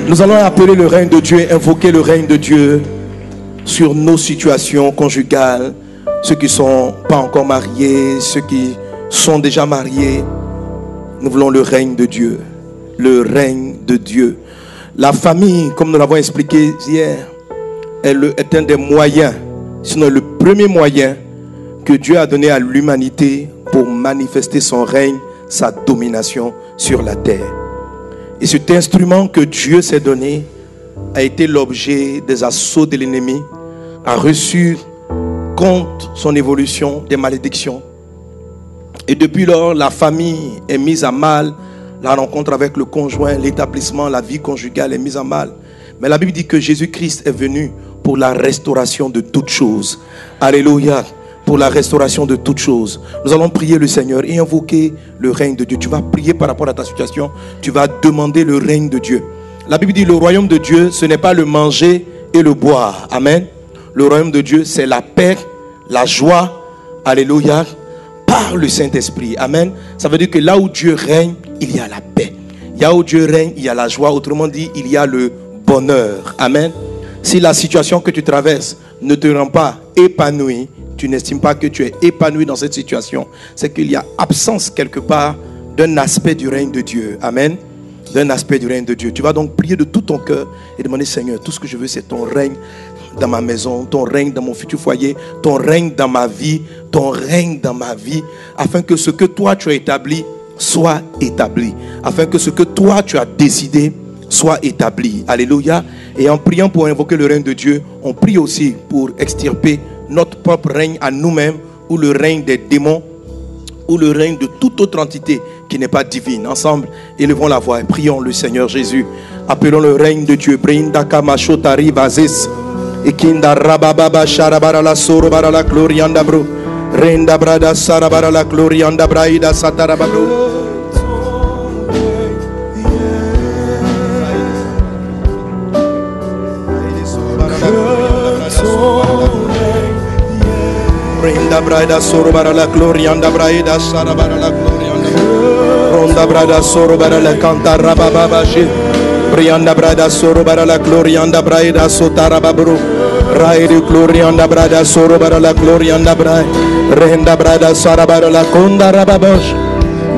Nous allons appeler le règne de Dieu, invoquer le règne de Dieu sur nos situations conjugales, ceux qui ne sont pas encore mariés, ceux qui sont déjà mariés. Nous voulons le règne de Dieu, le règne de Dieu. La famille, comme nous l'avons expliqué hier, est un des moyens, sinon le premier moyen que Dieu a donné à l'humanité pour manifester son règne, sa domination sur la terre. Et cet instrument que Dieu s'est donné a été l'objet des assauts de l'ennemi, a reçu contre son évolution des malédictions. Et depuis lors, la famille est mise à mal, la rencontre avec le conjoint, l'établissement, la vie conjugale est mise à mal. Mais la Bible dit que Jésus-Christ est venu pour la restauration de toutes choses. Alléluia. Pour la restauration de toutes choses. Nous allons prier le Seigneur et invoquer le règne de Dieu. Tu vas prier par rapport à ta situation. Tu vas demander le règne de Dieu. La Bible dit le royaume de Dieu, ce n'est pas le manger et le boire. Amen. Le royaume de Dieu, c'est la paix, la joie. Alléluia. Par le Saint-Esprit. Amen. Ça veut dire que là où Dieu règne, il y a la paix. Là où Dieu règne, il y a la joie. Autrement dit, il y a le bonheur. Amen. Si la situation que tu traverses ne te rend pas épanoui, tu n'estimes pas que tu es épanoui dans cette situation, c'est qu'il y a absence quelque part d'un aspect du règne de Dieu. Amen. D'un aspect du règne de Dieu. Tu vas donc prier de tout ton cœur et demander: Seigneur, tout ce que je veux, c'est ton règne dans ma maison, ton règne dans mon futur foyer, ton règne dans ma vie, ton règne dans ma vie, afin que ce que toi tu as établi soit établi, afin que ce que toi tu as décidé soit établi. Alléluia. Et en priant pour invoquer le règne de Dieu, on prie aussi pour extirper notre propre règne à nous-mêmes, ou le règne des démons, ou le règne de toute autre entité qui n'est pas divine. Ensemble, élevons la voix et prions le Seigneur Jésus. Appelons le règne de Dieu. Brinda mashotari bazis. Ikinda rababa sharabara la sorobara la glorianda bro. Renda brada sarabara la glorianda braida satarababro. Ronda brada sorobara la glorianda braida sarabara la glorianda. Ronda brada sorobara la canta rababa shi. Brianda brada sorobara la glorianda braida sotarababro. Raide glorianda brada sorobara la glorianda brai. Renda brada sarabara la conda rababosh.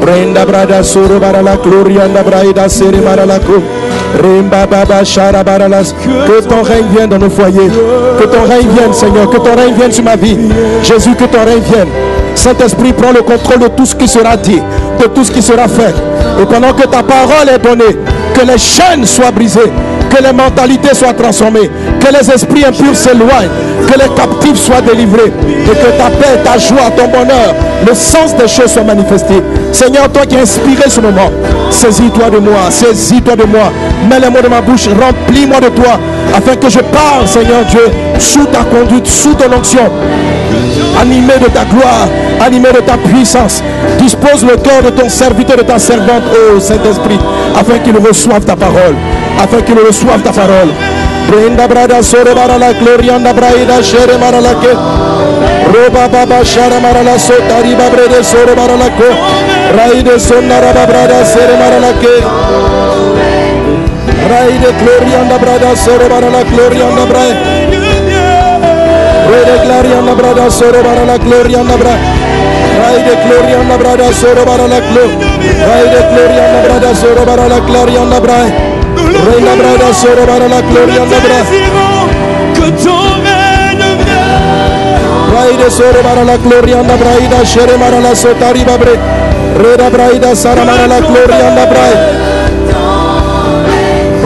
Brenda brada sorobara la glorianda braida serimara la cou. Que ton règne vienne dans nos foyers. Que ton règne vienne, Seigneur. Que ton règne vienne sur ma vie. Jésus, que ton règne vienne. Saint-Esprit, prends le contrôle de tout ce qui sera dit, de tout ce qui sera fait. Et pendant que ta parole est donnée, que les chaînes soient brisées, que les mentalités soient transformées, que les esprits impurs s'éloignent, que les captifs soient délivrés, et que ta paix, ta joie, ton bonheur, le sens des choses soient manifestés. Seigneur, toi qui as inspiré ce moment, saisis-toi de moi, saisis-toi de moi, mets les mots de ma bouche, remplis-moi de toi, afin que je parle, Seigneur Dieu, sous ta conduite, sous ton onction, animé de ta gloire, animé de ta puissance. Dispose le cœur de ton serviteur, de ta servante, ô Saint-Esprit, afin qu'il reçoive ta parole, afin qu'il reçoive ta parole. Brenda brada sore barala glorianda braida shere marala ke roba baba shara marala sotari babrede sore barala ko raide sonara brada sere marala ke raide glorianda brada sore barala glorianda brai raide glorianda brada sore barala glorianda brai raide glorianda brada sore barala glo raide glorianda brada sore barala glorianda brai. Reina brada soro bara la gloria bra. Que ton règne vienne. Raide soro bara la gloria braida shere mara la sotari babre. Reda braida sara mara la gloria bra.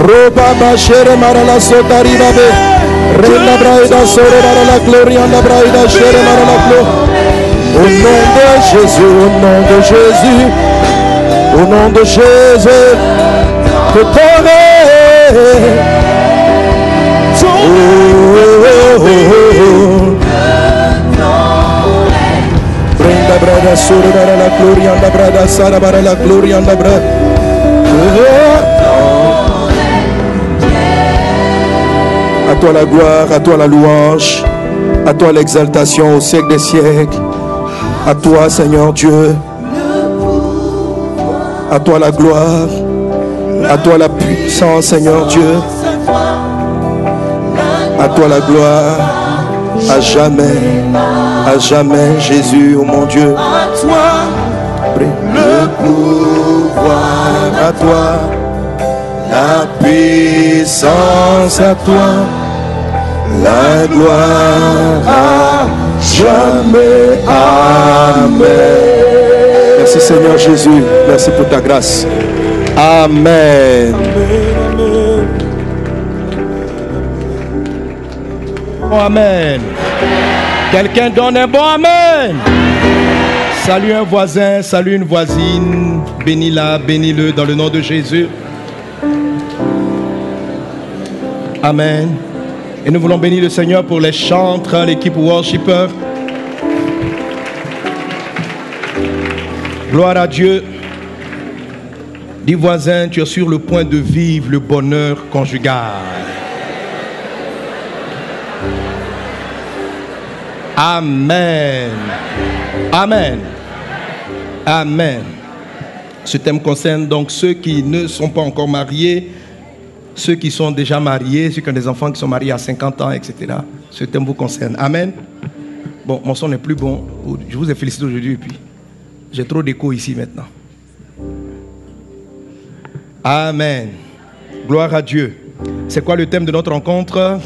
Roba ba shere mara la sotari babe. Reina braida soro bara la gloria braida shere mara la glo. Au nom de Jésus, au nom de Jésus, au nom de Jésus. Que ton règne, Brenda brada sura bara la gloria anda brada sara bara la gloria anda brada. À toi la gloire, à toi la louange, à toi l'exaltation au siècle des siècles. À toi Seigneur Dieu, à toi la gloire. À toi la puissance, Seigneur Dieu. À toi la gloire. À jamais, Jésus, oh mon Dieu. À toi Le pouvoir, à toi. La puissance, à toi. La gloire, à jamais. Amen. Merci Seigneur Jésus. Merci pour ta grâce. Amen. Amen. Quelqu'un donne un bon amen. Salue un voisin, salue une voisine. Bénis-la, bénis-le dans le nom de Jésus. Amen. Et nous voulons bénir le Seigneur pour les chantres, l'équipe worshipper. Gloire à Dieu. Dis voisin, tu es sur le point de vivre le bonheur conjugal. Amen. Amen. Amen. Ce thème concerne donc ceux qui ne sont pas encore mariés, ceux qui sont déjà mariés, ceux qui ont des enfants qui sont mariés à 50 ans, etc. Ce thème vous concerne. Amen. Bon, mon son n'est plus bon. Je vous ai félicité aujourd'hui et puis j'ai trop d'écho ici maintenant. Amen. Gloire à Dieu. C'est quoi le thème de notre rencontre?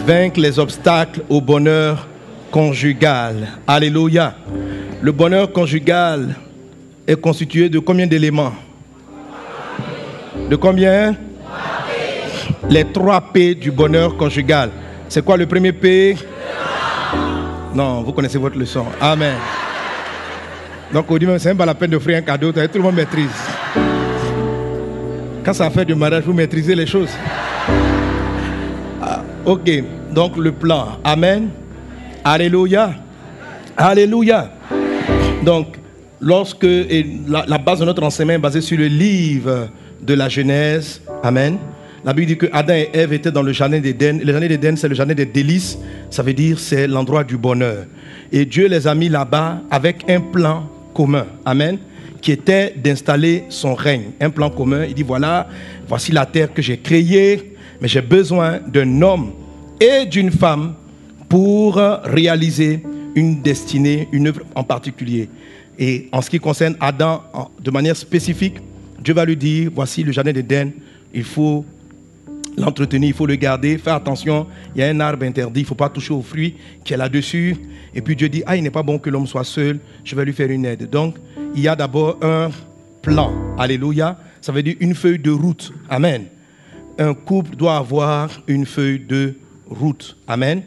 Vaincre les obstacles au bonheur conjugal. Alléluia. Le bonheur conjugal est constitué de combien d'éléments? De combien? Les 3 P du bonheur conjugal. C'est quoi le premier P? Non, vous connaissez votre leçon. Amen. Donc on dit même, c'est même pas la peine d'offrir un cadeau, tout le monde maîtrise. Quand ça fait du mariage, vous maîtrisez les choses. Ok, donc le plan. Amen. Alléluia. Alléluia. Donc, lorsque la base de notre enseignement est basée sur le livre de la Genèse. Amen. La Bible dit que Adam et Ève étaient dans le jardin d'Éden. Le jardin d'Éden, c'est le jardin des délices. Ça veut dire c'est l'endroit du bonheur. Et Dieu les a mis là-bas avec un plan commun. Amen. Qui était d'installer son règne. Un plan commun. Il dit voilà, voici la terre que j'ai créée. Mais j'ai besoin d'un homme et d'une femme pour réaliser une destinée, une œuvre en particulier. Et en ce qui concerne Adam, de manière spécifique, Dieu va lui dire, voici le jardin d'Éden, il faut l'entretenir, il faut le garder, faire attention, il y a un arbre interdit, il ne faut pas toucher aux fruits qui est là-dessus. Et puis Dieu dit, il n'est pas bon que l'homme soit seul, je vais lui faire une aide. Donc, il y a d'abord un plan, alléluia, ça veut dire une feuille de route, amen. Un couple doit avoir une feuille de route. Amen.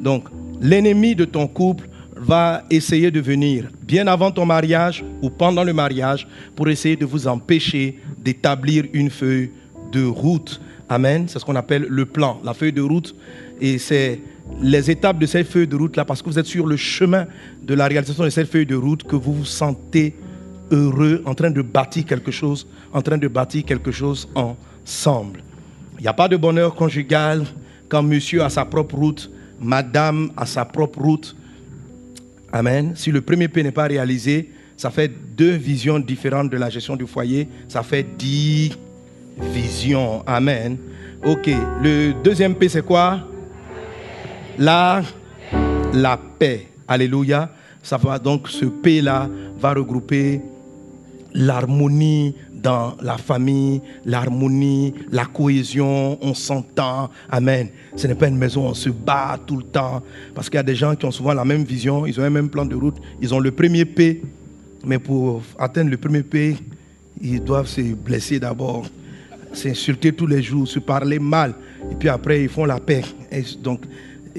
Donc, l'ennemi de ton couple va essayer de venir bien avant ton mariage ou pendant le mariage pour essayer de vous empêcher d'établir une feuille de route. Amen. C'est ce qu'on appelle le plan, la feuille de route. Et c'est les étapes de cette feuille de route-là, parce que vous êtes sur le chemin de la réalisation de cette feuille de route, que vous vous sentez heureux, en train de bâtir quelque chose, ensemble. Il n'y a pas de bonheur conjugal quand monsieur a sa propre route, madame a sa propre route. Amen. Si le premier P n'est pas réalisé, ça fait 2 visions différentes de la gestion du foyer. Ça fait 10 visions. Amen. Ok. Le deuxième P, c'est quoi? La paix. Alléluia. Ça va donc, ce P-là va regrouper l'harmonie dans la famille, l'harmonie, la cohésion, on s'entend. Amen. Ce n'est pas une maison où on se bat tout le temps. Parce qu'il y a des gens qui ont souvent la même vision, ils ont un même plan de route, ils ont le premier P. Mais pour atteindre le premier P, ils doivent se blesser d'abord, s'insulter tous les jours, se parler mal. Et puis après, ils font la paix. Et donc,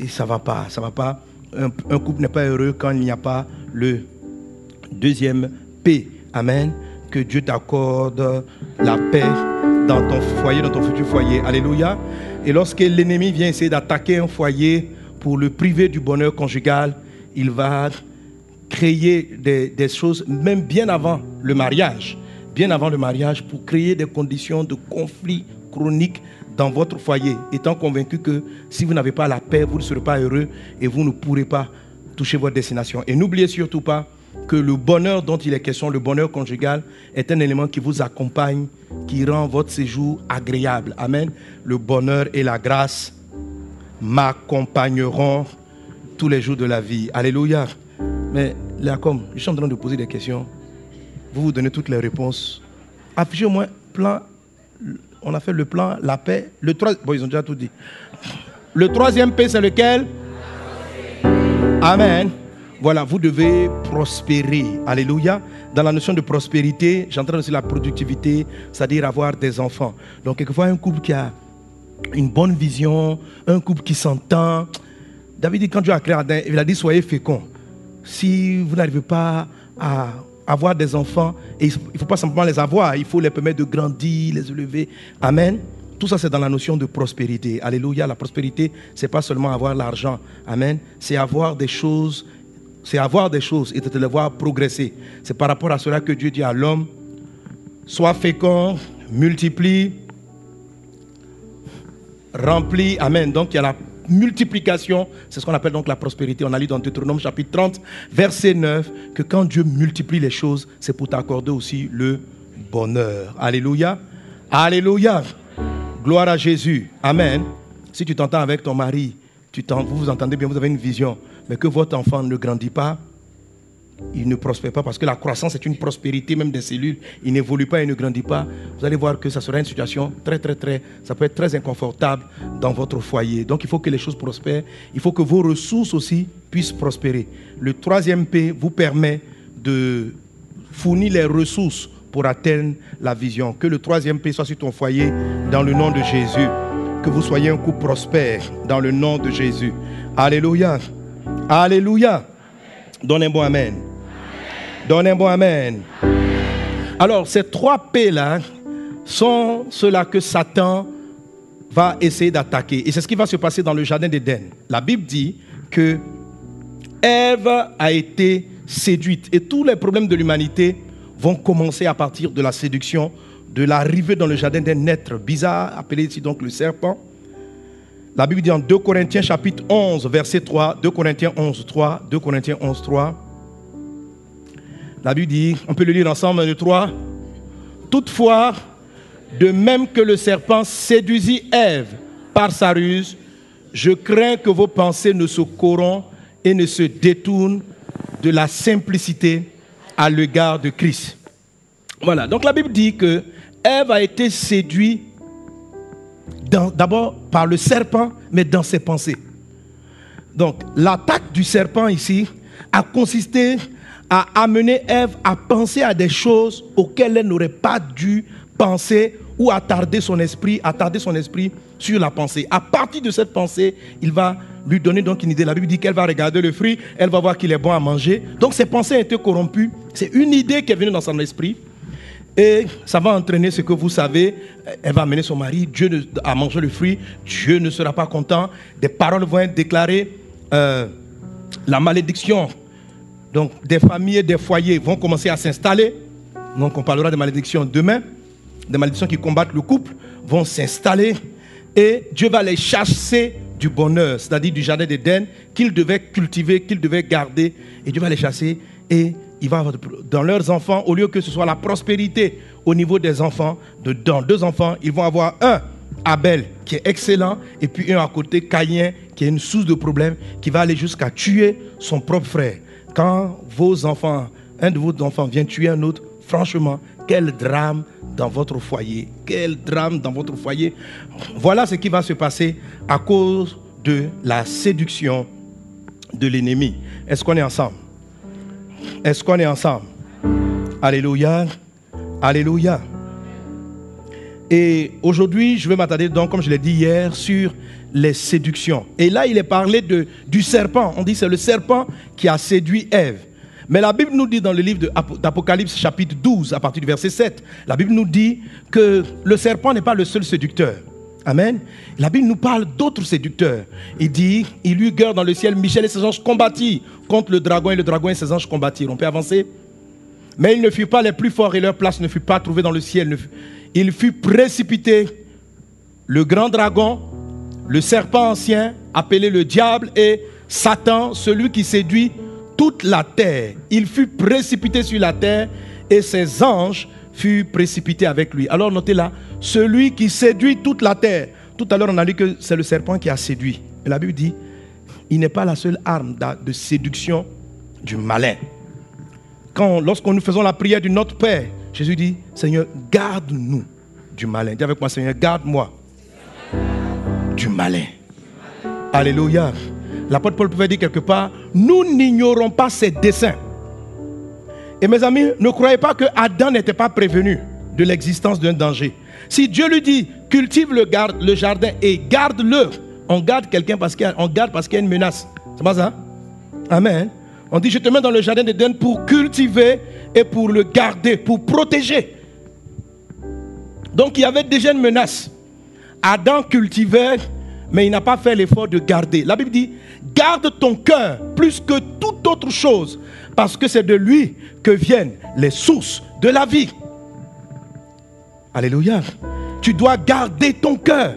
ça ne va pas. Ça va pas. Un couple n'est pas heureux quand il n'y a pas le deuxième P. Amen. Que Dieu t'accorde la paix dans ton foyer, dans ton futur foyer. Alléluia. Et lorsque l'ennemi vient essayer d'attaquer un foyer pour le priver du bonheur conjugal, il va créer des choses, même bien avant le mariage. Bien avant le mariage, pour créer des conditions de conflit chronique dans votre foyer, étant convaincu que si vous n'avez pas la paix, vous ne serez pas heureux et vous ne pourrez pas toucher votre destination. Et n'oubliez surtout pas que le bonheur dont il est question, le bonheur conjugal, est un élément qui vous accompagne, qui rend votre séjour agréable. Amen. Le bonheur et la grâce m'accompagneront tous les jours de la vie. Alléluia. Mais là, comme je suis en train de poser des questions, vous donnez toutes les réponses. Affichez au moins plan. On a fait le plan, la paix. Le 3, bon, ils ont déjà tout dit. Le troisième P, c'est lequel? Amen. Voilà, vous devez prospérer. Alléluia. Dans la notion de prospérité, j'entends aussi la productivité, c'est-à-dire avoir des enfants. Donc, quelquefois, un couple qui a une bonne vision, un couple qui s'entend. David dit, quand Dieu a créé Adam, il a dit, soyez féconds. Si vous n'arrivez pas à avoir des enfants, et il ne faut pas simplement les avoir, il faut les permettre de grandir, les élever. Amen. Tout ça, c'est dans la notion de prospérité. Alléluia. La prospérité, ce n'est pas seulement avoir l'argent. Amen. C'est avoir des choses. C'est avoir des choses et de les voir progresser. C'est par rapport à cela que Dieu dit à l'homme, sois fécond, multiplie, remplis. Amen. Donc il y a la multiplication, c'est ce qu'on appelle donc la prospérité. On a lu dans Deutéronome chapitre 30, verset 9, que quand Dieu multiplie les choses, c'est pour t'accorder aussi le bonheur. Alléluia. Alléluia. Gloire à Jésus. Amen. Si tu t'entends avec ton mari, vous vous entendez bien, vous avez une vision, mais que votre enfant ne grandit pas, il ne prospère pas, parce que la croissance est une prospérité même des cellules, il n'évolue pas, il ne grandit pas, vous allez voir que ça sera une situation ça peut être très inconfortable dans votre foyer. Donc il faut que les choses prospèrent, il faut que vos ressources aussi puissent prospérer. Le troisième P vous permet de fournir les ressources pour atteindre la vision. Que le troisième P soit sur ton foyer dans le nom de Jésus. Que vous soyez un couple prospère dans le nom de Jésus. Alléluia. Alléluia. Donnez un bon amen. Donnez un bon amen. Alors, ces 3 P-là sont ceux-là que Satan va essayer d'attaquer. Et c'est ce qui va se passer dans le jardin d'Éden. La Bible dit que Ève a été séduite. Et tous les problèmes de l'humanité vont commencer à partir de la séduction, de l'arrivée dans le jardin d'un être bizarre, appelé ici donc le serpent. La Bible dit en 2 Corinthiens chapitre 11, verset 3, 2 Corinthiens 11, 3, 2 Corinthiens 11, 3. La Bible dit, on peut le lire ensemble, le 3. Toutefois, de même que le serpent séduisit Ève par sa ruse, je crains que vos pensées ne se corrompent et ne se détournent de la simplicité à l'égard de Christ. Voilà, donc la Bible dit que Ève a été séduite d'abord par le serpent, mais dans ses pensées. Donc l'attaque du serpent ici a consisté à amener Ève à penser à des choses auxquelles elle n'aurait pas dû penser ou attarder son esprit sur la pensée. À partir de cette pensée, il va lui donner donc une idée. La Bible dit qu'elle va regarder le fruit, elle va voir qu'il est bon à manger. Donc ses pensées ont été corrompues. C'est une idée qui est venue dans son esprit. Et ça va entraîner ce que vous savez. Elle va amener son mari à manger le fruit. Dieu ne sera pas content. Des paroles vont être déclarées. La malédiction donc, des familles et des foyers vont commencer à s'installer. Donc on parlera des malédictions demain. Des malédictions qui combattent le couple vont s'installer. Et Dieu va les chasser du bonheur, c'est-à-dire du jardin d'Éden qu'ils devaient cultiver, qu'ils devaient garder. Et Dieu va les chasser et il va avoir dans leurs enfants, au lieu que ce soit la prospérité au niveau des enfants, dans 2 enfants, ils vont avoir un, Abel, qui est excellent, et puis un à côté, Caïn, qui est une source de problème, qui va aller jusqu'à tuer son propre frère. Quand un de vos enfants vient tuer un autre, franchement, quel drame dans votre foyer. Quel drame dans votre foyer. Voilà ce qui va se passer à cause de la séduction de l'ennemi. Est-ce qu'on est ensemble? Est-ce qu'on est ensemble? Alléluia. Alléluia. Et aujourd'hui, je vais m'attarder donc, comme je l'ai dit hier, sur les séductions. Et là, il est parlé du serpent. On dit que c'est le serpent qui a séduit Ève. Mais la Bible nous dit dans le livre d'Apocalypse chapitre 12, à partir du verset 7, la Bible nous dit que le serpent n'est pas le seul séducteur. Amen. La Bible nous parle d'autres séducteurs. Il dit, il eut guerre dans le ciel, Michel et ses anges combattirent contre le dragon et ses anges combattirent. On peut avancer? Mais ils ne furent pas les plus forts et leur place ne fut pas trouvée dans le ciel. Il fut précipité, le grand dragon, le serpent ancien, appelé le diable, et Satan, celui qui séduit toute la terre. Il fut précipité sur la terre et ses anges furent précipités avec lui. Alors notez là, celui qui séduit toute la terre. Tout à l'heure on a dit que c'est le serpent qui a séduit. Et la Bible dit, il n'est pas la seule arme de séduction du malin. Lorsque nous faisons la prière du Notre Père, Jésus dit, Seigneur, garde-nous du malin. Dis avec moi, Seigneur, garde-moi du malin. Alléluia. L'apôtre Paul pouvait dire quelque part, nous n'ignorons pas ses desseins. Et mes amis, ne croyez pas que Adam n'était pas prévenu de l'existence d'un danger. Si Dieu lui dit, cultive le jardin et garde-le, on garde quelqu'un parce qu'il y a une menace. C'est pas ça? Amen. On dit, je te mets dans le jardin d'Éden pour cultiver et pour le garder, pour protéger. Donc il y avait déjà une menace. Adam cultivait, mais il n'a pas fait l'effort de garder. La Bible dit, garde ton cœur plus que toute autre chose, parce que c'est de lui que viennent les sources de la vie. Alléluia. Tu dois garder ton cœur.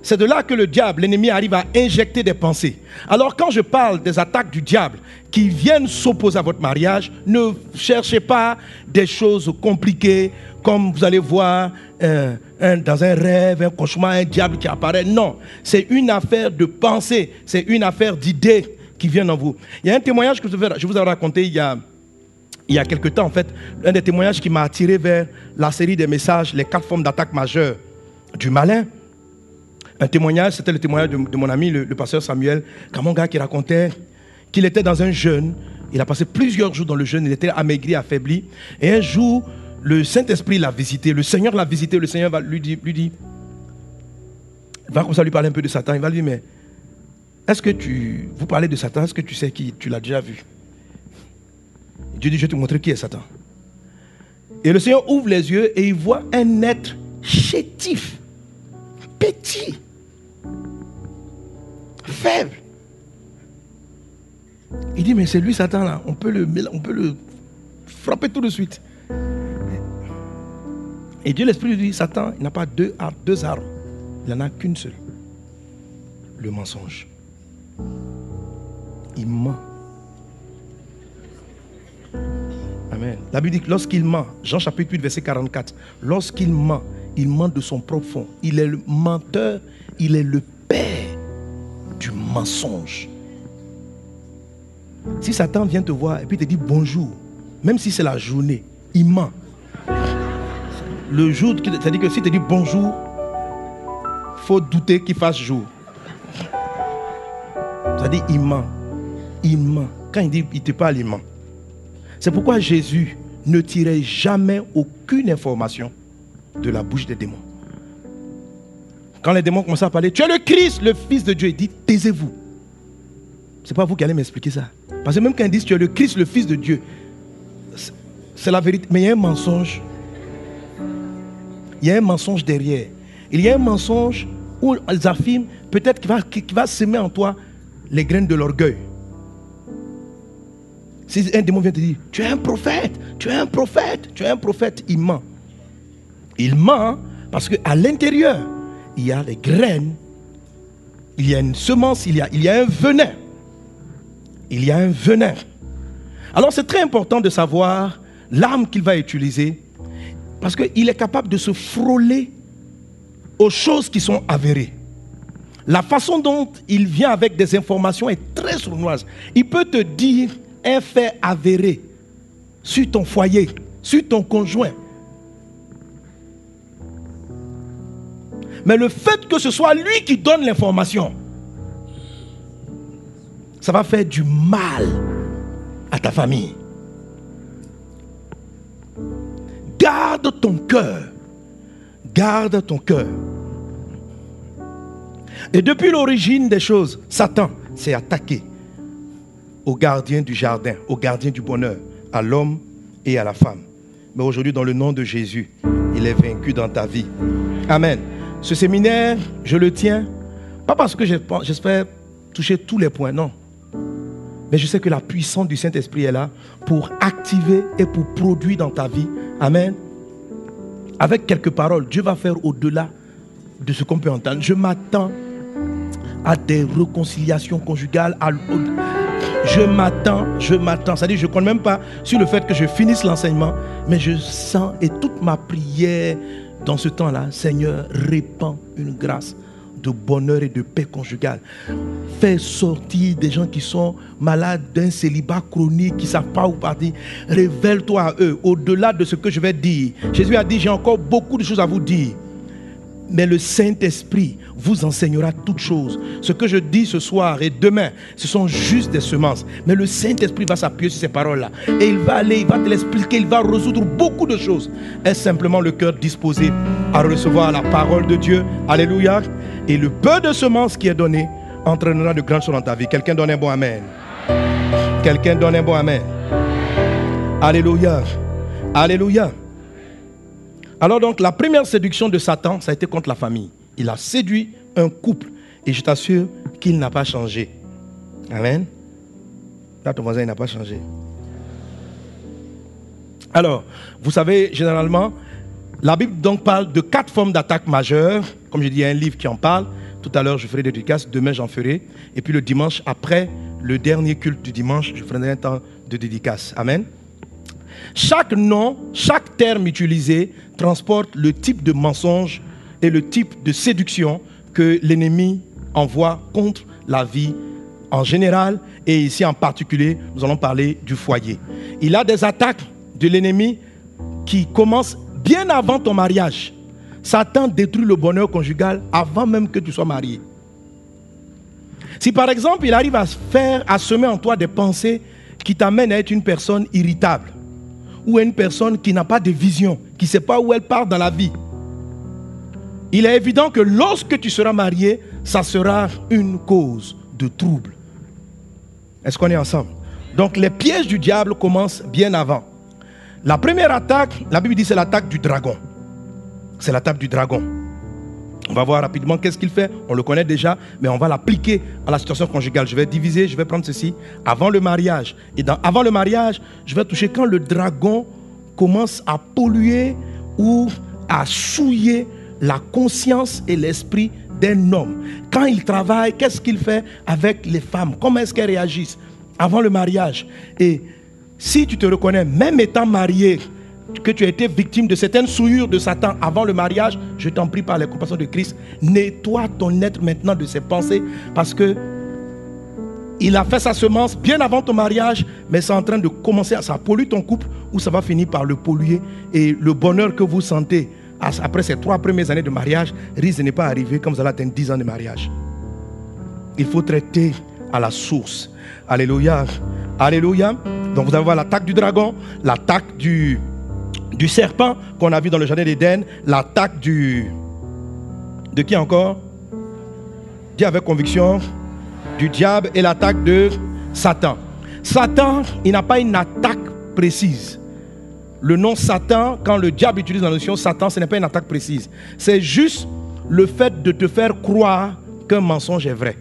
C'est de là que le diable, l'ennemi, arrive à injecter des pensées. Alors quand je parle des attaques du diable qui viennent s'opposer à votre mariage, ne cherchez pas des choses compliquées comme vous allez voir dans un rêve, un cauchemar, un diable qui apparaît. Non, c'est une affaire de pensée, c'est une affaire d'idées qui viennent en vous. Il y a un témoignage que je vous ai raconté il y a quelque temps, en fait, un des témoignages qui m'a attiré vers la série des messages, les 4 formes d'attaque majeures du malin. Un témoignage, c'était le témoignage de mon ami, le pasteur Samuel Kamonga, qui racontait qu'il était dans un jeûne. Il a passé plusieurs jours dans le jeûne, il était amaigri, affaibli. Et un jour, le Saint-Esprit l'a visité, le Seigneur l'a visité, le Seigneur va lui dire, il va comme ça lui parler un peu de Satan. Il va lui dire, mais est-ce que vous parlez de Satan, est-ce que tu sais qui, tu l'as déjà vu? Dieu dit, je vais te montrer qui est Satan. Et le Seigneur ouvre les yeux et il voit un être chétif, petit, faible. Il dit, mais c'est lui Satan là, on peut le frapper tout de suite. Et Dieu l'Esprit lui dit, Satan, il n'a pas deux armes, il n'en a qu'une seule. Le mensonge. Il ment. Amen. La Bible dit que lorsqu'il ment, Jean chapitre 8, verset 44, lorsqu'il ment de son propre fond. Il est le menteur, il est le père du mensonge. Si Satan vient te voir et puis te dit bonjour, même si c'est la journée, il ment. Le jour, c'est-à-dire que s'il te dit bonjour, il faut douter qu'il fasse jour. C'est-à-dire il ment. Il ment. Quand il dit il te parle, il ment. C'est pourquoi Jésus ne tirait jamais aucune information de la bouche des démons. Quand les démons commencent à parler, tu es le Christ, le Fils de Dieu, il dit, taisez-vous. Ce n'est pas vous qui allez m'expliquer ça. Parce que même quand ils disent, tu es le Christ, le Fils de Dieu, c'est la vérité. Mais il y a un mensonge. Il y a un mensonge derrière. Il y a un mensonge où ils affirment, peut-être qu'il va semer en toi les graines de l'orgueil. Si un démon vient te dire, tu es un prophète, tu es un prophète, tu es un prophète, il ment. Il ment parce qu'à l'intérieur, il y a les graines, il y a une semence, il y a un venin. Il y a un venin. Alors c'est très important de savoir l'arme qu'il va utiliser parce qu'il est capable de se frôler aux choses qui sont avérées. La façon dont il vient avec des informations est très sournoise. Il peut te dire un fait avéré sur ton foyer, sur ton conjoint. Mais le fait que ce soit lui qui donne l'information, ça va faire du mal à ta famille. Garde ton cœur. Garde ton cœur. Et depuis l'origine des choses, Satan s'est attaqué au gardien du jardin, au gardien du bonheur, à l'homme et à la femme. Mais aujourd'hui, dans le nom de Jésus, il est vaincu dans ta vie. Amen. Ce séminaire, je le tiens, pas parce que j'espère toucher tous les points, non. Mais je sais que la puissance du Saint-Esprit est là pour activer et pour produire dans ta vie. Amen. Avec quelques paroles, Dieu va faire au-delà de ce qu'on peut entendre. Je m'attends à des réconciliations conjugales, Je m'attends. C'est-à-dire, je ne compte même pas sur le fait que je finisse l'enseignement, mais je sens, et toute ma prière dans ce temps-là, Seigneur, répands une grâce de bonheur et de paix conjugale. Fais sortir des gens qui sont malades d'un célibat chronique, qui ne savent pas où partir. Révèle-toi à eux, au-delà de ce que je vais dire. Jésus a dit, j'ai encore beaucoup de choses à vous dire. Mais le Saint-Esprit vous enseignera toutes choses. Ce que je dis ce soir et demain, ce sont juste des semences. Mais le Saint-Esprit va s'appuyer sur ces paroles-là. Et il va aller, il va te l'expliquer, il va résoudre beaucoup de choses. Est-ce simplement le cœur disposé à recevoir la parole de Dieu? Alléluia. Et le peu de semences qui est donné entraînera de grandes choses dans ta vie. Quelqu'un donne un bon amen. Quelqu'un donne un bon amen. Alléluia. Alléluia. Alors donc, la première séduction de Satan, ça a été contre la famille. Il a séduit un couple. Et je t'assure qu'il n'a pas changé. Amen. Là, ton voisin, il n'a pas changé. Alors, vous savez, généralement, la Bible donc parle de 4 formes d'attaques majeures. Comme je dis, il y a un livre qui en parle. Tout à l'heure, je ferai des dédicaces. Demain, j'en ferai. Et puis le dimanche, après le dernier culte du dimanche, je ferai un temps de dédicace. Amen. Chaque nom, chaque terme utilisé transporte le type de mensonge et le type de séduction que l'ennemi envoie contre la vie en général et ici en particulier, nous allons parler du foyer. Il y a des attaques de l'ennemi qui commencent bien avant ton mariage. Satan détruit le bonheur conjugal avant même que tu sois marié. Si par exemple, il arrive à semer en toi des pensées qui t'amènent à être une personne irritable, ou une personne qui n'a pas de vision, qui ne sait pas où elle part dans la vie, il est évident que lorsque tu seras marié, ça sera une cause de trouble. Est-ce qu'on est ensemble? Donc les pièges du diable commencent bien avant. La première attaque, la Bible dit, c'est l'attaque du dragon. C'est l'attaque du dragon. On va voir rapidement qu'est-ce qu'il fait. On le connaît déjà, mais on va l'appliquer à la situation conjugale. Je vais diviser, je vais prendre ceci avant le mariage. Et avant le mariage, je vais toucher quand le dragon commence à polluer ou à souiller la conscience et l'esprit d'un homme. Quand il travaille, qu'est-ce qu'il fait avec les femmes? Comment est-ce qu'elles réagissent avant le mariage? Et si tu te reconnais, même étant marié, que tu as été victime de certaines souillures de Satan avant le mariage, je t'en prie par la compassion de Christ, nettoie ton être maintenant de ses pensées, parce que il a fait sa semence bien avant ton mariage, mais c'est en train de commencer à ça pollue ton couple, ou ça va finir par le polluer, et le bonheur que vous sentez après ces 3 premières années de mariage risque de ne pas arriver quand vous allez atteindre 10 ans de mariage. Il faut traiter à la source. Alléluia. Alléluia. Donc vous allez voir l'attaque du dragon, l'attaque du serpent qu'on a vu dans le jardin d'Éden, l'attaque de qui encore? Dis avec conviction, du diable, et l'attaque de Satan. Satan, il n'a pas une attaque précise. Le nom Satan, quand le diable utilise la notion Satan, ce n'est pas une attaque précise. C'est juste le fait de te faire croire qu'un mensonge est vrai.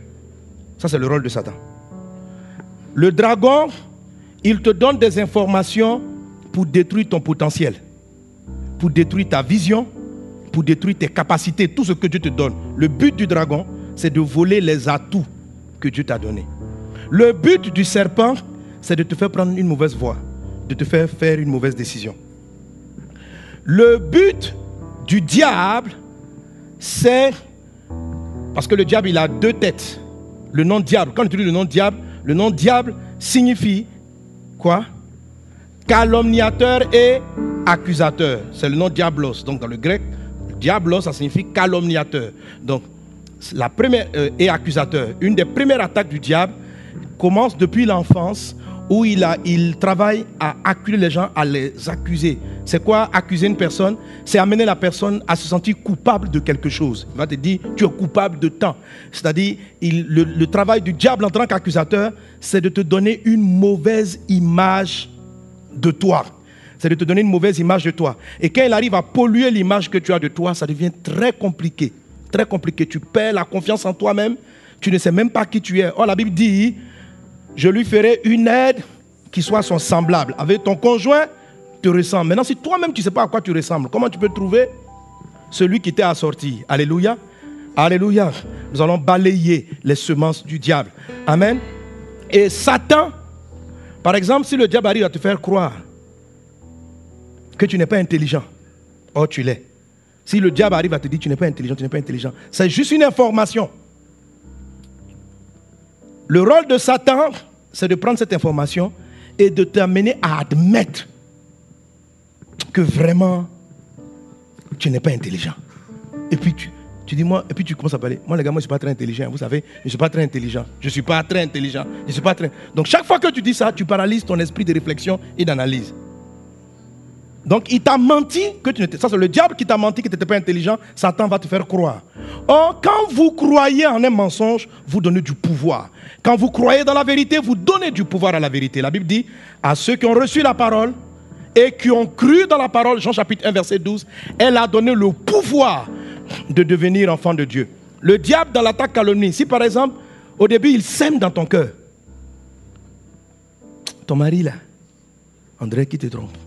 Ça, c'est le rôle de Satan. Le dragon, il te donne des informations pour détruire ton potentiel, pour détruire ta vision, pour détruire tes capacités, tout ce que Dieu te donne. Le but du dragon, c'est de voler les atouts que Dieu t'a donnés. Le but du serpent, c'est de te faire prendre une mauvaise voie, de te faire faire une mauvaise décision. Le but du diable, c'est... Parce que le diable, il a 2 têtes. Le nom diable, quand on utilise le nom diable signifie quoi? Calomniateur et accusateur. C'est le nom diablos. Donc dans le grec, diablos, ça signifie calomniateur. Donc la première et accusateur. Une des premières attaques du diable commence depuis l'enfance, où il travaille à accuser les gens, à les accuser. C'est quoi accuser une personne? C'est amener la personne à se sentir coupable de quelque chose. Il va te dire, tu es coupable de tant. C'est-à-dire, le travail du diable en tant qu'accusateur, c'est de te donner une mauvaise image de toi. C'est de te donner une mauvaise image de toi. Et quand il arrive à polluer l'image que tu as de toi, ça devient très compliqué. Très compliqué. Tu perds la confiance en toi-même. Tu ne sais même pas qui tu es. Oh, la Bible dit, je lui ferai une aide qui soit son semblable. Avec ton conjoint, te ressemble. Maintenant, si toi-même tu ne sais pas à quoi tu ressembles, comment tu peux trouver celui qui t'a assorti? Alléluia. Alléluia. Nous allons balayer les semences du diable. Amen. Et Satan, par exemple, si le diable arrive à te faire croire que tu n'es pas intelligent, or tu l'es. Si le diable arrive à te dire tu n'es pas intelligent, tu n'es pas intelligent, c'est juste une information. Le rôle de Satan, c'est de prendre cette information et de t'amener à admettre que vraiment tu n'es pas intelligent. Et puis tu dis moi, et puis tu commences à parler. Moi les gars, moi je ne suis pas très intelligent. Vous savez, je ne suis pas très intelligent. Je ne suis pas très intelligent. Je suis pas très. Donc chaque fois que tu dis ça, tu paralyses ton esprit de réflexion et d'analyse. Donc il t'a menti que tu n'étais. Ça c'est le diable qui t'a menti que tu n'étais pas intelligent. Satan va te faire croire. Or quand vous croyez en un mensonge, vous donnez du pouvoir. Quand vous croyez dans la vérité, vous donnez du pouvoir à la vérité. La Bible dit à ceux qui ont reçu la parole et qui ont cru dans la parole, Jean chapitre 1 verset 12, elle a donné le pouvoir de devenir enfant de Dieu. Le diable dans l'attaque calomnie, si par exemple au début il sème dans ton cœur, ton mari là, André qui te trompe.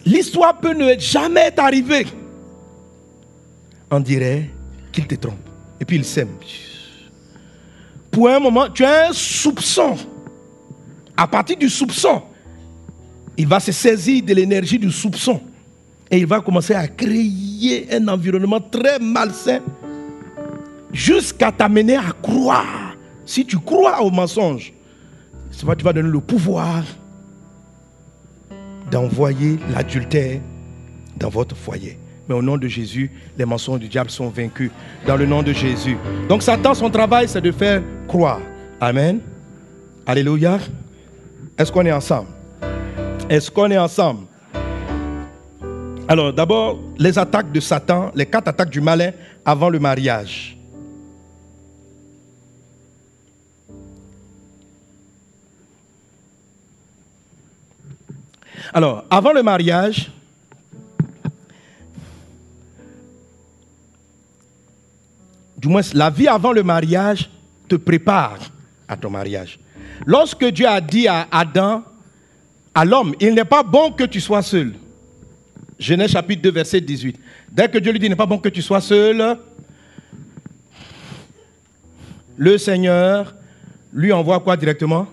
L'histoire peut ne jamais t'arriver. On dirait qu'il te trompe. Et puis il sème. Pour un moment, tu as un soupçon. À partir du soupçon, il va se saisir de l'énergie du soupçon. Et il va commencer à créer un environnement très malsain jusqu'à t'amener à croire. Si tu crois au mensonge, tu vas donner le pouvoir d'envoyer l'adultère dans votre foyer. Mais au nom de Jésus, les mensonges du diable sont vaincus. Dans le nom de Jésus. Donc Satan, son travail, c'est de faire croire. Amen. Alléluia. Est-ce qu'on est ensemble? Est-ce qu'on est ensemble? Alors d'abord, les attaques de Satan, les 4 attaques du malin avant le mariage. Alors, avant le mariage, du moins la vie avant le mariage te prépare à ton mariage. Lorsque Dieu a dit à Adam, à l'homme, il n'est pas bon que tu sois seul. Genèse chapitre 2 verset 18. Dès que Dieu lui dit il n'est pas bon que tu sois seul, le Seigneur lui envoie quoi directement?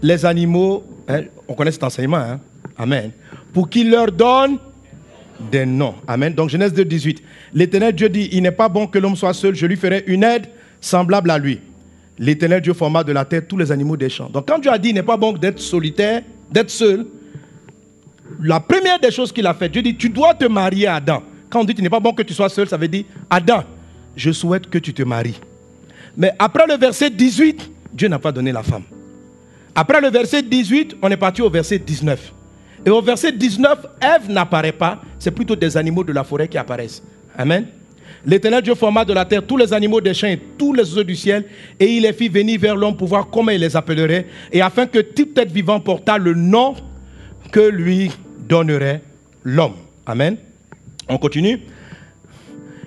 Les animaux, hein, on connaît cet enseignement, hein? Amen. Pour qu'il leur donne des noms. Amen. Donc Genèse 2, 18. L'Éternel Dieu dit, il n'est pas bon que l'homme soit seul, je lui ferai une aide semblable à lui. L'Éternel Dieu forma de la terre tous les animaux des champs. Donc quand Dieu a dit, il n'est pas bon d'être solitaire, d'être seul, la première des choses qu'il a fait, Dieu dit, tu dois te marier à Adam. Quand on dit, il n'est pas bon que tu sois seul, ça veut dire, Adam, je souhaite que tu te maries. Mais après le verset 18, Dieu n'a pas donné la femme. Après le verset 18, on est parti au verset 19. Et au verset 19, Ève n'apparaît pas, c'est plutôt des animaux de la forêt qui apparaissent. Amen. L'Éternel Dieu forma de la terre tous les animaux des champs et tous les oiseaux du ciel, et il les fit venir vers l'homme pour voir comment il les appellerait, et afin que toute être vivant portât le nom que lui donnerait l'homme. Amen. On continue.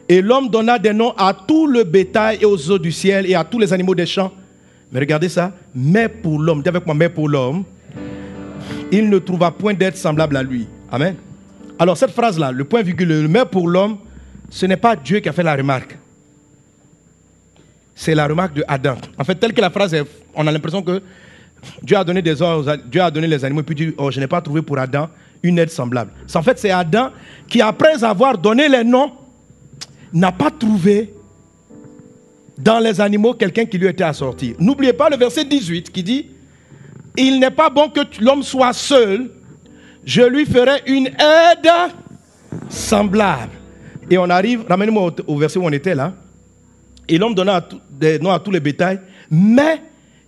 Et l'homme donna des noms à tout le bétail et aux oiseaux du ciel et à tous les animaux des champs. Mais regardez ça. Mais pour l'homme, dis avec moi, mais pour l'homme, il ne trouva point d'être semblable à lui. Amen. Alors cette phrase-là, le point virgule, le mais pour l'homme, ce n'est pas Dieu qui a fait la remarque. C'est la remarque de Adam. En fait, telle que la phrase est, on a l'impression que Dieu a donné des ordres, Dieu a donné les animaux, et puis dit, oh, je n'ai pas trouvé pour Adam une aide semblable. En fait, c'est Adam qui, après avoir donné les noms, n'a pas trouvé dans les animaux quelqu'un qui lui était assorti. N'oubliez pas le verset 18 qui dit, il n'est pas bon que l'homme soit seul, je lui ferai une aide semblable. Et on arrive, ramenez-moi au verset où on était là. Et l'homme donna des noms à tous les bétails, mais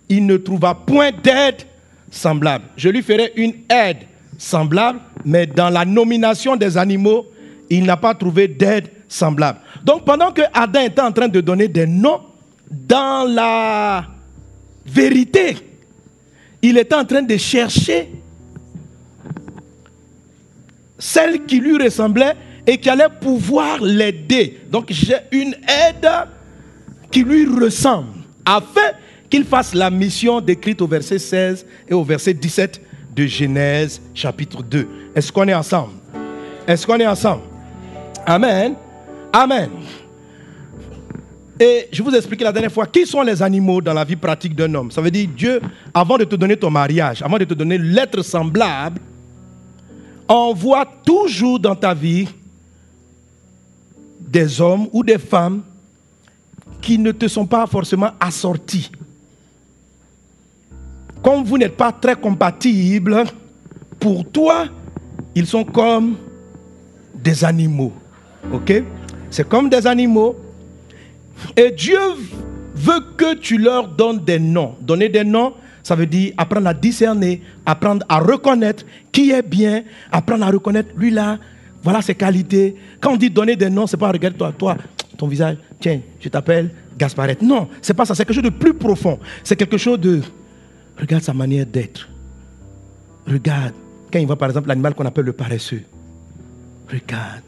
il ne trouva point d'aide semblable. Je lui ferai une aide semblable, mais dans la nomination des animaux, il n'a pas trouvé d'aide semblable. Donc pendant que Adam était en train de donner des noms, dans la vérité, il était en train de chercher celle qui lui ressemblait et qui allait pouvoir l'aider. Donc j'ai une aide qui lui ressemble, afin qu'il fasse la mission décrite au verset 16 et au verset 17 de Genèse chapitre 2. Est-ce qu'on est ensemble? Est-ce qu'on est ensemble? Amen. Amen. Et je vous ai expliqué la dernière fois, qui sont les animaux dans la vie pratique d'un homme? Ça veut dire Dieu, avant de te donner ton mariage, avant de te donner l'être semblable, envoie toujours dans ta vie des hommes ou des femmes qui ne te sont pas forcément assortis. Comme vous n'êtes pas très compatibles, pour toi, ils sont comme des animaux. Ok? C'est comme des animaux. Et Dieu veut que tu leur donnes des noms. Donner des noms, ça veut dire apprendre à discerner, apprendre à reconnaître qui est bien, apprendre à reconnaître lui là, voilà ses qualités. Quand on dit donner des noms, c'est pas regarde toi, ton visage, tiens, je t'appelle Gasparette. Non, c'est pas ça, c'est quelque chose de plus profond. C'est quelque chose de, regarde sa manière d'être. Regarde, quand il voit par exemple l'animal qu'on appelle le paresseux. Regarde.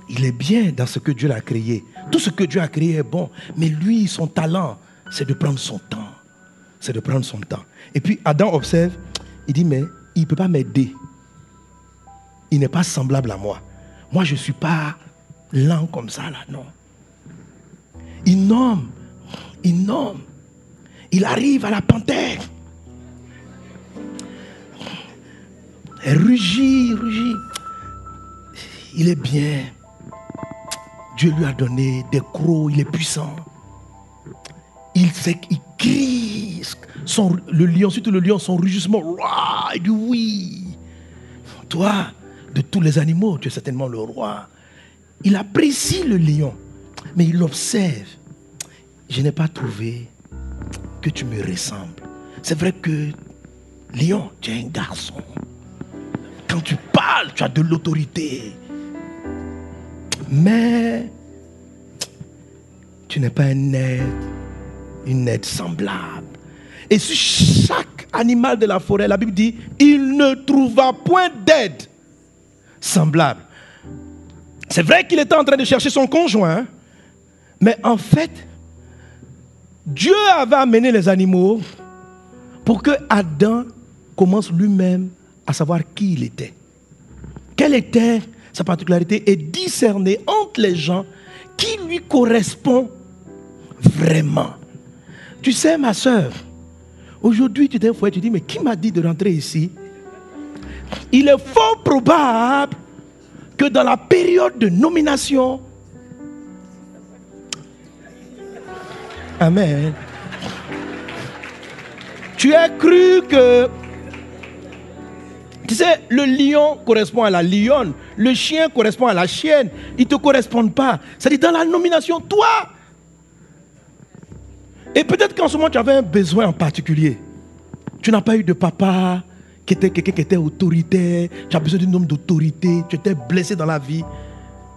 Il est bien dans ce que Dieu a créé. Tout ce que Dieu a créé est bon. Mais lui, son talent, c'est de prendre son temps. C'est de prendre son temps. Et puis Adam observe, il dit, mais il ne peut pas m'aider. Il n'est pas semblable à moi. Moi, je ne suis pas lent comme ça, là, non. Il nomme. Il arrive à la panthère. Elle rugit. Il est bien. Dieu lui a donné des crocs, il est puissant. Il sait qu'il crie. Le lion, surtout le lion, son rugissement. Il dit oui. Toi, de tous les animaux, tu es certainement le roi. Il apprécie le lion, mais il l'observe. Je n'ai pas trouvé que tu me ressembles. C'est vrai que, lion, tu es un garçon. Quand tu parles, tu as de l'autorité. Mais tu n'es pas une aide semblable. Et sur chaque animal de la forêt, la Bible dit, il ne trouva point d'aide semblable. C'est vrai qu'il était en train de chercher son conjoint, mais en fait, Dieu avait amené les animaux pour que Adam commence lui-même à savoir qui il était. Quelle était sa particularité et discerner entre les gens qui lui correspond vraiment. Tu sais, ma soeur, aujourd'hui tu t'es fouillé, tu dis, mais qui m'a dit de rentrer ici? Il est fort probable que dans la période de nomination, amen, tu as cru que, tu sais, le lion correspond à la lionne, le chien correspond à la chienne. Ils ne te correspondent pas. C'est-à-dire dans la nomination, toi. Et peut-être qu'en ce moment, tu avais un besoin en particulier. Tu n'as pas eu de papa qui était quelqu'un qui était autoritaire. Tu as besoin d'un homme d'autorité. Tu étais blessé dans la vie.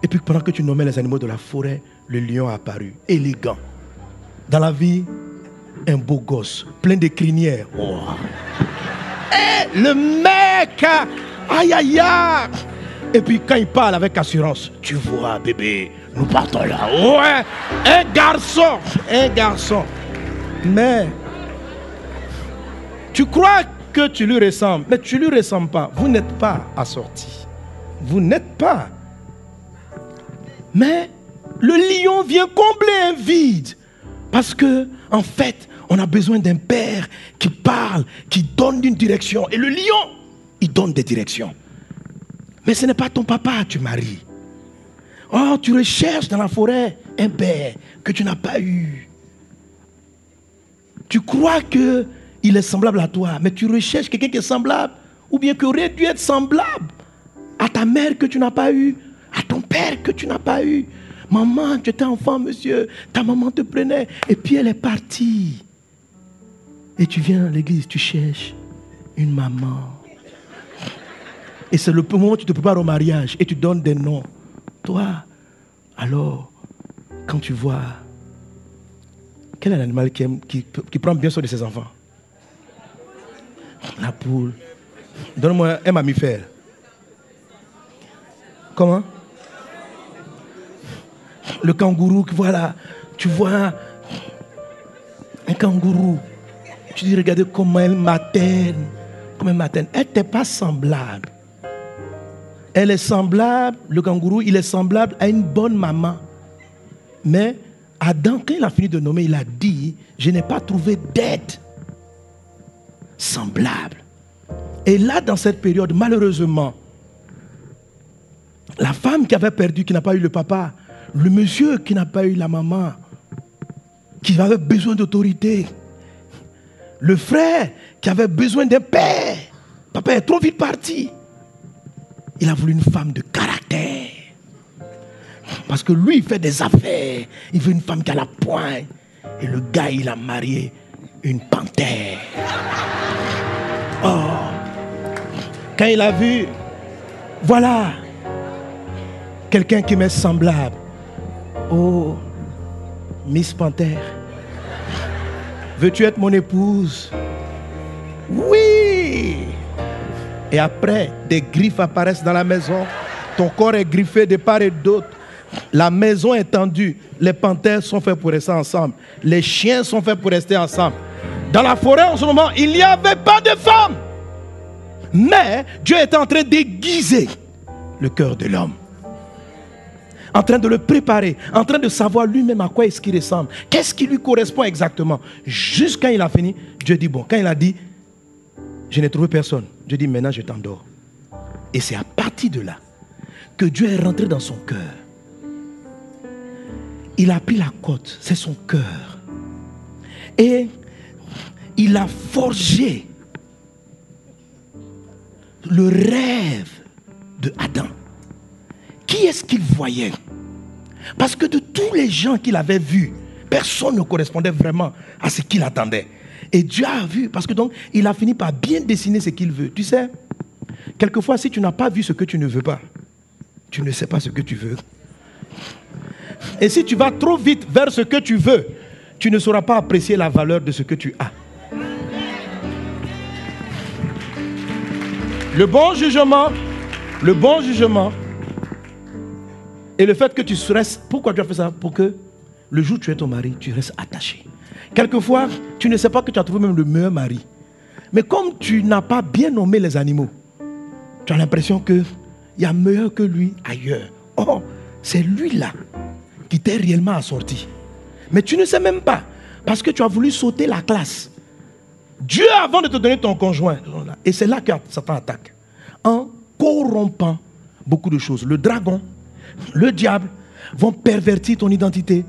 Et puis pendant que tu nommais les animaux de la forêt, le lion a apparu, élégant. Dans la vie, un beau gosse, plein de crinières. Oh. Et le mec, aïe aïe aïe. Et puis quand il parle avec assurance, tu vois bébé, nous partons là. Ouais, un garçon. Mais tu crois que tu lui ressembles, mais tu lui ressembles pas. Vous n'êtes pas assortis. Vous n'êtes pas. Mais le lion vient combler un vide. Parce que, en fait, on a besoin d'un père qui parle, qui donne une direction. Et le lion, il donne des directions. Mais ce n'est pas ton papa, tu maries. Oh, tu recherches dans la forêt un père que tu n'as pas eu. Tu crois qu'il est semblable à toi, mais tu recherches quelqu'un qui est semblable, ou bien qui aurait dû être semblable à ta mère que tu n'as pas eu, à ton père que tu n'as pas eu. Maman, tu étais enfant, monsieur, ta maman te prenait, et puis elle est partie. Et tu viens à l'église, tu cherches une maman. Et c'est le moment où tu te prépares au mariage et tu donnes des noms. Toi, alors, quand tu vois, quel est l'animal qui prend bien soin de ses enfants? La poule. Donne-moi un mammifère. Comment? Le kangourou, voilà. Tu vois un kangourou. Tu dis, regardez comment elle materne. Comment elle materne. Elle n'est pas semblable. Elle est semblable, le kangourou, il est semblable à une bonne maman. Mais Adam, quand il a fini de nommer, il a dit, je n'ai pas trouvé d'aide semblable. Et là, dans cette période, malheureusement, la femme qui avait perdu, qui n'a pas eu le papa, le monsieur qui n'a pas eu la maman, qui avait besoin d'autorité, le frère qui avait besoin d'un père, papa est trop vite parti. Il a voulu une femme de caractère. Parce que lui, il fait des affaires. Il veut une femme qui a la poigne. Et le gars, il a marié une panthère. Oh. Quand il a vu, voilà, quelqu'un qui m'est semblable. Oh, Miss Panthère, veux-tu être mon épouse? Oui. Et après, des griffes apparaissent dans la maison. Ton corps est griffé de part et d'autre. La maison est tendue. Les panthères sont faits pour rester ensemble. Les chiens sont faits pour rester ensemble. Dans la forêt, en ce moment, il n'y avait pas de femme. Mais Dieu était en train d'aiguiser le cœur de l'homme. En train de le préparer. En train de savoir lui-même à quoi est-ce qu'il ressemble. Qu'est-ce qui lui correspond exactement. Juste quand il a fini, Dieu dit bon. Quand il a dit, je n'ai trouvé personne. Dieu dit maintenant je t'endors. Et c'est à partir de là que Dieu est rentré dans son cœur. Il a pris la côte, c'est son cœur. Et il a forgé le rêve de Adam. Qui est-ce qu'il voyait? Parce que de tous les gens qu'il avait vus, personne ne correspondait vraiment à ce qu'il attendait. Et Dieu a vu, parce que donc, il a fini par bien dessiner ce qu'il veut. Tu sais, quelquefois, si tu n'as pas vu ce que tu ne veux pas, tu ne sais pas ce que tu veux. Et si tu vas trop vite vers ce que tu veux, tu ne sauras pas apprécier la valeur de ce que tu as. Le bon jugement et le fait que tu restes, pourquoi tu as fait ça? Pour que le jour où tu es ton mari, tu restes attaché. Quelquefois, tu ne sais pas que tu as trouvé même le meilleur mari. Mais comme tu n'as pas bien nommé les animaux, tu as l'impression qu'il y a meilleur que lui ailleurs. Oh, c'est lui-là qui t'est réellement assorti. Mais tu ne sais même pas, parce que tu as voulu sauter la classe. Dieu, avant de te donner ton conjoint, et c'est là que Satan attaque, en corrompant beaucoup de choses. Le dragon, le diable vont pervertir ton identité,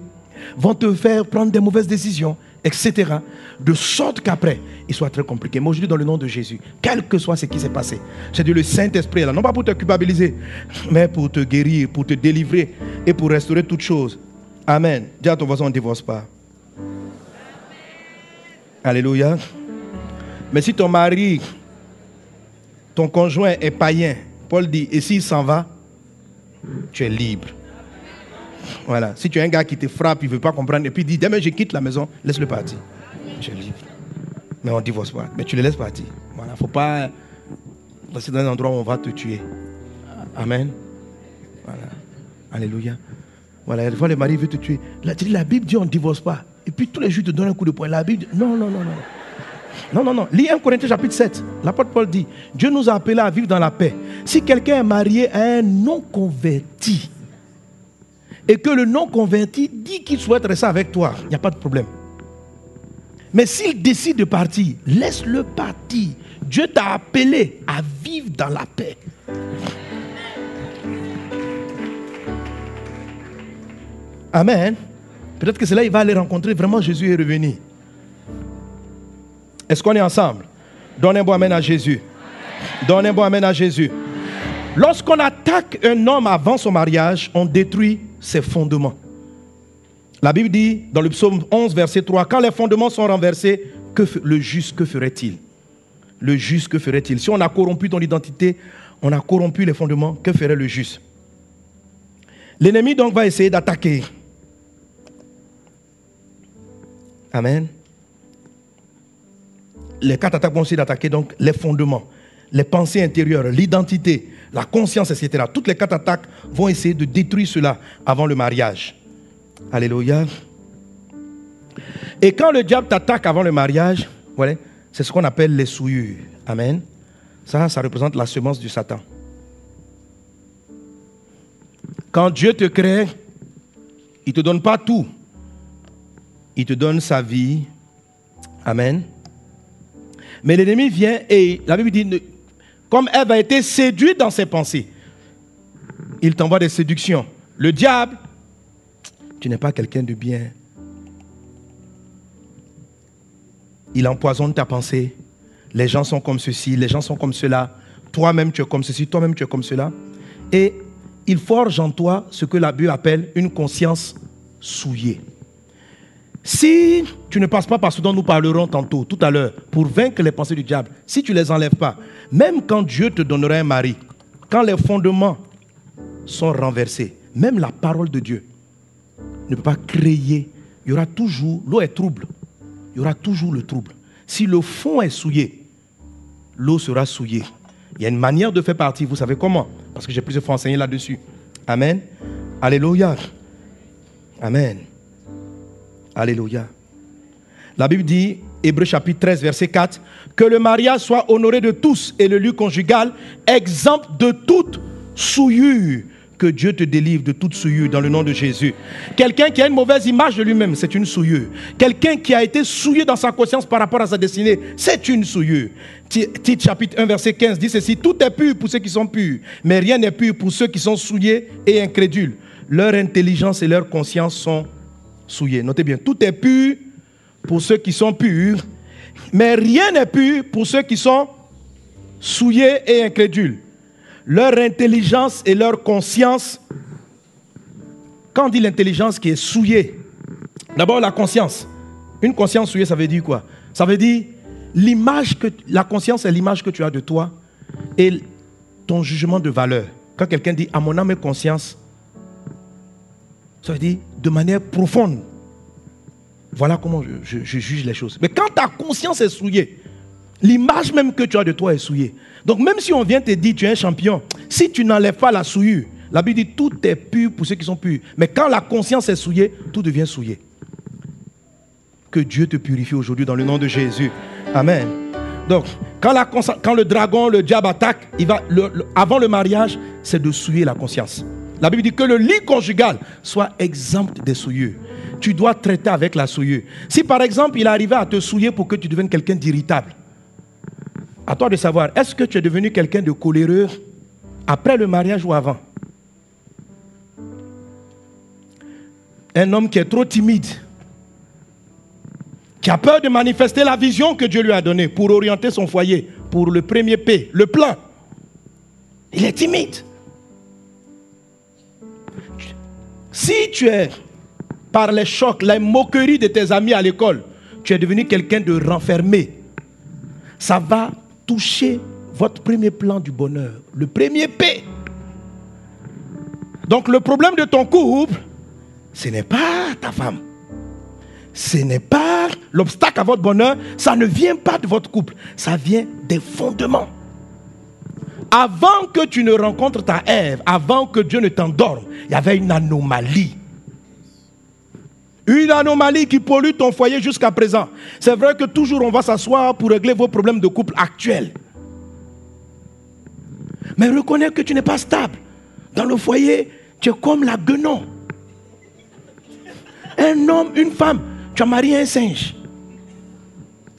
vont te faire prendre des mauvaises décisions, etc. De sorte qu'après, il soit très compliqué. Mais aujourd'hui, dans le nom de Jésus, quel que soit ce qui s'est passé, c'est Dieu le Saint-Esprit est là, non pas pour te culpabiliser, mais pour te guérir, pour te délivrer et pour restaurer toutes choses. Amen. Dis à ton voisin, on ne divorce pas. Alléluia. Mais si ton mari, ton conjoint est païen, Paul dit, et s'il s'en va, tu es libre. Voilà. Si tu as un gars qui te frappe, il ne veut pas comprendre, et puis il dit, demain je quitte la maison, laisse-le partir. Tu es libre. Mais on ne divorce pas. Mais tu le laisses partir. Voilà. Il ne faut pas rester dans un endroit où on va te tuer. Amen. Voilà. Alléluia. Voilà. Des fois, le mari veut te tuer. La Bible dit on ne divorce pas. Et puis tous les jours, te donnent un coup de poing. La Bible dit, non. Non. Lis 1 Corinthiens chapitre 7. L'apôtre Paul dit, Dieu nous a appelés à vivre dans la paix. Si quelqu'un est marié à un non-converti, et que le non-converti dit qu'il souhaite rester avec toi, il n'y a pas de problème. Mais s'il décide de partir, laisse-le partir. Dieu t'a appelé à vivre dans la paix. Amen. Peut-être que c'est là qu'il va aller rencontrer vraiment Jésus est revenu. Est-ce qu'on est ensemble? Donnez un bon amen à Jésus. Donnez un bon amen à Jésus. Lorsqu'on attaque un homme avant son mariage, on détruit ses fondements. La Bible dit dans le psaume 11, verset 3, quand les fondements sont renversés, le juste, que ferait-il? Le juste, que ferait-il? Si on a corrompu ton identité, on a corrompu les fondements, que ferait le juste? L'ennemi donc va essayer d'attaquer. Amen. Les quatre attaques vont essayer d'attaquer donc les fondements, les pensées intérieures, l'identité, la conscience, etc. Toutes les quatre attaques vont essayer de détruire cela avant le mariage. Alléluia. Et quand le diable t'attaque avant le mariage, voilà, c'est ce qu'on appelle les souillures. Amen. Ça représente la semence du Satan. Quand Dieu te crée, Il ne te donne pas tout. Il te donne sa vie. Amen. Mais l'ennemi vient et la Bible dit, comme Ève a été séduite dans ses pensées, il t'envoie des séductions. Le diable, tu n'es pas quelqu'un de bien. Il empoisonne ta pensée. Les gens sont comme ceci, les gens sont comme cela. Toi-même, tu es comme ceci, toi-même, tu es comme cela. Et il forge en toi ce que la Bible appelle une conscience souillée. Si tu ne passes pas par ce dont nous parlerons tantôt, tout à l'heure, pour vaincre les pensées du diable, si tu ne les enlèves pas, même quand Dieu te donnera un mari, quand les fondements sont renversés, même la parole de Dieu ne peut pas créer. Il y aura toujours, l'eau est trouble. Il y aura toujours le trouble. Si le fond est souillé, l'eau sera souillée. Il y a une manière de faire partie, vous savez comment? Parce que j'ai plusieurs fois enseigné là-dessus. Amen. Alléluia. Amen. Alléluia. La Bible dit, Hébreux chapitre 13, verset 4, que le mariage soit honoré de tous et le lieu conjugal exempt de toute souillure. Que Dieu te délivre de toute souillure dans le nom de Jésus. Quelqu'un qui a une mauvaise image de lui-même, c'est une souillure. Quelqu'un qui a été souillé dans sa conscience par rapport à sa destinée, c'est une souillure. Tite chapitre 1 verset 15 dit ceci, tout est pur pour ceux qui sont purs, mais rien n'est pur pour ceux qui sont souillés et incrédules. Leur intelligence et leur conscience sont souillées. Notez bien, tout est pur pour ceux qui sont purs, mais rien n'est pur pour ceux qui sont souillés et incrédules. Leur intelligence et leur conscience. Quand on dit l'intelligence qui est souillée, d'abord la conscience. Une conscience souillée, ça veut dire quoi? Ça veut dire l'image que la conscience est l'image que tu as de toi et ton jugement de valeur. Quand quelqu'un dit à mon âme et conscience, ça veut dire de manière profonde. Voilà comment je juge les choses. Mais quand ta conscience est souillée, l'image même que tu as de toi est souillée. Donc même si on vient te dire tu es un champion, si tu n'enlèves pas la souillure, la Bible dit tout est pur pour ceux qui sont purs. Mais quand la conscience est souillée, tout devient souillé. Que Dieu te purifie aujourd'hui dans le nom de Jésus. Amen. Donc quand le dragon, le diable attaque, avant le mariage, c'est de souiller la conscience. La Bible dit que le lit conjugal soit exempt des souillures. Tu dois traiter avec la souillure. Si par exemple il arrivait à te souiller pour que tu deviennes quelqu'un d'irritable, à toi de savoir, est-ce que tu es devenu quelqu'un de coléreux après le mariage ou avant? Un homme qui est trop timide, qui a peur de manifester la vision que Dieu lui a donnée pour orienter son foyer, pour le premier P, le plan. Il est timide. Si tu es, par les chocs, les moqueries de tes amis à l'école, tu es devenu quelqu'un de renfermé, ça va toucher votre premier plan du bonheur, le premier P. Donc le problème de ton couple, ce n'est pas ta femme. Ce n'est pas l'obstacle à votre bonheur, ça ne vient pas de votre couple, ça vient des fondements. Avant que tu ne rencontres ta Ève, avant que Dieu ne t'endorme, il y avait une anomalie. Une anomalie qui pollue ton foyer jusqu'à présent. C'est vrai que toujours on va s'asseoir pour régler vos problèmes de couple actuels. Mais reconnais que tu n'es pas stable. Dans le foyer, tu es comme la guenon. Un homme, une femme, tu as marié un singe.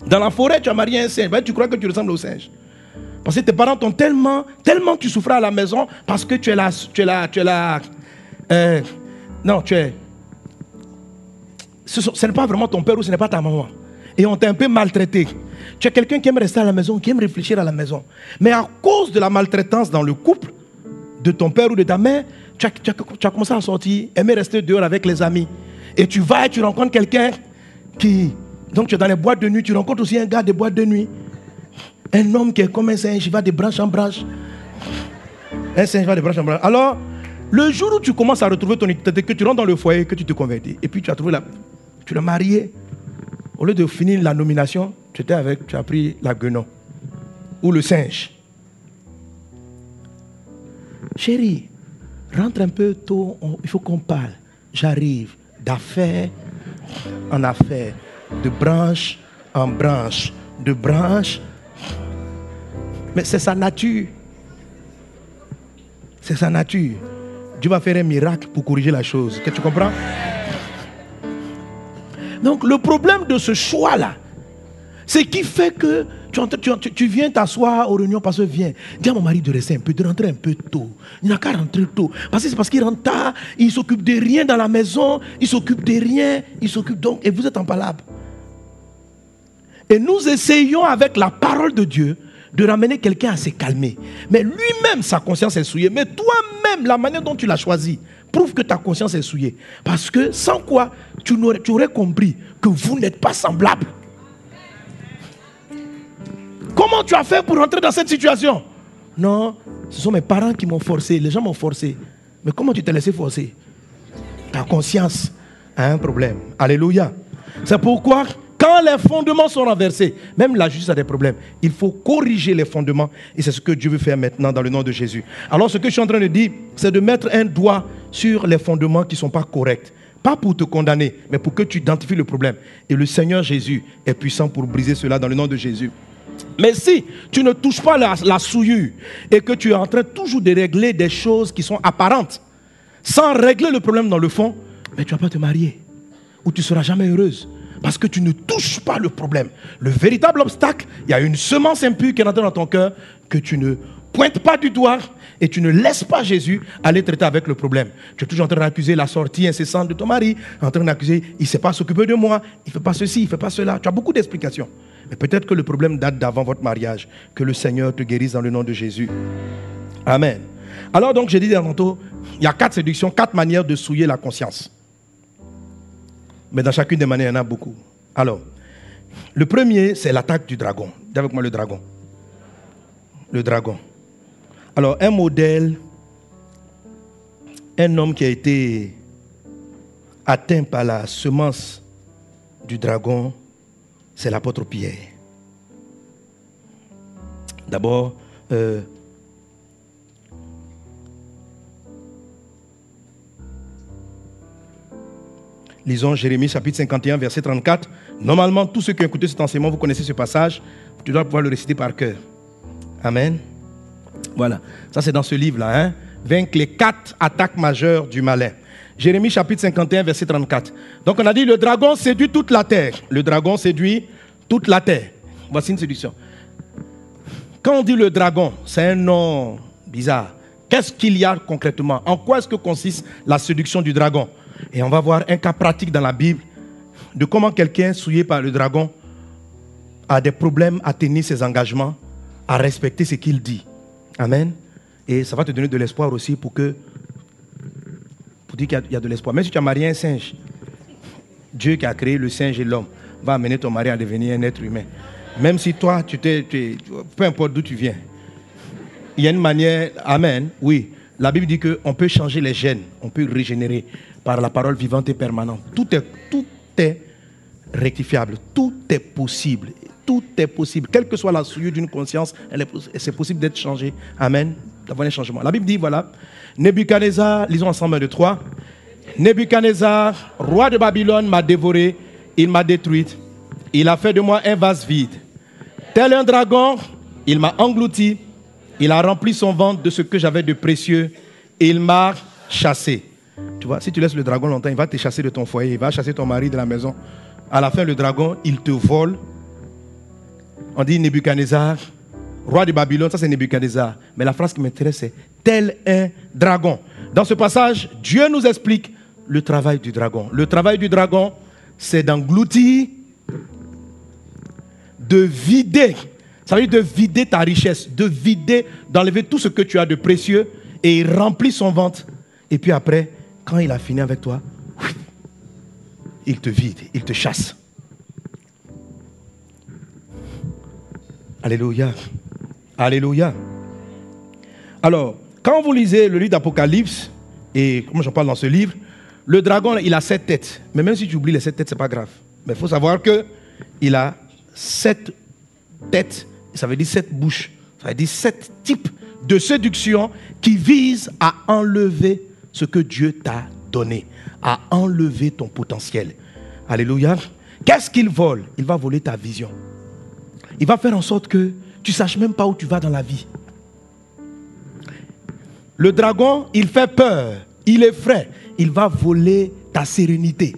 Dans la forêt, tu as marié un singe. Ben, tu crois que tu ressembles au singe. Parce que tes parents t'ont tellement tu souffrais à la maison parce que tu es ce n'est pas vraiment ton père ou ce n'est pas ta maman. Et on t'a un peu maltraité. Tu es quelqu'un qui aime rester à la maison, qui aime réfléchir à la maison. Mais à cause de la maltraitance dans le couple, de ton père ou de ta mère, tu as commencé à sortir, aimer rester dehors avec les amis. Et tu vas et tu rencontres quelqu'un qui... Donc tu es dans les boîtes de nuit, tu rencontres aussi un gars des boîtes de nuit. Un homme qui est comme un singe, il va de branche en branche. Un singe va de branche en branche. Alors, le jour où tu commences à retrouver ton identité, que tu rentres dans le foyer, que tu te convertis, et puis tu as trouvé tu l'as marié, au lieu de finir la nomination, tu as pris la guenon ou le singe. Chérie, rentre un peu tôt, il faut qu'on parle. J'arrive d'affaires en affaires, de branche en branche, de branche. Mais c'est sa nature. C'est sa nature. Dieu va faire un miracle pour corriger la chose. Que tu comprends? Donc le problème de ce choix-là, c'est qui fait que tu viens t'asseoir aux réunions, parce que viens, dis à mon mari de rester un peu, de rentrer un peu tôt. Il n'a qu'à rentrer tôt. Parce que c'est parce qu'il rentre tard, il s'occupe de rien dans la maison, il s'occupe de rien, il s'occupe donc, et vous êtes en palabre. Et nous essayons avec la parole de Dieu de ramener quelqu'un à se calmer. Mais lui-même, sa conscience est souillée. Mais toi-même, la manière dont tu l'as choisi prouve que ta conscience est souillée. Parce que sans quoi, tu aurais compris que vous n'êtes pas semblables. Comment tu as fait pour entrer dans cette situation? Non, ce sont mes parents qui m'ont forcé. Les gens m'ont forcé. Mais comment tu t'es laissé forcer? Ta conscience a un problème. Alléluia. C'est pourquoi, quand les fondements sont renversés, même la justice a des problèmes. Il faut corriger les fondements. Et c'est ce que Dieu veut faire maintenant dans le nom de Jésus. Alors ce que je suis en train de dire, c'est de mettre un doigt sur les fondements qui ne sont pas corrects. Pas pour te condamner, mais pour que tu identifies le problème. Et le Seigneur Jésus est puissant pour briser cela dans le nom de Jésus. Mais si tu ne touches pas la souillure et que tu es en train toujours de régler des choses qui sont apparentes, sans régler le problème dans le fond, mais tu ne vas pas te marier. Ou tu ne seras jamais heureuse. Parce que tu ne touches pas le problème. Le véritable obstacle, il y a une semence impure qui est rentrée dans ton cœur que tu ne pointes pas du doigt et tu ne laisses pas Jésus aller traiter avec le problème. Tu es toujours en train d'accuser la sortie incessante de ton mari, en train d'accuser, il ne sait pas s'occuper de moi, il ne fait pas ceci, il ne fait pas cela. Tu as beaucoup d'explications. Mais peut-être que le problème date d'avant votre mariage. Que le Seigneur te guérisse dans le nom de Jésus. Amen. Alors donc, j'ai dit tantôt, il y a 4 séductions, 4 manières de souiller la conscience. Mais dans chacune des manières, il y en a beaucoup. Alors, le premier, c'est l'attaque du dragon. Dis avec moi le dragon. Le dragon. Alors, un modèle, un homme qui a été atteint par la semence du dragon, c'est l'apôtre Pierre. D'abord, lisons Jérémie chapitre 51, verset 34. Normalement, tous ceux qui ont écouté cet enseignement, vous connaissez ce passage. Tu dois pouvoir le réciter par cœur. Amen. Voilà. Ça, c'est dans ce livre-là. Hein? Vaincre les 4 attaques majeures du malin. Jérémie chapitre 51, verset 34. Donc, on a dit, le dragon séduit toute la terre. Le dragon séduit toute la terre. Voici une séduction. Quand on dit le dragon, c'est un nom bizarre. Qu'est-ce qu'il y a concrètement? En quoi est-ce que consiste la séduction du dragon? Et on va voir un cas pratique dans la Bible de comment quelqu'un souillé par le dragon a des problèmes à tenir ses engagements, à respecter ce qu'il dit. Amen. Et ça va te donner de l'espoir aussi pour dire qu'il y a de l'espoir. Même si tu as marié un singe, Dieu qui a créé le singe et l'homme va amener ton mari à devenir un être humain. Même si toi, peu importe d'où tu viens, il y a une manière, amen, oui. La Bible dit qu'on peut changer les gènes, on peut régénérer par la parole vivante et permanente. Tout est rectifiable, tout est possible. Tout est possible. Quelle que soit la souillure d'une conscience, c'est possible d'être changé. Amen. D'avoir un changement. La Bible dit, voilà, Nebuchadnezzar, lisons ensemble 1, 2, 3. Nebuchadnezzar, roi de Babylone, m'a dévoré, il m'a détruite. Il a fait de moi un vase vide. Tel un dragon, il m'a englouti. Il a rempli son ventre de ce que j'avais de précieux. Et il m'a chassé. Tu vois, si tu laisses le dragon longtemps, il va te chasser de ton foyer. Il va chasser ton mari de la maison. À la fin, le dragon, il te vole. On dit Nebuchadnezzar, roi de Babylone. Ça, c'est Nebuchadnezzar. Mais la phrase qui m'intéresse, c'est tel un dragon. Dans ce passage, Dieu nous explique le travail du dragon. Le travail du dragon, c'est d'engloutir, de vider. Ça veut dire de vider ta richesse, de vider, d'enlever tout ce que tu as de précieux, et il remplit son ventre. Et puis après, quand il a fini avec toi, il te vide, il te chasse. Alléluia. Alléluia. Alors, quand vous lisez le livre d'Apocalypse, et comme j'en parle dans ce livre, le dragon, il a 7 têtes. Mais même si tu oublies les 7 têtes, ce n'est pas grave. Mais il faut savoir qu'il a 7 têtes. Ça veut dire 7 bouches. Ça veut dire 7 types de séduction qui visent à enlever ce que Dieu t'a donné, à enlever ton potentiel. Alléluia. Qu'est-ce qu'il vole? Il va voler ta vision. Il va faire en sorte que tu ne saches même pas où tu vas dans la vie. Le dragon, il fait peur, il effraie, il va voler ta sérénité.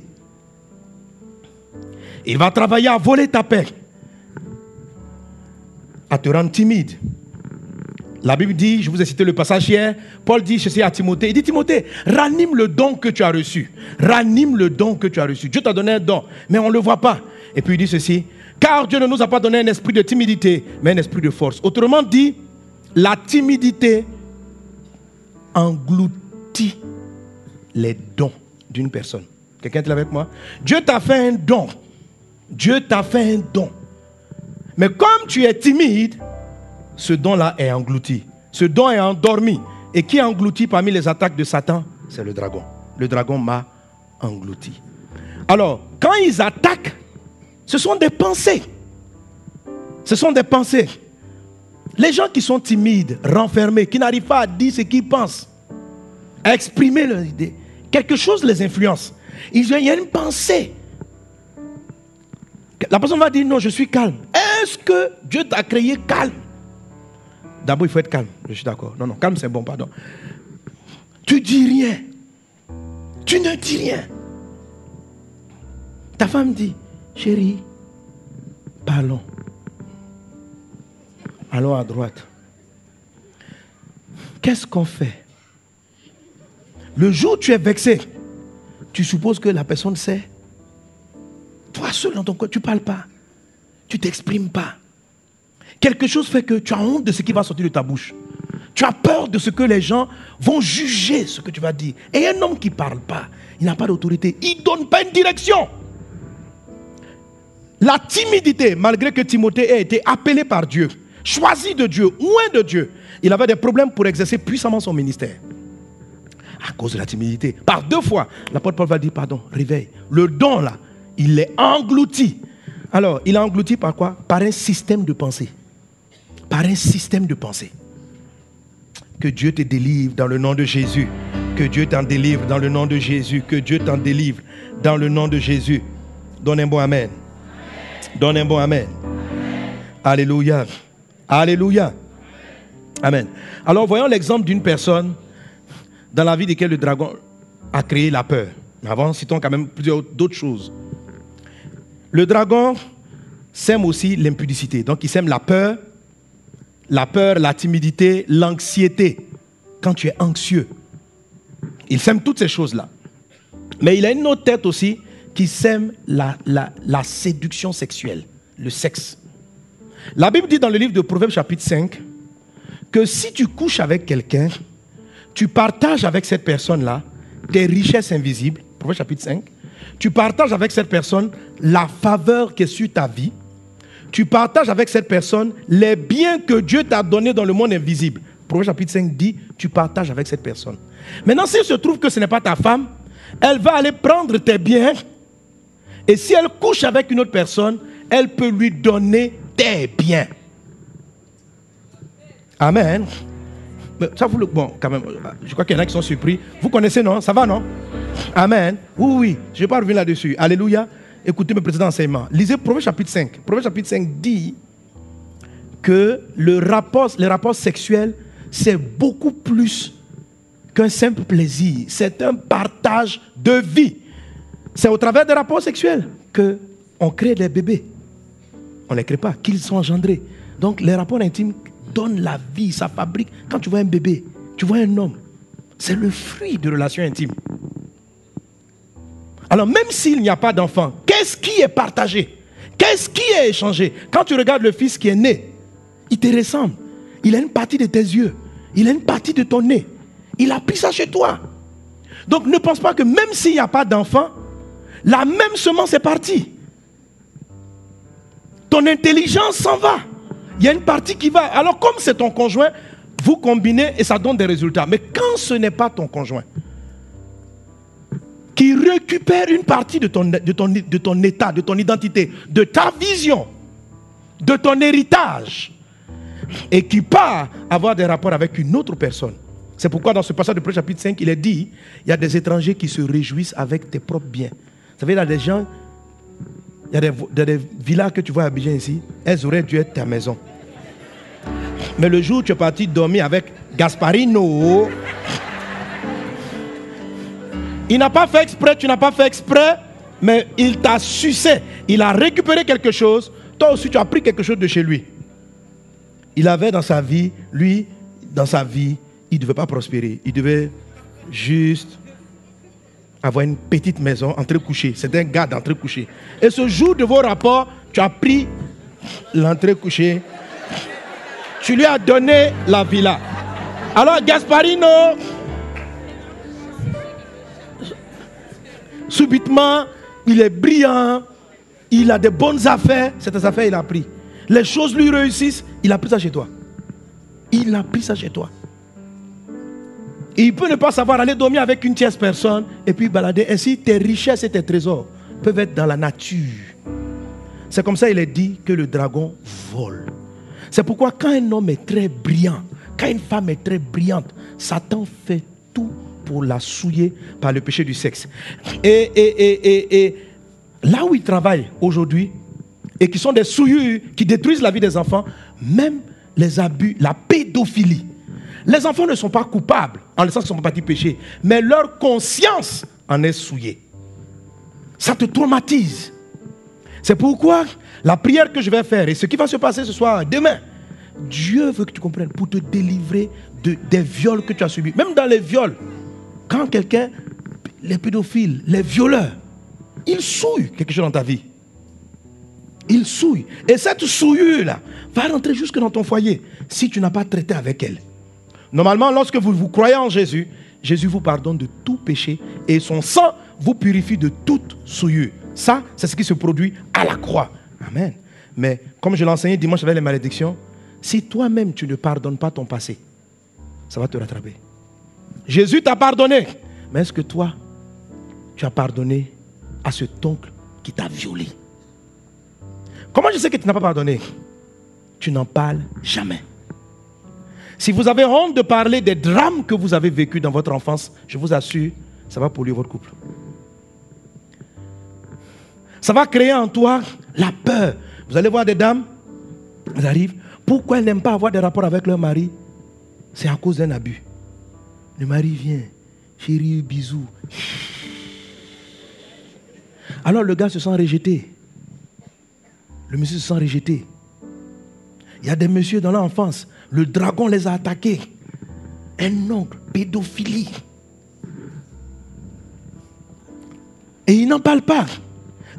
Il va travailler à voler ta paix, à te rendre timide. La Bible dit, je vous ai cité le passage hier, Paul dit ceci à Timothée. Il dit, Timothée, ranime le don que tu as reçu. Ranime le don que tu as reçu. Dieu t'a donné un don, mais on ne le voit pas. Et puis il dit ceci, car Dieu ne nous a pas donné un esprit de timidité, mais un esprit de force. Autrement dit, la timidité engloutit les dons d'une personne. Quelqu'un est là avec moi? Dieu t'a fait un don. Dieu t'a fait un don. Mais comme tu es timide, ce don-là est englouti. Ce don est endormi. Et qui est englouti parmi les attaques de Satan? C'est le dragon. Le dragon m'a englouti. Alors, quand ils attaquent, ce sont des pensées. Ce sont des pensées. Les gens qui sont timides, renfermés, qui n'arrivent pas à dire ce qu'ils pensent, à exprimer leurs idées, quelque chose les influence. Il y a une pensée. La personne va dire non, je suis calme. Est-ce que Dieu t'a créé calme? D'abord, il faut être calme. Je suis d'accord. Non, calme, c'est bon, pardon. Tu dis rien. Tu ne dis rien. Ta femme dit, chérie, parlons. Allons à droite. Qu'est-ce qu'on fait? Le jour où tu es vexé, tu supposes que la personne sait. Toi seul dans ton corps, tu ne parles pas. Tu ne t'exprimes pas. Quelque chose fait que tu as honte de ce qui va sortir de ta bouche. Tu as peur de ce que les gens vont juger ce que tu vas dire. Et un homme qui ne parle pas, il n'a pas d'autorité. Il ne donne pas une direction. La timidité, malgré que Timothée ait été appelé par Dieu, choisi de Dieu, loin de Dieu, il avait des problèmes pour exercer puissamment son ministère. À cause de la timidité. Par 2 fois, l'apôtre Paul va dire, pardon, réveille. Le don là, il est englouti. Alors, il est englouti par quoi? Par un système de pensée. Par un système de pensée. Que Dieu te délivre dans le nom de Jésus. Que Dieu t'en délivre dans le nom de Jésus. Que Dieu t'en délivre dans le nom de Jésus. Donne un bon amen. Donne un bon amen. Alléluia. Alléluia. Amen. Alors, voyons l'exemple d'une personne dans la vie de laquelle le dragon a créé la peur. Mais avant, citons quand même plusieurs d'autres choses. Le dragon sème aussi l'impudicité. Donc, il sème la peur, la timidité, l'anxiété. Quand tu es anxieux, il sème toutes ces choses-là. Mais il a une autre tête aussi qui sème la séduction sexuelle, le sexe. La Bible dit dans le livre de Proverbes chapitre 5 que si tu couches avec quelqu'un, tu partages avec cette personne-là des richesses invisibles. Proverbes chapitre 5. Tu partages avec cette personne la faveur qui est sur ta vie. Tu partages avec cette personne les biens que Dieu t'a donnés dans le monde invisible. Proverbes chapitre 5 dit, tu partages avec cette personne. Maintenant, s'il se trouve que ce n'est pas ta femme, elle va aller prendre tes biens. Et si elle couche avec une autre personne, elle peut lui donner tes biens. Amen. Ça vous le... Bon, quand même, je crois qu'il y en a qui sont surpris. Vous connaissez, non? Ça va, non? Amen. Oui, je ne vais pas revenir là-dessus. Alléluia. Écoutez mes précédents enseignements. Lisez Proverbes chapitre 5. Proverbes chapitre 5 dit que les rapports sexuels, c'est beaucoup plus qu'un simple plaisir. C'est un partage de vie. C'est au travers des rapports sexuels qu'on crée des bébés. On ne les crée pas, qu'ils sont engendrés. Donc les rapports intimes donnent la vie, ça fabrique. Quand tu vois un bébé, tu vois un homme, c'est le fruit de relations intimes. Alors même s'il n'y a pas d'enfant, qu'est-ce qui est partagé? Qu'est-ce qui est échangé? Quand tu regardes le fils qui est né, il te ressemble. Il a une partie de tes yeux. Il a une partie de ton nez. Il a pris ça chez toi. Donc ne pense pas que même s'il n'y a pas d'enfant, la même semence est partie. Ton intelligence s'en va. Il y a une partie qui va. Alors comme c'est ton conjoint, vous combinez et ça donne des résultats. Mais quand ce n'est pas ton conjoint, qui récupère une partie de ton état, de ton identité, de ta vision, de ton héritage, et qui part avoir des rapports avec une autre personne. C'est pourquoi dans ce passage de Proverbes chapitre 5, il est dit, il y a des étrangers qui se réjouissent avec tes propres biens. Vous savez, il y a des gens, il y a des villas que tu vois à Abidjan ici, elles auraient dû être ta maison. Mais le jour où tu es parti dormir avec Gasparino, il n'a pas fait exprès, tu n'as pas fait exprès, Mais il t'a sucé. Il a récupéré quelque chose. Toi aussi, tu as pris quelque chose de chez lui. Il avait dans sa vie, lui, dans sa vie, il ne devait pas prospérer. Il devait juste avoir une petite maison entrée-couchée. C'était un gars d'entrée-couchée. Et ce jour de vos rapports, tu as pris l'entrée-couchée. Tu lui as donné la villa. Alors Gasparino, subitement, il est brillant, il a de bonnes affaires. Cette affaire, il a pris. Les choses lui réussissent, il a pris ça chez toi. Il a pris ça chez toi. Et il peut ne pas savoir aller dormir avec une tierce personne et puis balader. Ainsi, tes richesses et tes trésors peuvent être dans la nature. C'est comme ça il est dit que le dragon vole. C'est pourquoi quand un homme est très brillant, quand une femme est très brillante, Satan fait tout pour la souiller par le péché du sexe. Et là où il travaille aujourd'hui, et qui sont des souillures qui détruisent la vie des enfants, même les abus, la pédophilie. Les enfants ne sont pas coupables, en le sens qu'ils ne sont pas du péché, mais leur conscience en est souillée. Ça te traumatise. C'est pourquoi la prière que je vais faire et ce qui va se passer ce soir, demain, Dieu veut que tu comprennes pour te délivrer des viols que tu as subis. Même dans les viols, quand quelqu'un, les pédophiles, les violeurs, ils souillent quelque chose dans ta vie. Ils souillent. Et cette souillure-là va rentrer jusque dans ton foyer si tu n'as pas traité avec elle. Normalement, lorsque vous croyez en Jésus, Jésus vous pardonne de tout péché et son sang vous purifie de toute souillure. Ça, c'est ce qui se produit à la croix. Amen. Mais comme je l'ai enseigné dimanche avec les malédictions, si toi-même tu ne pardonnes pas ton passé, ça va te rattraper. Jésus t'a pardonné. Mais est-ce que toi, tu as pardonné à cet oncle qui t'a violé? Comment je sais que tu n'as pas pardonné? Tu n'en parles jamais. Si vous avez honte de parler des drames que vous avez vécus dans votre enfance, je vous assure, ça va polluer votre couple. Ça va créer en toi la peur. Vous allez voir des dames, elles arrivent. Pourquoi elles n'aiment pas avoir des rapports avec leur mari? C'est à cause d'un abus. Le mari vient, chérie, bisous. Alors le gars se sent rejeté. Le monsieur se sent rejeté. Il y a des messieurs dans l'enfance, le dragon les a attaqués. Un oncle, pédophilie. Et il n'en parle pas.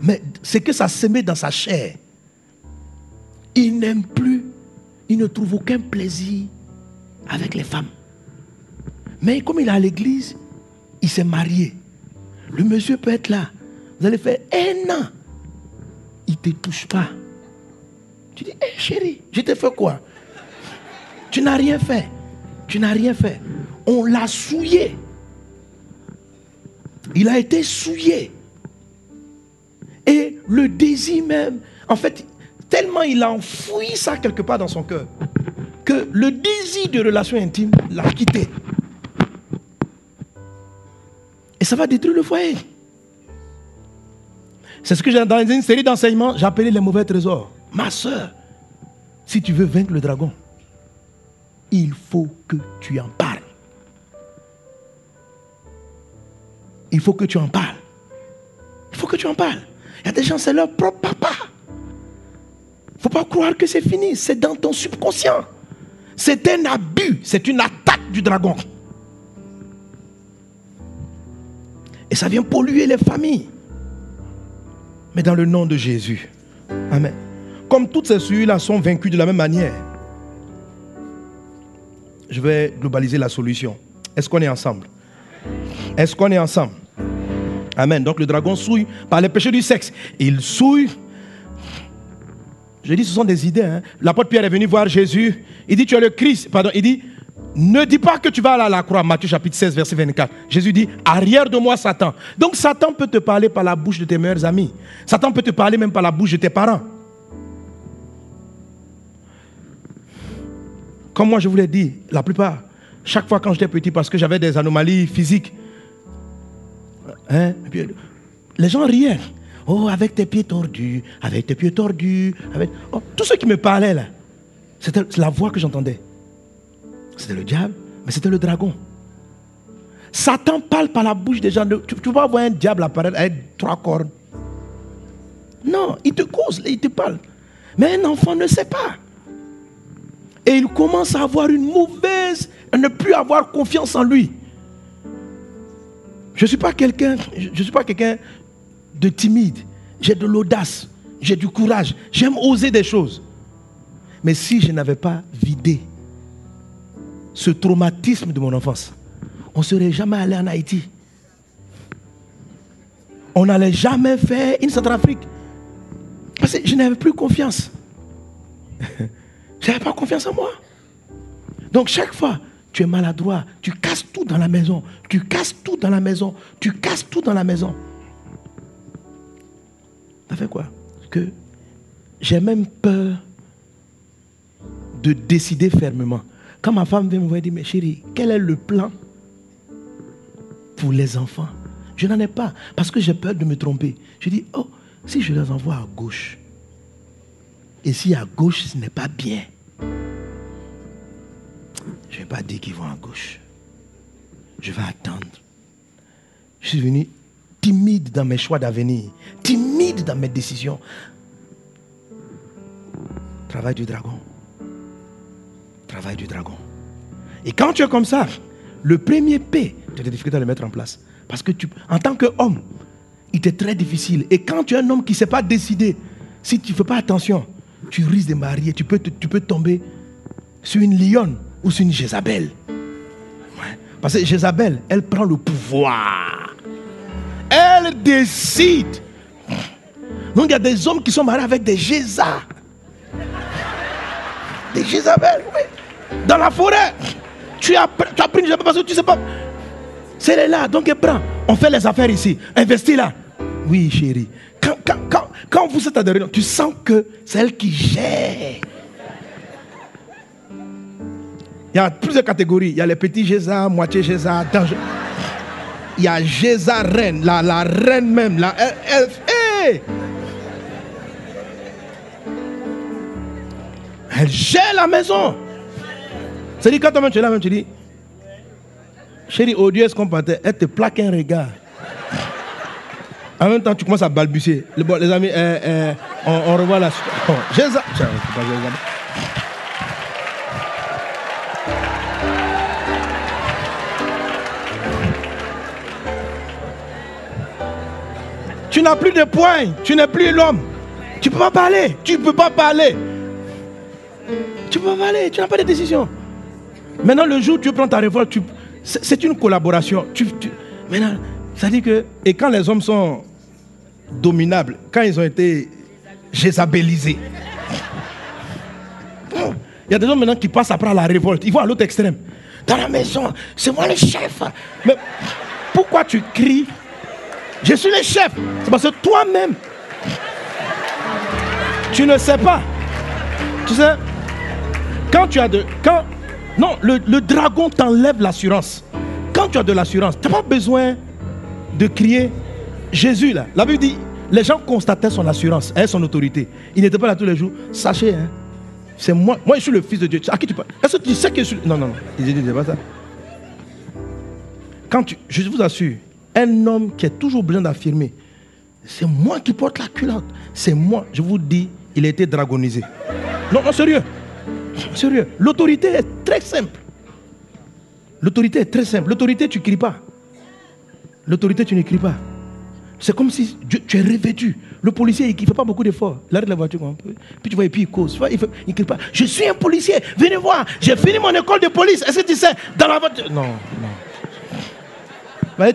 Mais c'est que ça se met dans sa chair. Il n'aime plus, il ne trouve aucun plaisir avec les femmes. Mais comme il est à l'église, il s'est marié. Le monsieur peut être là. Vous allez faire un an. Il ne te touche pas. Tu dis, hey, chérie, je t'ai fait quoi? Tu n'as rien fait. Tu n'as rien fait. On l'a souillé. Il a été souillé. Et le désir même, en fait, tellement il a enfoui ça quelque part dans son cœur, que le désir de relation intime l'a quitté. Et ça va détruire le foyer. C'est ce que j'ai dans une série d'enseignements, j'ai appelé les mauvais trésors. Ma soeur, si tu veux vaincre le dragon, il faut que tu en parles. Il faut que tu en parles. Il faut que tu en parles. Il y a des gens, c'est leur propre papa. Il ne faut pas croire que c'est fini. C'est dans ton subconscient. C'est un abus. C'est une attaque du dragon. Et ça vient polluer les familles. Mais dans le nom de Jésus. Amen. Comme toutes ces souillures-là sont vaincues de la même manière, je vais globaliser la solution. Est-ce qu'on est ensemble? Est-ce qu'on est ensemble? Amen. Donc le dragon souille par les péchés du sexe. Il souille. Je dis, ce sont des idées. Hein. L'apôtre Pierre est venu voir Jésus. Il dit, tu es le Christ. Pardon, il dit, ne dis pas que tu vas aller à la croix. Matthieu chapitre 16, verset 24. Jésus dit, arrière de moi, Satan. Donc Satan peut te parler par la bouche de tes meilleurs amis. Satan peut te parler même par la bouche de tes parents. Comme moi je vous l'ai dit, la plupart, chaque fois quand j'étais petit, parce que j'avais des anomalies physiques, hein, les gens riaient. Oh, avec tes pieds tordus, avec tes pieds tordus. Oh, tout ce qui me parlait là, c'était la voix que j'entendais. C'était le diable, mais c'était le dragon. Satan parle par la bouche des gens. Tu peux pas voir un diable apparaître avec 3 cornes. Non, il te cause, il te parle. Mais un enfant ne sait pas. Et il commence à avoir une mauvaise, à ne plus avoir confiance en lui. Je ne suis pas quelqu'un de timide. J'ai de l'audace, j'ai du courage, j'aime oser des choses. Mais si je n'avais pas vidé ce traumatisme de mon enfance, on ne serait jamais allé en Haïti. On n'allait jamais faire une Centrafrique. Parce que je n'avais plus confiance. Je n'avais pas confiance en moi. Donc chaque fois, tu es maladroit, tu casses tout dans la maison, tu casses tout dans la maison, tu casses tout dans la maison. Ça fait quoi? Que j'ai même peur de décider fermement. Quand ma femme vient me voir et dit, mais chérie, quel est le plan pour les enfants? Je n'en ai pas, parce que j'ai peur de me tromper. Je dis, oh, si je les envoie à gauche, et si à gauche ce n'est pas bien, je ne vais pas dire qu'ils vont à gauche. Je vais attendre. Je suis devenu timide dans mes choix d'avenir, timide dans mes décisions. Travail du dragon. Travail du dragon. Et quand tu es comme ça, le premier P, tu as des difficultés à le mettre en place. Parce que en tant qu'homme, il est très difficile. Et quand tu es un homme qui ne sait pas décider, si tu ne fais pas attention, tu risques de marier, tu peux tomber sur une lionne ou sur une Jézabel. Ouais. Parce que Jézabel, elle prend le pouvoir. Elle décide. Donc il y a des hommes qui sont mariés avec des Jézas. Des Jézabel, oui. Dans la forêt. Tu as pris une Jézabel parce que tu ne sais pas. C'est là, donc elle prend. On fait les affaires ici. Investis là. Oui, chérie. Quand vous êtes à des réunions, tu sens que c'est elle qui gère. Il y a plusieurs catégories. Il y a les petits Jézas, moitié Jézas, danger. Il y a Jézas reine, la reine même. Elle gère la maison. C'est-à-dire quand toi-même tu es là, tu dis, chérie, au Dieu, est-ce qu'on partait? Elle te plaque un regard. En même temps, tu commences à balbutier. Bon, les amis, on revoit la suite. Oh, Jézas. Tu n'as plus de poing, tu n'es plus l'homme. Tu ne peux pas parler, tu ne peux pas parler. Tu ne peux pas parler, tu n'as pas de décision. Maintenant, le jour où tu prends ta révolte, c'est une collaboration. Maintenant, ça dit que, et quand les hommes sont dominables, quand ils ont été jézabélisés, il y a des hommes maintenant qui passent après la révolte. Ils vont à l'autre extrême. Dans la maison, c'est moi le chef. Mais pourquoi tu cries? Je suis le chef. C'est parce que toi-même, tu ne sais pas. Tu sais, quand tu as non, le dragon t'enlève l'assurance. Quand tu as de l'assurance, tu n'as pas besoin de crier Jésus là. La Bible dit, les gens constataient son assurance et son autorité. Il n'était pas là tous les jours. Sachez, hein, c'est moi. Moi, je suis le fils de Dieu. À qui tu parles? Est-ce que tu sais que je suis... Non. Il dit, c'est pas ça. Je vous assure, un homme qui a toujours besoin d'affirmer, c'est moi qui porte la culotte. C'est moi. Je vous dis, il a été dragonisé. Non, sérieux. Sérieux. L'autorité est très simple. L'autorité est très simple. L'autorité, tu ne cries pas. L'autorité, tu ne cries pas. C'est comme si tu es revêtu. Le policier, il ne fait pas beaucoup d'efforts. Il arrête la voiture un peu. Puis tu vois, et puis il cause. Il ne crie pas. Je suis un policier. Venez voir. J'ai fini mon école de police. Est-ce que tu sais? Dans la voiture. Non.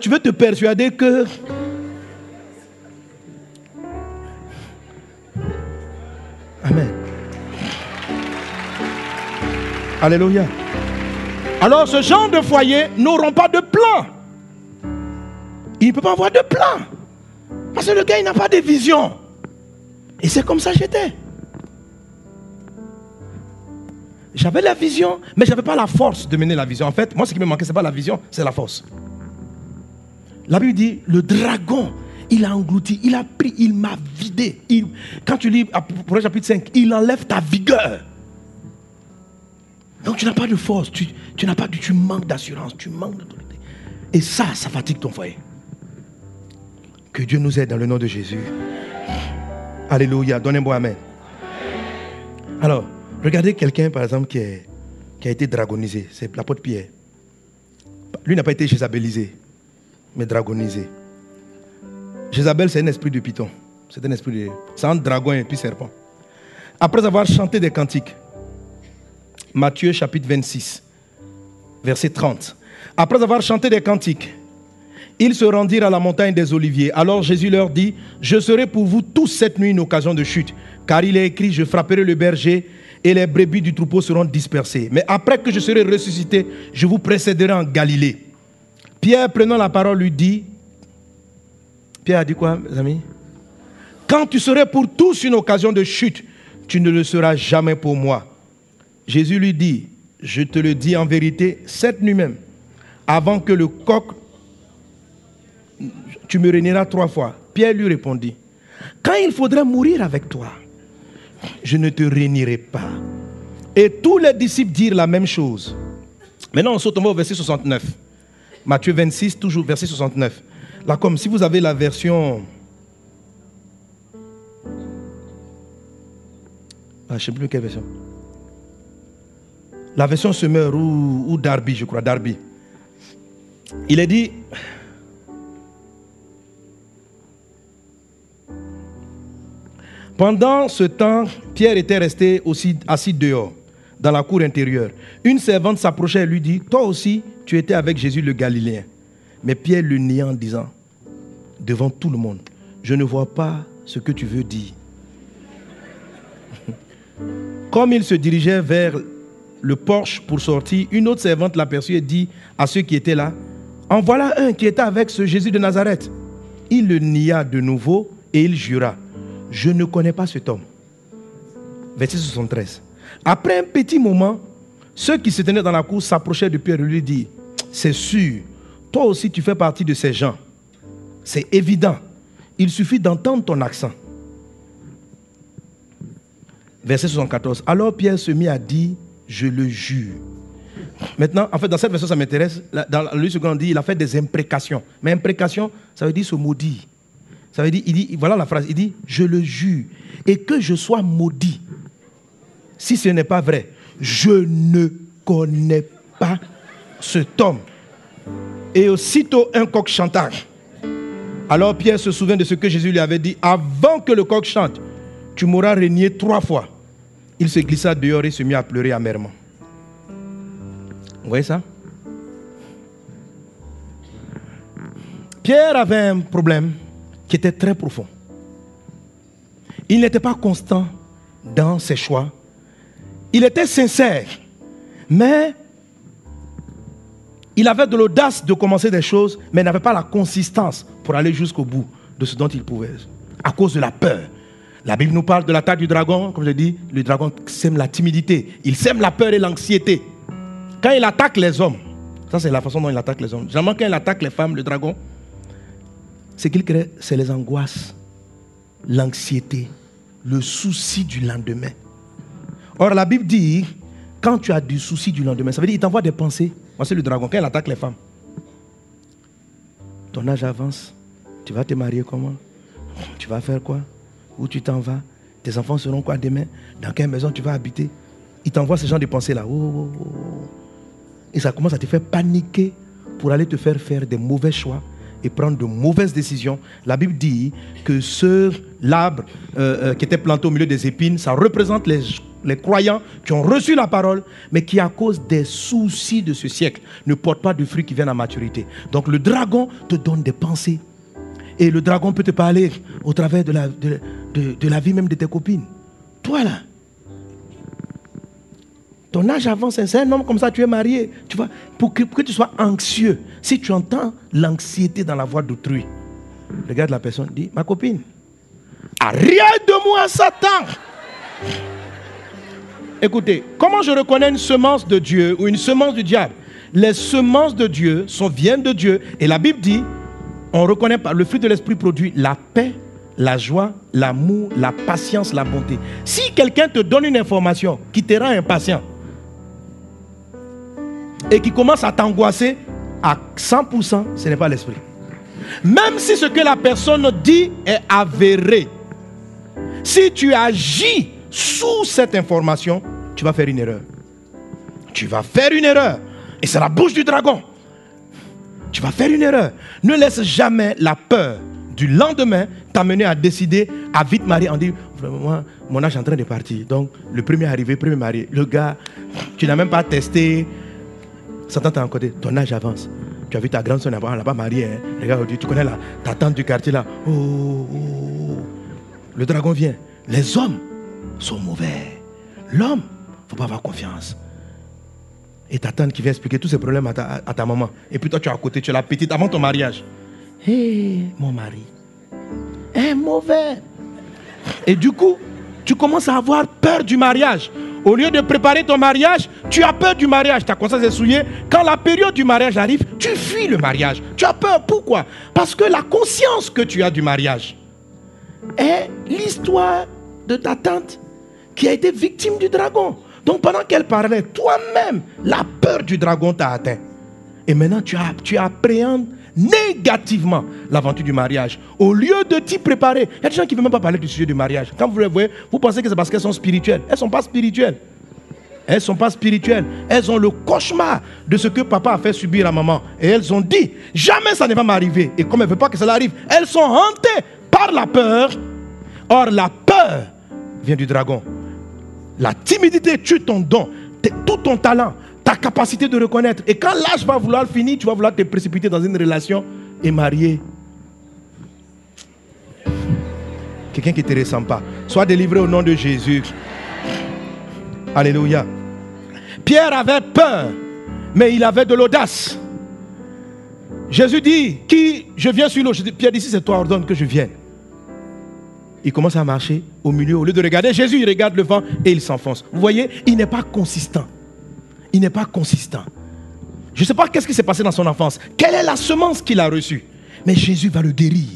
Tu veux te persuader que... Amen. Alléluia. Alors ce genre de foyer n'auront pas de plan. Il ne peut pas avoir de plan. Parce que le gars, il n'a pas de vision. Et c'est comme ça que j'étais. J'avais la vision, mais je n'avais pas la force de mener la vision. En fait, moi, ce qui me manquait, ce n'est pas la vision, c'est la force. La Bible dit, le dragon, il a englouti, il a pris, il m'a vidé. Quand tu lis pour le chapitre 5, il enlève ta vigueur. Donc tu n'as pas de force, tu manques d'assurance, tu manques d'autorité. Et ça fatigue ton foyer. Que Dieu nous aide dans le nom de Jésus. Alléluia. Donnez-moi amen. Alors, regardez quelqu'un, par exemple, qui a été dragonisé. C'est l'apôtre Pierre. Lui n'a pas été jézabélisé, mais dragonisé. Jézabel, c'est un esprit de python. C'est un esprit de... C'est un dragon et puis serpent. Après avoir chanté des cantiques, Matthieu chapitre 26, verset 30. Après avoir chanté des cantiques, ils se rendirent à la montagne des Oliviers. Alors Jésus leur dit, je serai pour vous tous cette nuit une occasion de chute, car il est écrit, je frapperai le berger et les brebis du troupeau seront dispersées. Mais après que je serai ressuscité, je vous précéderai en Galilée. Pierre, prenant la parole, lui dit, Pierre a dit quoi, mes amis? Quand tu serais pour tous une occasion de chute, tu ne le seras jamais pour moi. Jésus lui dit, je te le dis en vérité, cette nuit même, avant que le coq, tu me réuniras 3 fois. Pierre lui répondit, quand il faudrait mourir avec toi, je ne te réunirai pas. Et tous les disciples dirent la même chose. Maintenant, on saute au verset 69. Matthieu 26, toujours verset 69. Là, comme si vous avez la version... je ne sais plus quelle version. La version Semeur ou Darby, je crois, Darby. Il est dit... Pendant ce temps, Pierre était resté aussi assis dehors, dans la cour intérieure. Une servante s'approchait et lui dit, toi aussi, tu étais avec Jésus le Galiléen. Mais Pierre le nia en disant, devant tout le monde, je ne vois pas ce que tu veux dire. Comme il se dirigeait vers le porche pour sortir, une autre servante l'aperçut et dit à ceux qui étaient là, en voilà un qui était avec ce Jésus de Nazareth. Il le nia de nouveau et il jura, je ne connais pas cet homme. Verset 73. Après un petit moment, ceux qui se tenaient dans la cour s'approchaient de Pierre et lui dirent, c'est sûr, toi aussi tu fais partie de ces gens. C'est évident. Il suffit d'entendre ton accent. Verset 74. Alors Pierre se mit à dire, je le jure. Maintenant, en fait, dans cette version, ça m'intéresse. Dans le second, on dit, il a fait des imprécations. Mais imprécation, ça veut dire se maudire. Ça veut dire, il dit, voilà la phrase, il dit, je le jure, et que je sois maudit. Si ce n'est pas vrai, je ne connais pas cet homme. Et aussitôt un coq chanta. Alors Pierre se souvient de ce que Jésus lui avait dit, avant que le coq chante, tu m'auras régné 3 fois. Il se glissa dehors et se mit à pleurer amèrement. Vous voyez ça? Pierre avait un problème qui était très profond. Il n'était pas constant dans ses choix. Il était sincère, mais il avait de l'audace de commencer des choses, mais n'avait pas la consistance pour aller jusqu'au bout de ce dont il pouvait, à cause de la peur. La Bible nous parle de l'attaque du dragon. Comme je dis, le dragon sème la timidité. Il sème la peur et l'anxiété. Quand il attaque les hommes, ça c'est la façon dont il attaque les hommes. Généralement quand il attaque les femmes, le dragon, ce qu'il crée, c'est les angoisses, l'anxiété, le souci du lendemain. Or, la Bible dit, quand tu as du souci du lendemain, ça veut dire qu'il t'envoie des pensées. Moi, c'est le dragon, quand il attaque les femmes. Ton âge avance, tu vas te marier comment? Tu vas faire quoi? Où tu t'en vas? Tes enfants seront quoi demain? Dans quelle maison tu vas habiter? Il t'envoie ce genre de pensées-là. Oh. Et ça commence à te faire paniquer pour aller te faire des mauvais choix et prendre de mauvaises décisions. La Bible dit que l'arbre qui était planté au milieu des épines, ça représente les croyants qui ont reçu la parole, mais qui à cause des soucis de ce siècle ne portent pas de fruits qui viennent à maturité. Donc le dragon te donne des pensées. Et le dragon peut te parler au travers de la vie même de tes copines. Toi là, ton âge avance, c'est un homme comme ça, tu es marié. Tu vois, pour que tu sois anxieux, si tu entends l'anxiété dans la voix d'autrui, regarde la personne, dit, ma copine, arrière de moi, Satan. Écoutez, comment je reconnais une semence de Dieu ou une semence du diable? Les semences de Dieu viennent de Dieu. Et la Bible dit, on reconnaît par le fruit de l'esprit produit la paix, la joie, l'amour, la patience, la bonté. Si quelqu'un te donne une information qui te rend impatient et qui commence à t'angoisser, à 100%, ce n'est pas l'esprit. Même si ce que la personne dit est avéré, Si tu agis sous cette information, tu vas faire une erreur. Tu vas faire une erreur. Et c'est la bouche du dragon. Tu vas faire une erreur. Ne laisse jamais la peur du lendemain t'amener à décider à vite marier. On dit, moi, mon âge est en train de partir. Donc, le premier arrivé, premier marié. Le gars, tu n'as même pas testé. Satan t'a encodé. Ton âge avance. Tu as vu ta grande soeur là-bas mariée. Hein? Les gars, tu connais ta tante du quartier là. Oh. Le dragon vient. Les hommes sont mauvais. L'homme, il ne faut pas avoir confiance. Et ta tante qui vient expliquer tous ces problèmes à ta maman. Et puis toi, tu es à côté, tu es la petite avant ton mariage. Hé, mon mari, est mauvais. Et du coup, tu commences à avoir peur du mariage. Au lieu de préparer ton mariage, tu as peur du mariage. Ta conscience est souillée. Quand la période du mariage arrive, tu fuis le mariage. Tu as peur. Pourquoi? Parce que la conscience que tu as du mariage est l'histoire de ta tante qui a été victime du dragon. Donc pendant qu'elle parlait, toi-même, la peur du dragon t'a atteint. Et maintenant, tu appréhendes négativement l'aventure du mariage. Au lieu de t'y préparer, il y a des gens qui ne veulent même pas parler du sujet du mariage. Quand vous les voyez, vous pensez que c'est parce qu'elles sont spirituelles. Elles ne sont pas spirituelles. Elles ne sont pas spirituelles. Elles ont le cauchemar de ce que papa a fait subir à maman. Et elles ont dit, jamais ça ne va m'arriver. Et comme elles ne veulent pas que cela arrive, elles sont hantées par la peur. Or, la peur vient du dragon. La timidité tue ton don, tout ton talent, ta capacité de reconnaître. Et quand l'âge va vouloir finir, tu vas vouloir te précipiter dans une relation et marier quelqu'un qui ne te ressemble pas. Sois délivré au nom de Jésus. Alléluia. Pierre avait peur, mais il avait de l'audace. Jésus dit, je viens sur l'eau. Pierre dit, si c'est toi, ordonne que je vienne. Il commence à marcher au milieu. Au lieu de regarder Jésus, il regarde le vent et il s'enfonce. Vous voyez, il n'est pas consistant. Il n'est pas consistant. Je ne sais pas qu'est-ce qui s'est passé dans son enfance. Quelle est la semence qu'il a reçue? Mais Jésus va le guérir.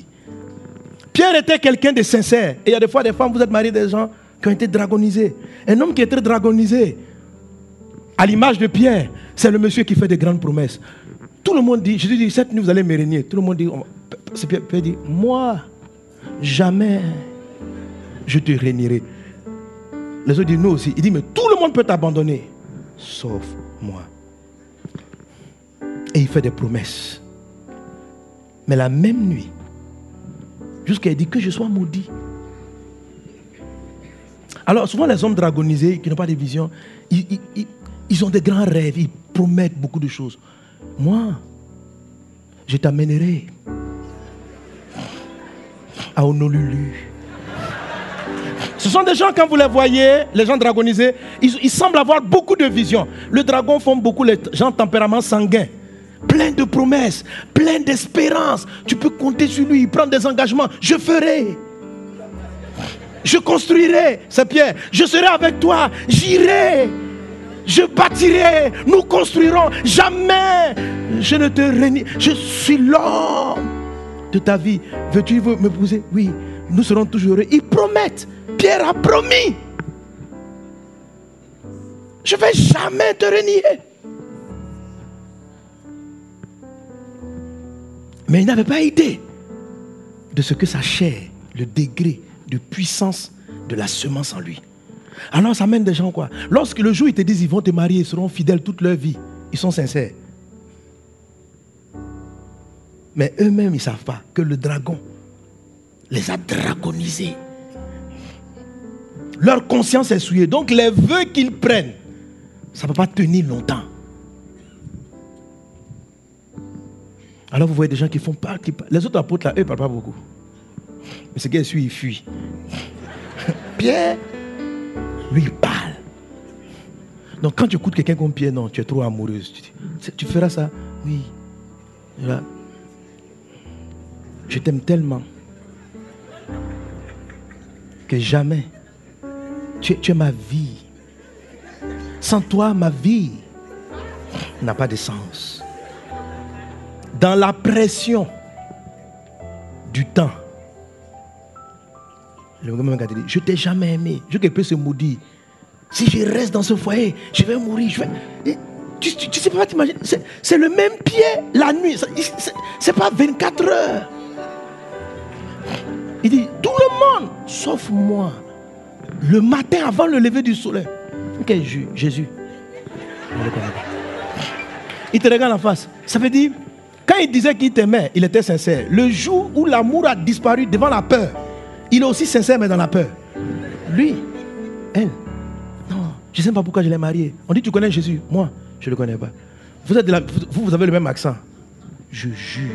Pierre était quelqu'un de sincère. Et il y a des fois des femmes, vous êtes mariés des gens qui ont été dragonisés. Un homme qui est très dragonisé, à l'image de Pierre, c'est le monsieur qui fait des grandes promesses. Tout le monde dit, Jésus dit, cette nuit vous allez me régner. Tout le monde dit, Pierre dit, moi, jamais je te régnerai. Les autres disent, nous aussi. Il dit, mais tout le monde peut t'abandonner, sauf moi. Et il fait des promesses. Mais la même nuit, jusqu'à il dit que je sois maudit. Alors souvent les hommes dragonisés qui n'ont pas de vision, ils ont des grands rêves, ils promettent beaucoup de choses. Moi, je t'amènerai à Honolulu. Ce sont des gens, quand vous les voyez, les gens dragonisés, ils semblent avoir beaucoup de vision. Le dragon forme beaucoup les gens tempérament sanguin, plein de promesses, plein d'espérance. Tu peux compter sur lui, il prend des engagements. Je ferai, je construirai, c'est Pierre. Je serai avec toi, j'irai, je bâtirai, nous construirons. Jamais je ne te renie. Je suis l'homme de ta vie. Veux-tu m'épouser? Oui, nous serons toujours heureux. Ils promettent. Pierre a promis. Je ne vais jamais te renier. Mais il n'avait pas idée de ce que sa chair, le degré de puissance de la semence en lui. Alors ça mène des gens quoi? Lorsque le jour ils te disent ils vont te marier, ils seront fidèles toute leur vie. Ils sont sincères. Mais eux-mêmes ils ne savent pas que le dragon les a dragonisés. Leur conscience est souillée. Donc les vœux qu'ils prennent, ça ne peut pas tenir longtemps. Alors vous voyez des gens qui font pas. Les autres apôtres là, eux ne parlent pas beaucoup. Mais ce gars suit, il fuit. Pierre, lui, il parle. Donc quand tu écoutes quelqu'un comme Pierre, non, tu es trop amoureuse. Tu feras ça? Oui. Là. Je t'aime tellement que jamais tu es ma vie. Sans toi, ma vie n'a pas de sens. Dans la pression du temps, le gars m'a dit, je t'ai jamais aimé. Je peux se maudire. Si je reste dans ce foyer, je vais mourir. Tu sais pas, t'imagines. C'est le même pied la nuit. C'est pas 24 heures. Il dit, tout le monde, sauf moi. Le matin avant le lever du soleil. Ok, Jésus. Je ne le connais pas. Il te regarde en face. Ça veut dire, quand il disait qu'il t'aimait, il était sincère. Le jour où l'amour a disparu devant la peur, il est aussi sincère mais dans la peur. Lui, elle, non, je ne sais pas pourquoi je l'ai marié. On dit tu connais Jésus. Moi, je ne le connais pas. Vous avez le même accent. Je jure.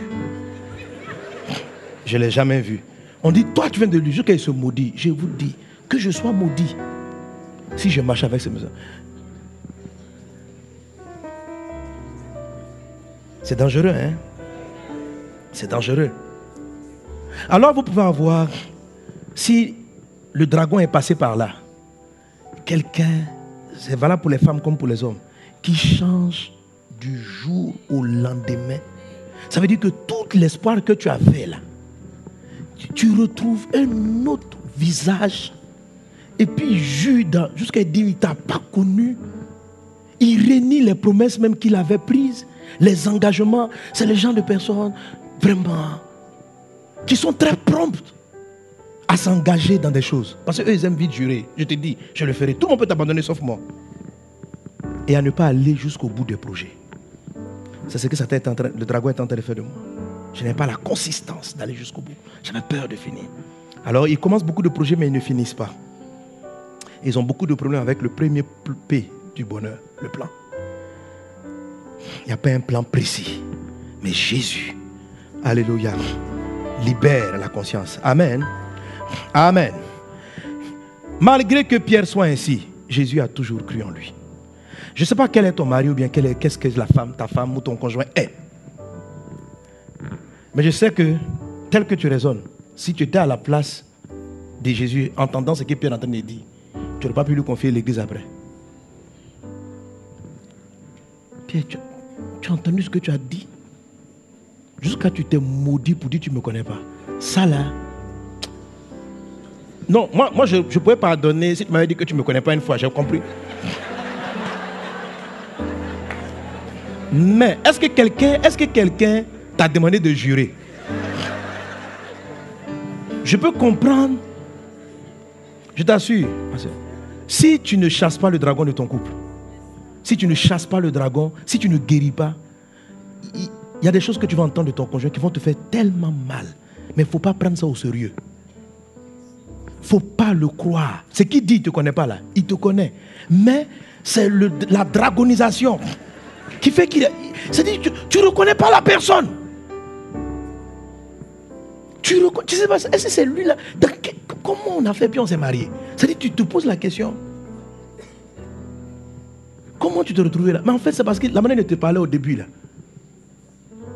Je ne l'ai jamais vu. On dit, toi tu viens de lui dire qu'il se maudit. Je vous dis, que je sois maudit. Si je marche avec ces maisons. C'est dangereux, hein? C'est dangereux. Alors vous pouvez avoir, si le dragon est passé par là, quelqu'un, c'est valable pour les femmes comme pour les hommes, qui change du jour au lendemain. Ça veut dire que tout l'espoir que tu as fait là, tu retrouves un autre visage. Et puis Judas, jusqu'à dire il ne t'a pas connu. Il renie les promesses même qu'il avait prises. Les engagements, c'est les gens de personnes vraiment qui sont très promptes à s'engager dans des choses. Parce qu'eux, ils aiment vite jurer. Je te dis, je le ferai. Tout le monde peut t'abandonner sauf moi. Et à ne pas aller jusqu'au bout des projets. C'est ce que le dragon est en train de faire de moi. Je n'ai pas la consistance d'aller jusqu'au bout. J'avais peur de finir. Alors, ils commencent beaucoup de projets, mais ils ne finissent pas. Ils ont beaucoup de problèmes avec le premier P du bonheur, le plan. Il n'y a pas un plan précis. Mais Jésus, alléluia, libère la conscience. Amen. Amen. Malgré que Pierre soit ainsi, Jésus a toujours cru en lui. Je ne sais pas quel est ton mari ou bien qu'est-ce que la femme, ta femme ou ton conjoint est. Mais je sais que, tel que tu raisonnes, si tu étais à la place de Jésus, entendant ce que Pierre est en train de dire, tu n'aurais pas pu lui confier l'église après. Pierre, tu as entendu ce que tu as dit? Jusqu'à tu t'es maudit pour dire que tu ne me connais pas. Ça là. Non, moi je pouvais pardonner si tu m'avais dit que tu ne me connais pas une fois, j'ai compris. Mais est-ce que quelqu'un t'a demandé de jurer? Je peux comprendre. Je t'assure. Si tu ne chasses pas le dragon de ton couple, si tu ne chasses pas le dragon, si tu ne guéris pas, il y a des choses que tu vas entendre de ton conjoint qui vont te faire tellement mal. Mais il ne faut pas prendre ça au sérieux. Il ne faut pas le croire. Ce qu'il dit, il ne te connaît pas là. Il te connaît. Mais c'est la dragonisation qui fait qu'il... C'est-à-dire que tu ne reconnais pas la personne. Tu sais pas, est-ce que c'est lui là? Comment on a fait puis on s'est marié? C'est-à-dire que tu te poses la question. Comment tu te retrouvais là? Mais en fait, c'est parce que la manière de te parler au début là.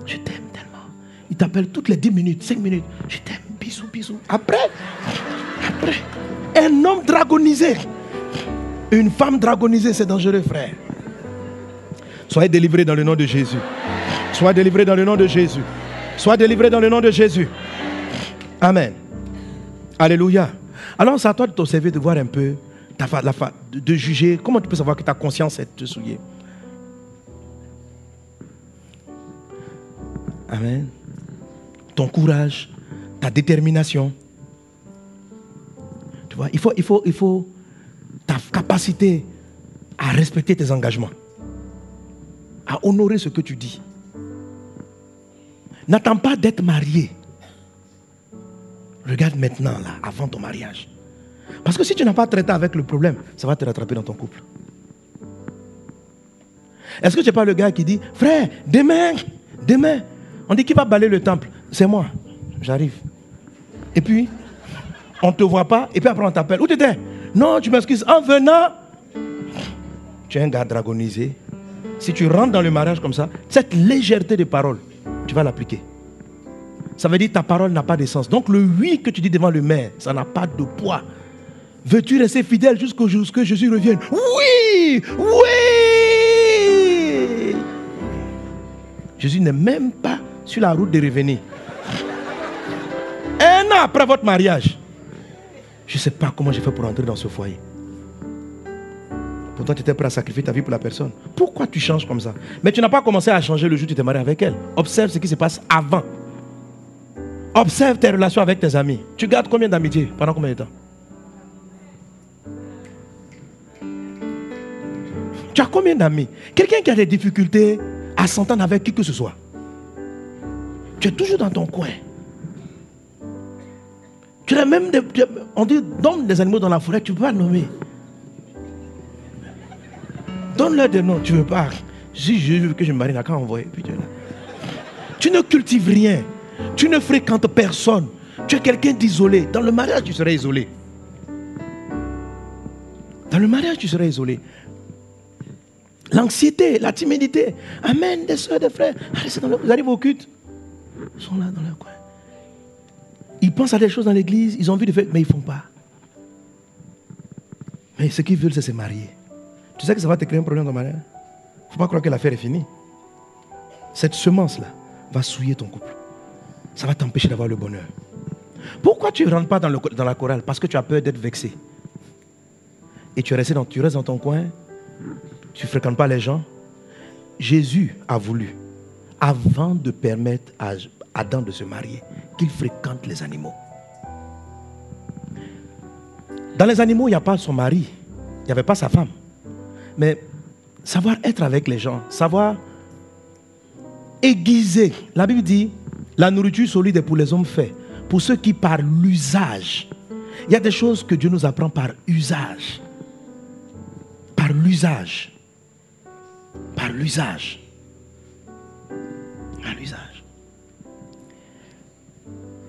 Je t'aime tellement. Il t'appelle toutes les 10 minutes, 5 minutes. Je t'aime, bisous, bisous. Après, un homme dragonisé. Une femme dragonisée, c'est dangereux, frère. Soyez délivrés dans le nom de Jésus. Soyez délivrés dans le nom de Jésus. Soyez délivrés dans le nom de Jésus. Amen. Alléluia. Alors, c'est à toi de t'observer, de voir un peu, de juger. Comment tu peux savoir que ta conscience est souillée? Amen. Ton courage, ta détermination. Tu vois, il faut ta capacité à respecter tes engagements, à honorer ce que tu dis. N'attends pas d'être marié. Regarde maintenant, là, avant ton mariage. Parce que si tu n'as pas traité avec le problème, ça va te rattraper dans ton couple. Est-ce que tu n'es pas le gars qui dit, frère, demain, on dit qui va balayer le temple? C'est moi, j'arrive. Et puis, on ne te voit pas, et puis après on t'appelle. Où tu étais? Non, tu m'excuses. En venant, tu es un gars dragonisé. Si tu rentres dans le mariage comme ça, cette légèreté de parole, tu vas l'appliquer. Ça veut dire que ta parole n'a pas de sens. Donc le oui que tu dis devant le maire, ça n'a pas de poids. Veux-tu rester fidèle jusqu'au jour que Jésus revienne? Oui! Oui! Jésus n'est même pas sur la route de revenir. Un an après votre mariage, je ne sais pas comment j'ai fait pour entrer dans ce foyer. Pourtant, tu étais prêt à sacrifier ta vie pour la personne. Pourquoi tu changes comme ça? Mais tu n'as pas commencé à changer le jour où tu t'es marié avec elle. Observe ce qui se passe avant. Observe tes relations avec tes amis. Tu gardes combien d'amitié? Pendant combien de temps? Tu as combien d'amis? Quelqu'un qui a des difficultés à s'entendre avec qui que ce soit. Tu es toujours dans ton coin. Tu as même on dit, donne des animaux dans la forêt, tu ne peux pas nommer. Donne-leur des noms, tu ne veux pas. Si je veux que je me marie, là, quand on voit, puis tu es là. Tu ne cultives rien. Tu ne fréquentes personne. Tu es quelqu'un d'isolé. Dans le mariage, tu serais isolé. Dans le mariage, tu serais isolé. L'anxiété, la timidité. Amen, des soeurs, des frères. Allez, vous arrivez au culte. Ils sont là dans leur coin. Ils pensent à des choses dans l'église, ils ont envie de faire, mais ils ne font pas. Mais ce qu'ils veulent, c'est se marier. Tu sais que ça va te créer un problème dans le mariage. Il ne faut pas croire que l'affaire est finie. Cette semence-là va souiller ton couple. Ça va t'empêcher d'avoir le bonheur. Pourquoi tu ne rentres pas dans la chorale? Parce que tu as peur d'être vexé. Et tu restes dans ton coin. Tu ne fréquentes pas les gens. Jésus a voulu, avant de permettre à Adam de se marier, qu'il fréquente les animaux. Dans les animaux, il n'y a pas son mari. Il n'y avait pas sa femme. Mais savoir être avec les gens, savoir aiguiser. La Bible dit, la nourriture solide est pour les hommes faits. Pour ceux qui par l'usage. Il y a des choses que Dieu nous apprend par usage. Par l'usage. Par l'usage. Par l'usage.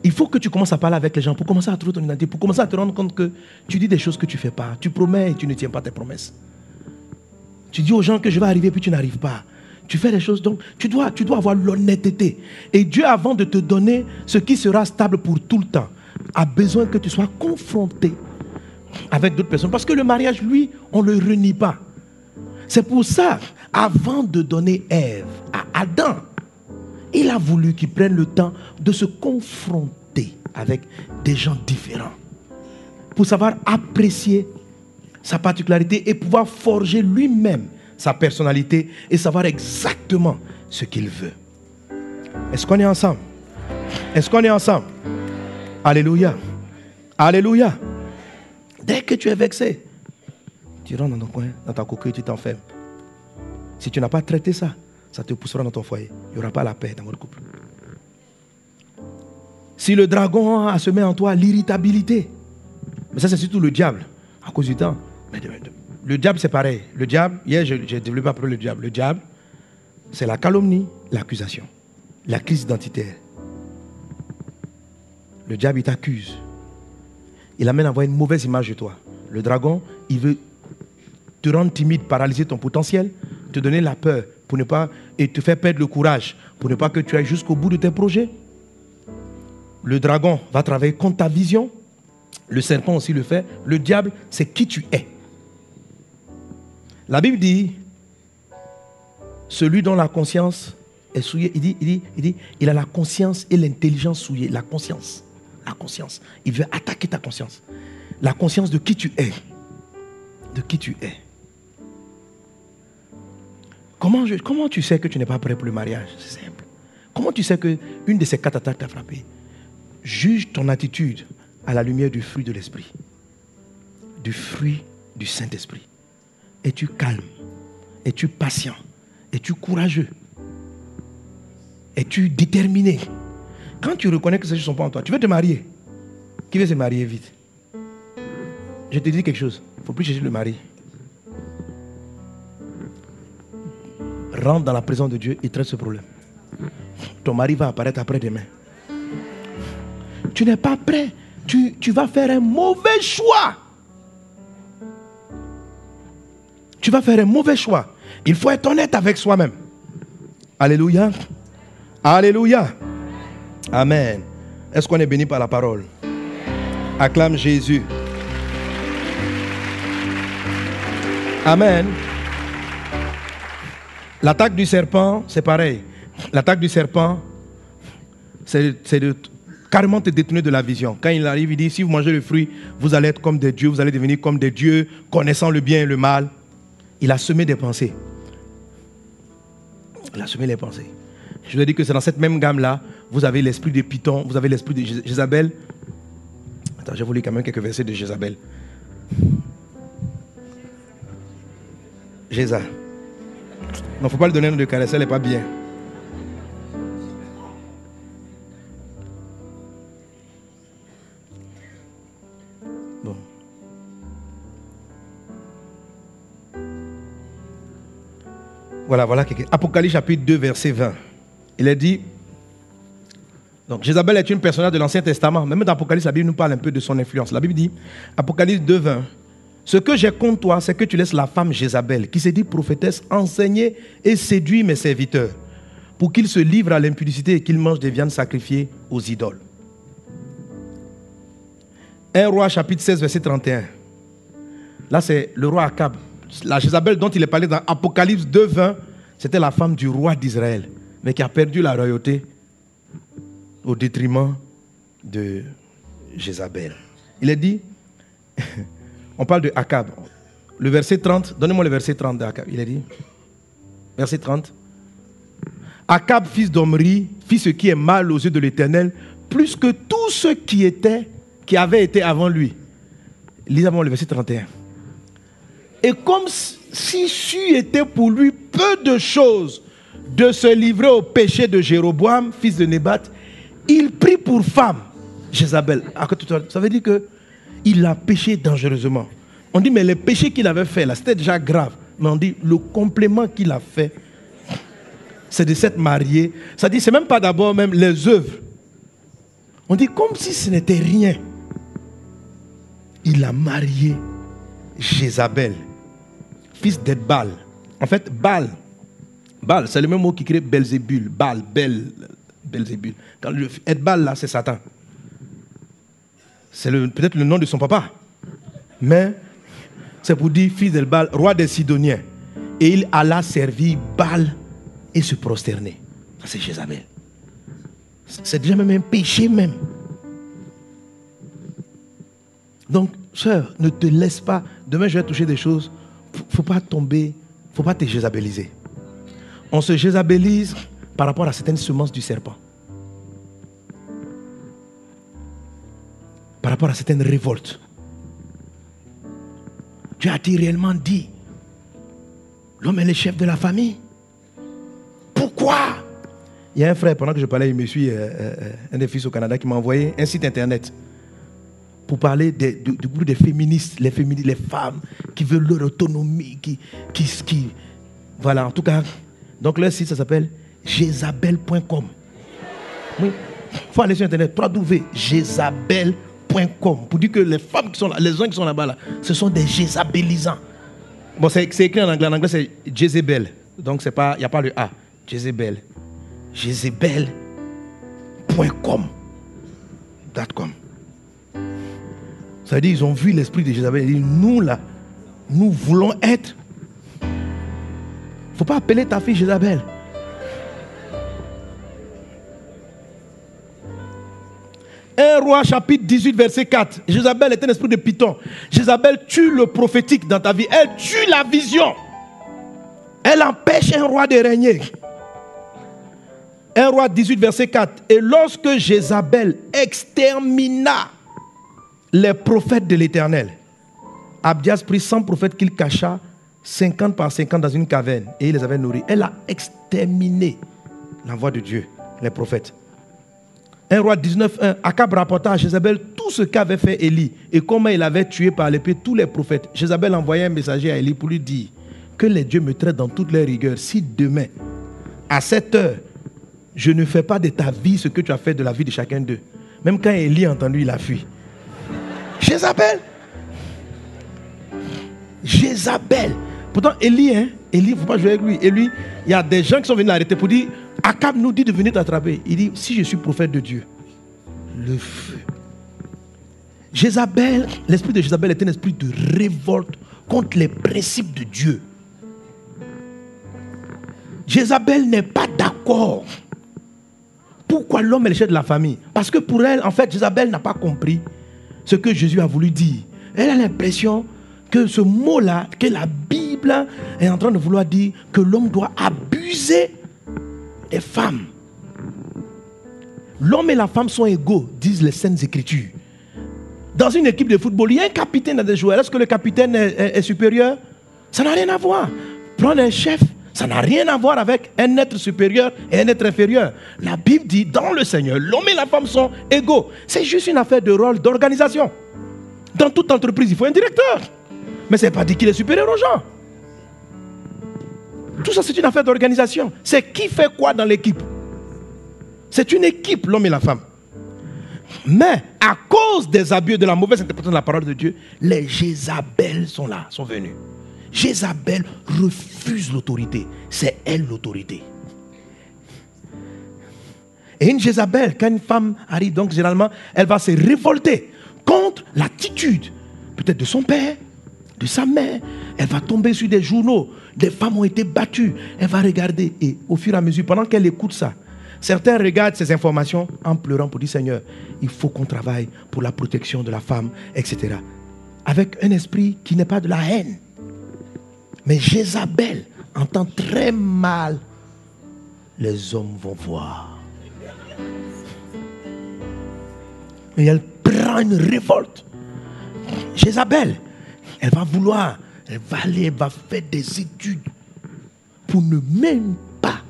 Il faut que tu commences à parler avec les gens pour commencer à trouver ton identité, pour commencer à te rendre compte que tu dis des choses que tu ne fais pas. Tu promets et tu ne tiens pas tes promesses. Tu dis aux gens que je vais arriver puis tu n'arrives pas. Tu fais des choses, donc tu dois avoir l'honnêteté. Et Dieu, avant de te donner ce qui sera stable pour tout le temps, a besoin que tu sois confronté avec d'autres personnes. Parce que le mariage, lui, on ne le renie pas. C'est pour ça, avant de donner Ève à Adam, il a voulu qu'il prenne le temps de se confronter avec des gens différents. Pour savoir apprécier sa particularité et pouvoir forger lui-même sa personnalité et savoir exactement ce qu'il veut. Est-ce qu'on est ensemble? Est-ce qu'on est ensemble? Alléluia. Alléluia. Dès que tu es vexé, tu rentres dans ton coin, dans ta coquille, tu t'enfermes. Si tu n'as pas traité ça, ça te poussera dans ton foyer. Il n'y aura pas la paix dans votre couple. Si le dragon a semé en toi l'irritabilité, mais ça c'est surtout le diable, à cause du temps. Mais le diable c'est pareil. Le diable, hier j'ai développé après le diable. Le diable, c'est la calomnie, l'accusation, la crise identitaire. Le diable il t'accuse. Il amène à avoir une mauvaise image de toi. Le dragon, il veut te rendre timide, paralyser ton potentiel, te donner la peur pour ne pas, et te faire perdre le courage pour ne pas que tu ailles jusqu'au bout de tes projets. Le dragon va travailler contre ta vision. Le serpent aussi le fait. Le diable, c'est qui tu es. La Bible dit, celui dont la conscience est souillée, il a la conscience et l'intelligence souillée. La conscience. Il veut attaquer ta conscience. La conscience de qui tu es. De qui tu es. Comment tu sais que tu n'es pas prêt pour le mariage? C'est simple. Comment tu sais qu'une de ces 4 attaques t'a frappé? Juge ton attitude à la lumière du fruit de l'esprit. Du fruit du Saint-Esprit. Es-tu calme? Es-tu patient? Es-tu courageux? Es-tu déterminé? Quand tu reconnais que ces choses ne sont pas en toi, tu veux te marier. Qui veut se marier vite? Je te dis quelque chose. Il ne faut plus chercher le mari. Rentre dans la présence de Dieu et traite ce problème. Ton mari va apparaître après-demain. Tu n'es pas prêt. Tu vas faire un mauvais choix. Tu vas faire un mauvais choix. Il faut être honnête avec soi-même. Alléluia. Alléluia. Amen. Est-ce qu'on est béni par la parole? Acclame Jésus. Amen. L'attaque du serpent, c'est pareil. L'attaque du serpent, c'est de carrément te détourner de la vision. Quand il arrive, il dit, si vous mangez le fruit, vous allez être comme des dieux, vous allez devenir comme des dieux, connaissant le bien et le mal. Il a semé des pensées. Il a semé les pensées. Je vous ai dit que c'est dans cette même gamme-là, vous avez l'esprit de Python, vous avez l'esprit de Jézabel. Attends, je vais vous lire quand même quelques versets de Jézabel. Jézabel. il ne faut pas lui donner un nom de caresse, elle n'est pas bien. Bon. Voilà. Apocalypse chapitre 2, verset 20. Il est dit, donc Jézabel est une personnage de l'Ancien Testament. Même dans Apocalypse, la Bible nous parle un peu de son influence. La Bible dit, Apocalypse 2, 20, ce que j'ai contre toi, c'est que tu laisses la femme Jézabel, qui se dit prophétesse, enseigner et séduire mes serviteurs, pour qu'ils se livrent à l'impudicité et qu'ils mangent des viandes sacrifiées aux idoles. 1 Roi chapitre 16, verset 31. Là, c'est le roi Akab. La Jézabel dont il est parlé dans Apocalypse 2, 20, c'était la femme du roi d'Israël, mais qui a perdu la royauté au détriment de Jézabel. Il est dit, on parle de Akab. Le verset 30, donnez-moi le verset 30 d'Akab. Il est dit, verset 30. Akab, fils d'Omri, fit ce qui est mal aux yeux de l'Éternel, plus que tous ceux qui avaient été avant lui. Lisez-moi le verset 31. Et comme si c'eût été pour lui peu de choses de se livrer au péché de Jéroboam, fils de Nébat, il prit pour femme Jézabel. Ça veut dire qu'il a péché dangereusement. On dit, mais le péché qu'il avait fait là, c'était déjà grave. Mais on dit, le complément qu'il a fait, c'est de s'être marié. Ça dit, c'est même pas d'abord même les œuvres. On dit, comme si ce n'était rien. Il a marié Jézabel, fils d'Edbal. En fait, Baal, c'est le même mot qui crée Belzébul. Belzébul. Edbal, là, c'est Satan. C'est peut-être le nom de son papa. Mais c'est pour dire fils d'Edbal, roi des Sidoniens. Et il alla servir Baal et se prosterner. Ça, c'est Jézabel. C'est déjà même un péché même. Donc, sœur, ne te laisse pas. Demain, je vais toucher des choses. Il ne faut pas tomber, il ne faut pas te jézabéliser. On se jézabélise par rapport à certaines semences du serpent. Par rapport à certaines révoltes. Dieu a-t-il réellement dit, l'homme est le chef de la famille? Pourquoi? Il y a un frère, pendant que je parlais, il me suit, un des fils au Canada, qui m'a envoyé un site internet pour parler du groupe des féministes, les femmes qui veulent leur autonomie, voilà, en tout cas. Donc leur site, ça s'appelle Jezabel.com. Oui, il faut aller sur internet, www.jezabel.com, pour dire que les femmes qui sont là, les gens qui sont là-bas, là, ce sont des jézabélisants. Bon, c'est écrit en anglais c'est Jezebel. Donc il n'y a pas le A. Jezebel. Jezebel.com. Ça veut dire ils ont vu l'esprit de Jézabel. Ils disent, nous là, nous voulons être. Il ne faut pas appeler ta fille Jézabel. Un roi chapitre 18 verset 4. Jézabel est un esprit de python. Jézabel tue le prophétique dans ta vie. Elle tue la vision. Elle empêche un roi de régner. Un roi 18 verset 4. Et lorsque Jézabel extermina les prophètes de l'Éternel, Abdias prit 100 prophètes qu'il cacha 50 par 50 dans une caverne et il les avait nourris. Elle a exterminé la voix de Dieu, les prophètes. 1 roi 19:1, Akab rapporta à Jézabel tout ce qu'avait fait Élie et comment il avait tué par l'épée tous les prophètes. Jézabel envoyait un messager à Élie pour lui dire que les dieux me traitent dans toutes leurs rigueurs. Si demain, à cette heure, je ne fais pas de ta vie ce que tu as fait de la vie de chacun d'eux. Même quand Élie a entendu, il a fui. Jézabel. Jézabel. Pourtant, Élie, il ne faut pas jouer avec lui. Et lui, il y a des gens qui sont venus l'arrêter pour dire, Akab nous dit de venir t'attraper. Il dit, si je suis prophète de Dieu, le feu. Jézabel, l'esprit de Jézabel est un esprit de révolte contre les principes de Dieu. Jézabel n'est pas d'accord. Pourquoi l'homme est le chef de la famille? Parce que pour elle, en fait, Jézabel n'a pas compris ce que Jésus a voulu dire. Elle a l'impression que ce mot-là, que la Bible est en train de vouloir dire que l'homme doit abuser des femmes. L'homme et la femme sont égaux, disent les Saintes Écritures. Dans une équipe de football, il y a un capitaine et des joueurs. Est-ce que le capitaine est supérieur? Ça n'a rien à voir. Prendre un chef, Ça n'a rien à voir avec un être supérieur et un être inférieur. La Bible dit, dans le Seigneur, l'homme et la femme sont égaux. C'est juste une affaire de rôle, d'organisation. Dans toute entreprise, il faut un directeur. Mais ce n'est pas dit qu'il est supérieur aux gens. Tout ça, c'est une affaire d'organisation. C'est qui fait quoi dans l'équipe. C'est une équipe, l'homme et la femme. Mais à cause des abus, de la mauvaise interprétation de la parole de Dieu, les Jézabel sont là, sont venus. Jézabel refuse l'autorité. C'est elle l'autorité. Et une Jézabel, quand une femme arrive, donc généralement, elle va se révolter contre l'attitude, peut-être de son père, de sa mère. Elle va tomber sur des journaux. Des femmes ont été battues. Elle va regarder et au fur et à mesure, pendant qu'elle écoute ça, certains regardent ces informations en pleurant pour dire, Seigneur, il faut qu'on travaille pour la protection de la femme, etc. Avec un esprit qui n'est pas de la haine. Mais Jézabel entend très mal. Les hommes vont voir. Et elle prend une révolte. Jézabel, elle va vouloir, elle va aller, elle va faire des études pour ne même pas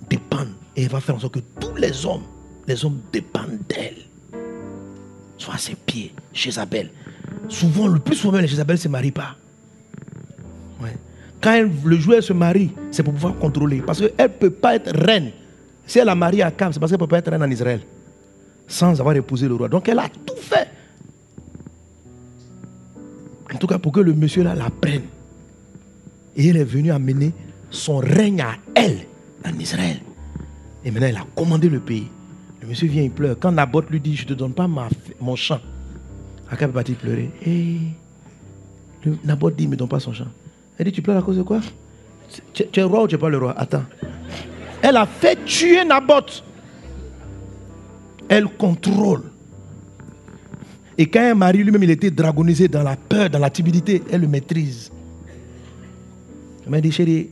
dépendre. Et elle va faire en sorte que tous les hommes dépendent d'elle. Soit à ses pieds, Jézabel. Souvent, le plus souvent, les Jézabel ne se marient pas. Ouais. Quand le joueur se marie, c'est pour pouvoir contrôler. Parce qu'elle ne peut pas être reine. Si elle a marié à Cam, c'est parce qu'elle ne peut pas être reine en Israël. Sans avoir épousé le roi. Donc elle a tout fait. En tout cas, pour que le monsieur là la prenne. Et elle est venue amener son règne à elle, en Israël. Et maintenant, elle a commandé le pays. Le monsieur vient, il pleure. Quand Naboth lui dit, je ne te donne pas mon champ, Akab est parti pleurer. Et Naboth dit, il ne me donne pas son champ. Elle dit, tu pleures à cause de quoi? Tu es roi ou tu n'es pas le roi? Attends. Elle a fait tuer Naboth. Elle contrôle. Et quand un mari lui-même, il était dragonisé dans la peur, dans la timidité, elle le maîtrise. Elle m'a dit, chérie,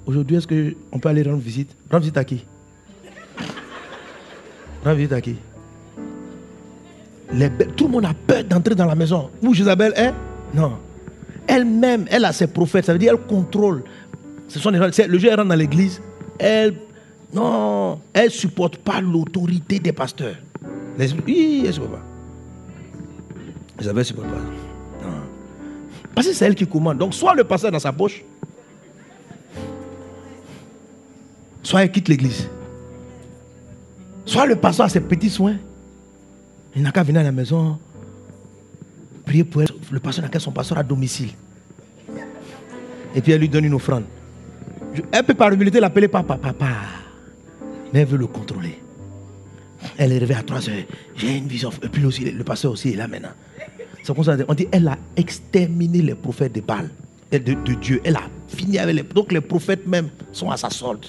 aujourd'hui, est-ce qu'on peut aller rendre visite? Rendre visite à qui? Rendre visite à qui? Tout le monde a peur d'entrer dans la maison. Où Jézabel est? Non. Elle-même, elle a ses prophètes. Ça veut dire elle contrôle. Ce sont les gens, le jour où elle rentre dans l'église, elle ne supporte pas l'autorité des pasteurs. Oui, elle ne supporte pas. Jézabel ne supporte pas. Non. Parce que c'est elle qui commande. Donc, soit le pasteur dans sa poche, soit elle quitte l'église. Soit le pasteur a ses petits soins. Il n'a qu'à venir à la maison, prier pour elle. Le pasteur n'a qu'à son pasteur à domicile. Et puis elle lui donne une offrande. Elle peut par humilité l'appeler papa. Mais elle veut le contrôler. Elle est réveillée à 3 heures. J'ai une vision. Et puis aussi, le pasteur aussi est là maintenant. C'est comme ça, on dit elle a exterminé les prophètes de Baal, de Dieu. Elle a fini avec les... Donc les prophètes même sont à sa solde.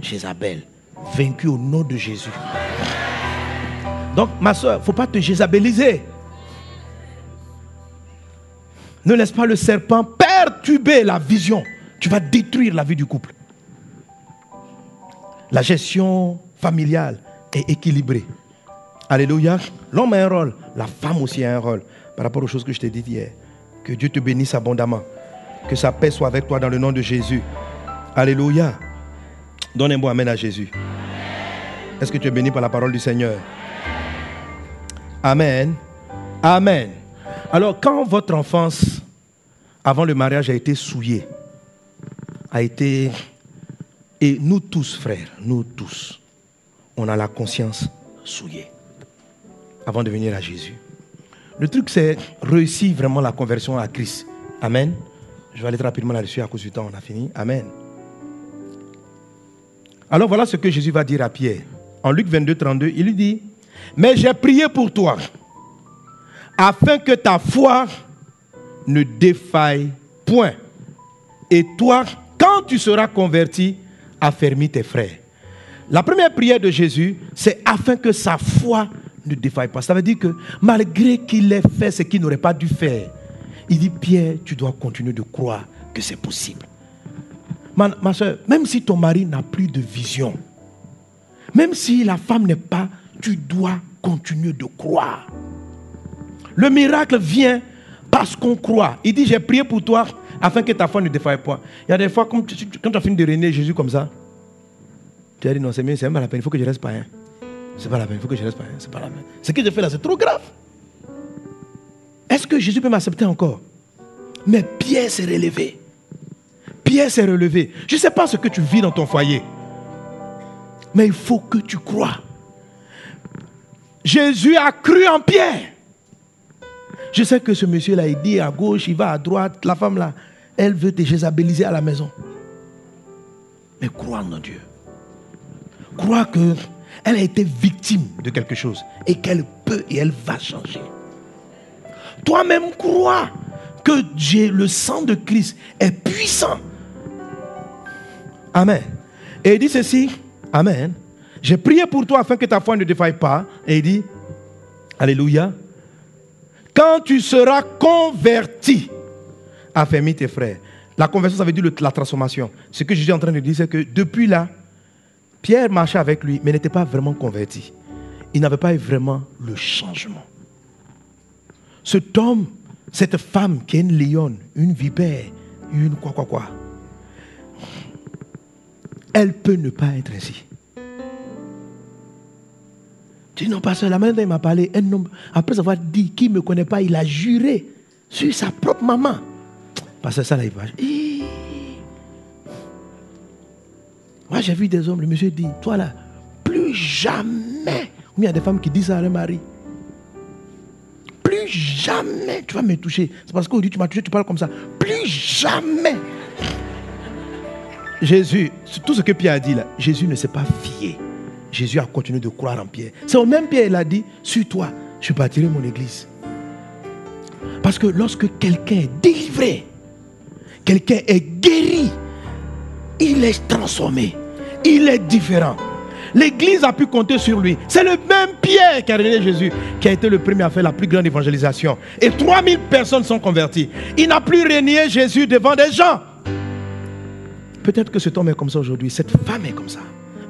Jézabel, vaincue au nom de Jésus. Donc ma soeur, il ne faut pas te jézabéliser. Ne laisse pas le serpent perturber la vision. Tu vas détruire la vie du couple. La gestion familiale est équilibrée. Alléluia. L'homme a un rôle, la femme aussi a un rôle. Par rapport aux choses que je t'ai dites hier. Que Dieu te bénisse abondamment. Que sa paix soit avec toi dans le nom de Jésus. Alléluia. Donne un bon amen à Jésus. Est-ce que tu es béni par la parole du Seigneur? Amen. Amen. Alors, quand votre enfance, avant le mariage, a été souillée, et nous tous, frères, nous tous, on a la conscience souillée avant de venir à Jésus. Le truc, c'est réussir vraiment la conversion à Christ. Amen. Je vais aller rapidement là-dessus à cause du temps, on a fini. Amen. Alors voilà ce que Jésus va dire à Pierre. En Luc 22, 32, il lui dit, mais j'ai prié pour toi, afin que ta foi ne défaille point. Et toi, quand tu seras converti, affermis tes frères. La première prière de Jésus, c'est afin que sa foi ne défaille pas. Ça veut dire que malgré qu'il ait fait ce qu'il n'aurait pas dû faire, il dit, Pierre, tu dois continuer de croire que c'est possible. Ma soeur, même si ton mari n'a plus de vision, même si la femme n'est pas, tu dois continuer de croire. Le miracle vient pas Parce qu'on croit. Il dit, j'ai prié pour toi afin que ta foi ne défaille pas. Il y a des fois, quand tu as fini de régner Jésus comme ça, tu as dit, non, c'est mieux, c'est même pas la peine, il faut que je reste pas. C'est pas la peine, il faut que je reste pas. C'est pas la peine. Ce que je fais là, c'est trop grave. Est-ce que Jésus peut m'accepter encore? Mais Pierre s'est relevé. Pierre s'est relevé. Je ne sais pas ce que tu vis dans ton foyer, mais il faut que tu crois. Jésus a cru en Pierre. Je sais que ce monsieur-là, il dit à gauche, il va à droite. La femme là, elle veut te jézabéliser à la maison. Mais crois en Dieu. Crois qu'elle a été victime de quelque chose et qu'elle peut et elle va changer. Toi-même crois que le sang de Christ est puissant. Amen. Et il dit ceci. Amen. J'ai prié pour toi afin que ta foi ne défaille pas. Et il dit, alléluia. Quand tu seras converti, affermis tes frères. La conversion, ça veut dire la transformation. Ce que Jésus est en train de dire, c'est que depuis là, Pierre marchait avec lui, mais n'était pas vraiment converti. Il n'avait pas eu vraiment le changement. Cet homme, cette femme qui est une lionne, une vipère, une quoi. Elle peut ne pas être ainsi. Tu dis non, pasteur, la manière dont il m'a parlé, un homme, après avoir dit qu'il ne me connaît pas, il a juré sur sa propre maman. Parce que ça, là, il va. Moi, j'ai vu des hommes, le monsieur dit, toi là, plus jamais. Il y a des femmes qui disent ça à leur mari. Plus jamais tu vas me toucher. C'est parce qu'aujourd'hui tu m'as touché, tu parles comme ça. Plus jamais. Jésus, tout ce que Pierre a dit là, Jésus ne s'est pas fié. Jésus a continué de croire en Pierre. C'est au même Pierre, il a dit, sur toi, je bâtirai mon église. Parce que lorsque quelqu'un est délivré, quelqu'un est guéri, il est transformé, il est différent. L'église a pu compter sur lui. C'est le même Pierre qui a régné Jésus, qui a été le premier à faire la plus grande évangélisation. Et 3000 personnes sont converties. Il n'a plus régné Jésus devant des gens. Peut-être que cet homme est comme ça aujourd'hui, cette femme est comme ça.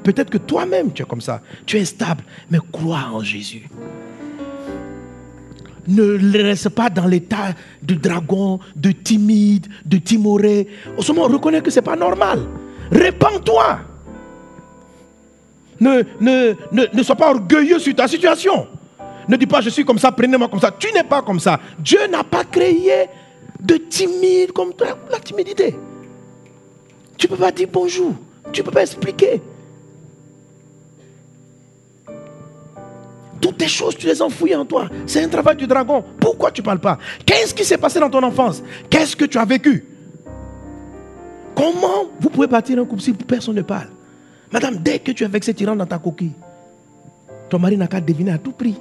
Peut-être que toi-même tu es comme ça. Tu es stable, mais crois en Jésus. Ne reste pas dans l'état de dragon, de timide, de timoré. Au moment, reconnais que ce n'est pas normal. Répands-toi. Ne sois pas orgueilleux sur ta situation. Ne dis pas je suis comme ça, prenez-moi comme ça. Tu n'es pas comme ça. Dieu n'a pas créé de timide comme toi, la timidité. Tu ne peux pas dire bonjour. Tu ne peux pas expliquer. Toutes tes choses, tu les enfouis en toi. C'est un travail du dragon. Pourquoi tu ne parles pas? Qu'est-ce qui s'est passé dans ton enfance? Qu'est-ce que tu as vécu? Comment vous pouvez bâtir un couple si personne ne parle? Madame, dès que tu es vexé, tu rentres dans ta coquille. Ton mari n'a qu'à deviner à tout prix.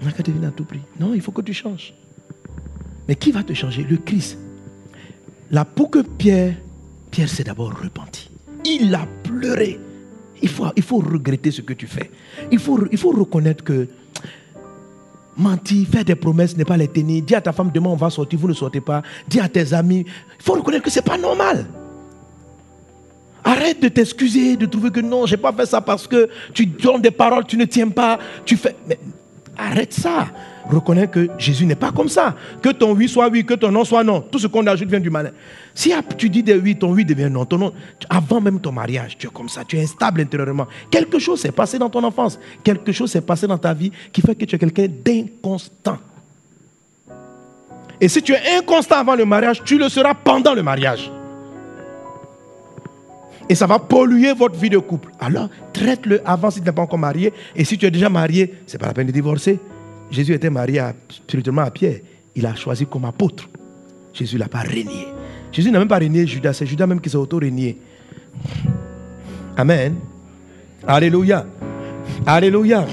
Il n'a qu'à deviner à tout prix. Non, il faut que tu changes. Mais qui va te changer? Le Christ. Là, pour que Pierre s'est d'abord repenti. Il a pleuré. Il faut regretter ce que tu fais. Il faut reconnaître que mentir, faire des promesses n'est pas les tenir. Dis à ta femme, demain on va sortir, vous ne sortez pas. Dis à tes amis, il faut reconnaître que ce n'est pas normal. Arrête de t'excuser, de trouver que non, je n'ai pas fait ça parce que tu donnes des paroles, tu ne tiens pas. Tu fais... Mais arrête ça. Reconnais que Jésus n'est pas comme ça. Que ton oui soit oui, que ton non soit non. Tout ce qu'on ajoute vient du malin. Si tu dis des oui, ton oui devient non. Ton non, avant même ton mariage, tu es comme ça. Tu es instable intérieurement. Quelque chose s'est passé dans ton enfance. Quelque chose s'est passé dans ta vie qui fait que tu es quelqu'un d'inconstant. Et si tu es inconstant avant le mariage, tu le seras pendant le mariage. Et ça va polluer votre vie de couple. Alors, traite-le avant si tu n'es pas encore marié. Et si tu es déjà marié, ce n'est pas la peine de divorcer. Jésus était marié spirituellement à Pierre. Il a choisi comme apôtre. Jésus ne l'a pas régné. Jésus n'a même pas régné Judas. C'est Judas même qui s'est auto-régné. Amen. Alléluia. Alléluia.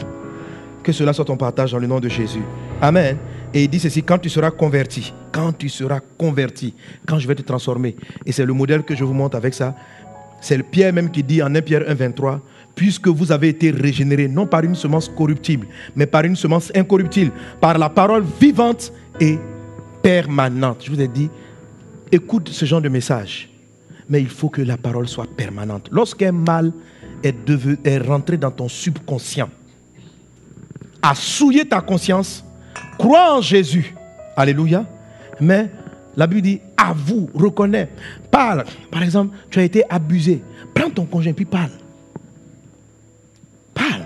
Que cela soit ton partage dans le nom de Jésus. Amen. Et il dit ceci, quand tu seras converti, quand je vais te transformer. Et c'est le modèle que je vous montre avec ça. C'est le Pierre même qui dit en 1 Pierre 1, 23, puisque vous avez été régénérés, non par une semence corruptible, mais par une semence incorruptible, par la parole vivante et permanente. Je vous ai dit, écoute ce genre de message, mais il faut que la parole soit permanente. Lorsqu'un mal est rentré dans ton subconscient, à souiller ta conscience. Crois en Jésus. Alléluia. Mais la Bible dit, avoue, reconnais, parle. Par exemple, tu as été abusé. Prends ton conjoint puis parle. Parle.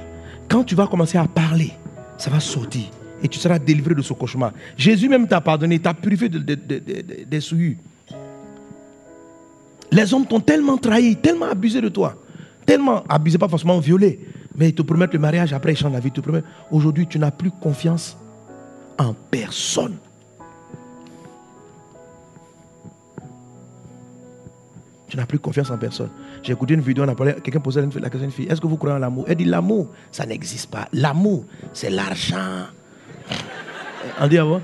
Quand tu vas commencer à parler, ça va sortir. Et tu seras délivré de ce cauchemar. Jésus même t'a pardonné, t'a purifié des souillures. Les hommes t'ont tellement trahi, tellement abusé de toi. Tellement abusé, pas forcément violé. Mais ils te promettent le mariage, après ils changent la vie. Ils te promettent. Aujourd'hui, tu n'as plus confiance en personne. Tu n'as plus confiance en personne. J'ai écouté une vidéo, on a parlé, quelqu'un posait la question à une fille, est-ce que vous croyez en l'amour? Elle dit, l'amour, ça n'existe pas. L'amour, c'est l'argent. On dit, ah bon?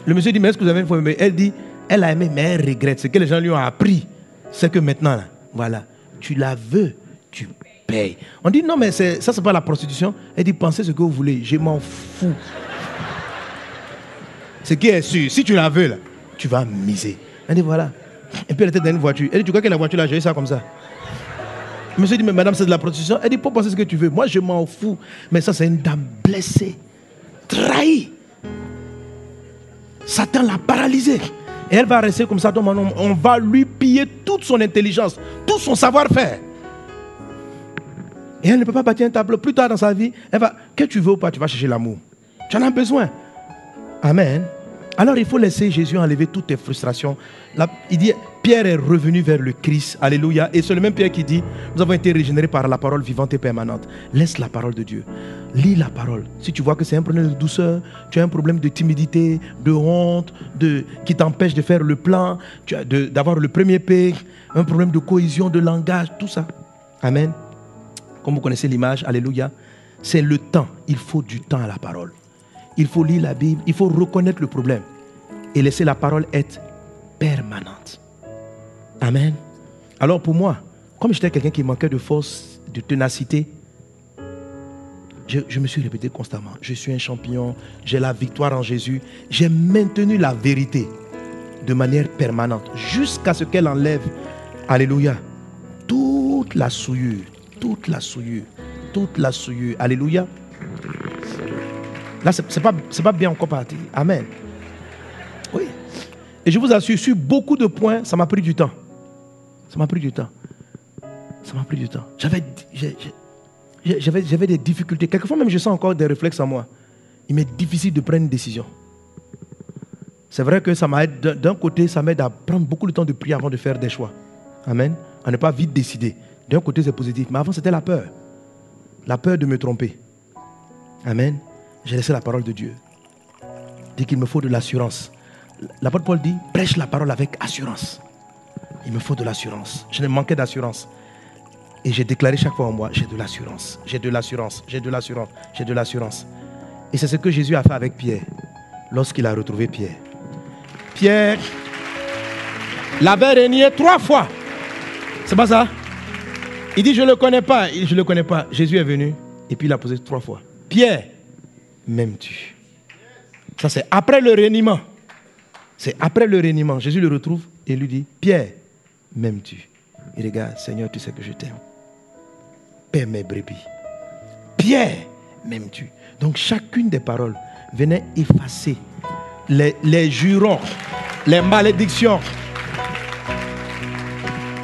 Le monsieur dit, mais est-ce que vous avez une fois aimé? Elle dit, elle a aimé, mais elle regrette. Ce que les gens lui ont appris, c'est que maintenant, là, voilà, tu la veux, tu payes. On dit, non, mais ça, c'est pas la prostitution. Elle dit, pensez ce que vous voulez, je m'en fous. Ce qui est sûr, si tu la veux, là, tu vas miser. Elle dit, voilà. Et puis elle était dans une voiture. Elle dit, tu crois que la voiture là, j'ai eu ça comme ça? Le monsieur dit, mais madame, c'est de la prostitution. Elle dit, pour penser ce que tu veux. Moi, je m'en fous. Mais ça, c'est une dame blessée, trahie. Satan l'a paralysée. Et elle va rester comme ça. On va lui piller toute son intelligence, tout son savoir-faire. Et elle ne peut pas bâtir un tableau. Plus tard dans sa vie, elle va, que tu veux ou pas, tu vas chercher l'amour. Tu en as besoin. Amen. Alors il faut laisser Jésus enlever toutes tes frustrations. Là, il dit, Pierre est revenu vers le Christ. Alléluia. Et c'est le même Pierre qui dit, nous avons été régénérés par la parole vivante et permanente. Laisse la parole de Dieu. Lis la parole. Si tu vois que c'est un problème de douceur, tu as un problème de timidité, de honte, qui t'empêche de faire le plan, d'avoir le premier paix, un problème de cohésion, de langage, tout ça. Amen. Comme vous connaissez l'image, alléluia. C'est le temps. Il faut du temps à la parole. Il faut lire la Bible, il faut reconnaître le problème et laisser la parole être permanente. Amen. Alors pour moi, comme j'étais quelqu'un qui manquait de force, de ténacité, je me suis répété constamment, je suis un champion, j'ai la victoire en Jésus. J'ai maintenu la vérité de manière permanente jusqu'à ce qu'elle enlève, alléluia, toute la souillure, toute la souillure, toute la souillure, alléluia. Là, c'est pas bien encore parti. Amen. Oui. Et je vous assure, sur beaucoup de points, ça m'a pris du temps. Ça m'a pris du temps. Ça m'a pris du temps. J'avais des difficultés. Quelquefois même, je sens encore des réflexes en moi. Il m'est difficile de prendre une décision. C'est vrai que ça m'aide. D'un côté, ça m'aide à prendre beaucoup de temps de prier avant de faire des choix. Amen. À ne pas vite décider. D'un côté, c'est positif. Mais avant, c'était la peur. La peur de me tromper. Amen. J'ai laissé la parole de Dieu. Il dit qu'il me faut de l'assurance. L'apôtre Paul dit, prêche la parole avec assurance. Il me faut de l'assurance. Je ne manquais d'assurance. Et j'ai déclaré chaque fois en moi, j'ai de l'assurance, j'ai de l'assurance, j'ai de l'assurance, j'ai de l'assurance. Et c'est ce que Jésus a fait avec Pierre, lorsqu'il a retrouvé Pierre. Pierre l'avait renié 3 fois. C'est pas ça? Il dit, je ne le connais pas. Je ne le connais pas. Jésus est venu et puis il a posé 3 fois. Pierre, m'aimes-tu? Ça, c'est après le reniement. C'est après le reniement. Jésus le retrouve et lui dit, Pierre, m'aimes-tu? Il regarde, Seigneur, tu sais que je t'aime. Paie mes brebis. Pierre, m'aimes-tu? Donc, chacune des paroles venait effacer les jurons, les malédictions,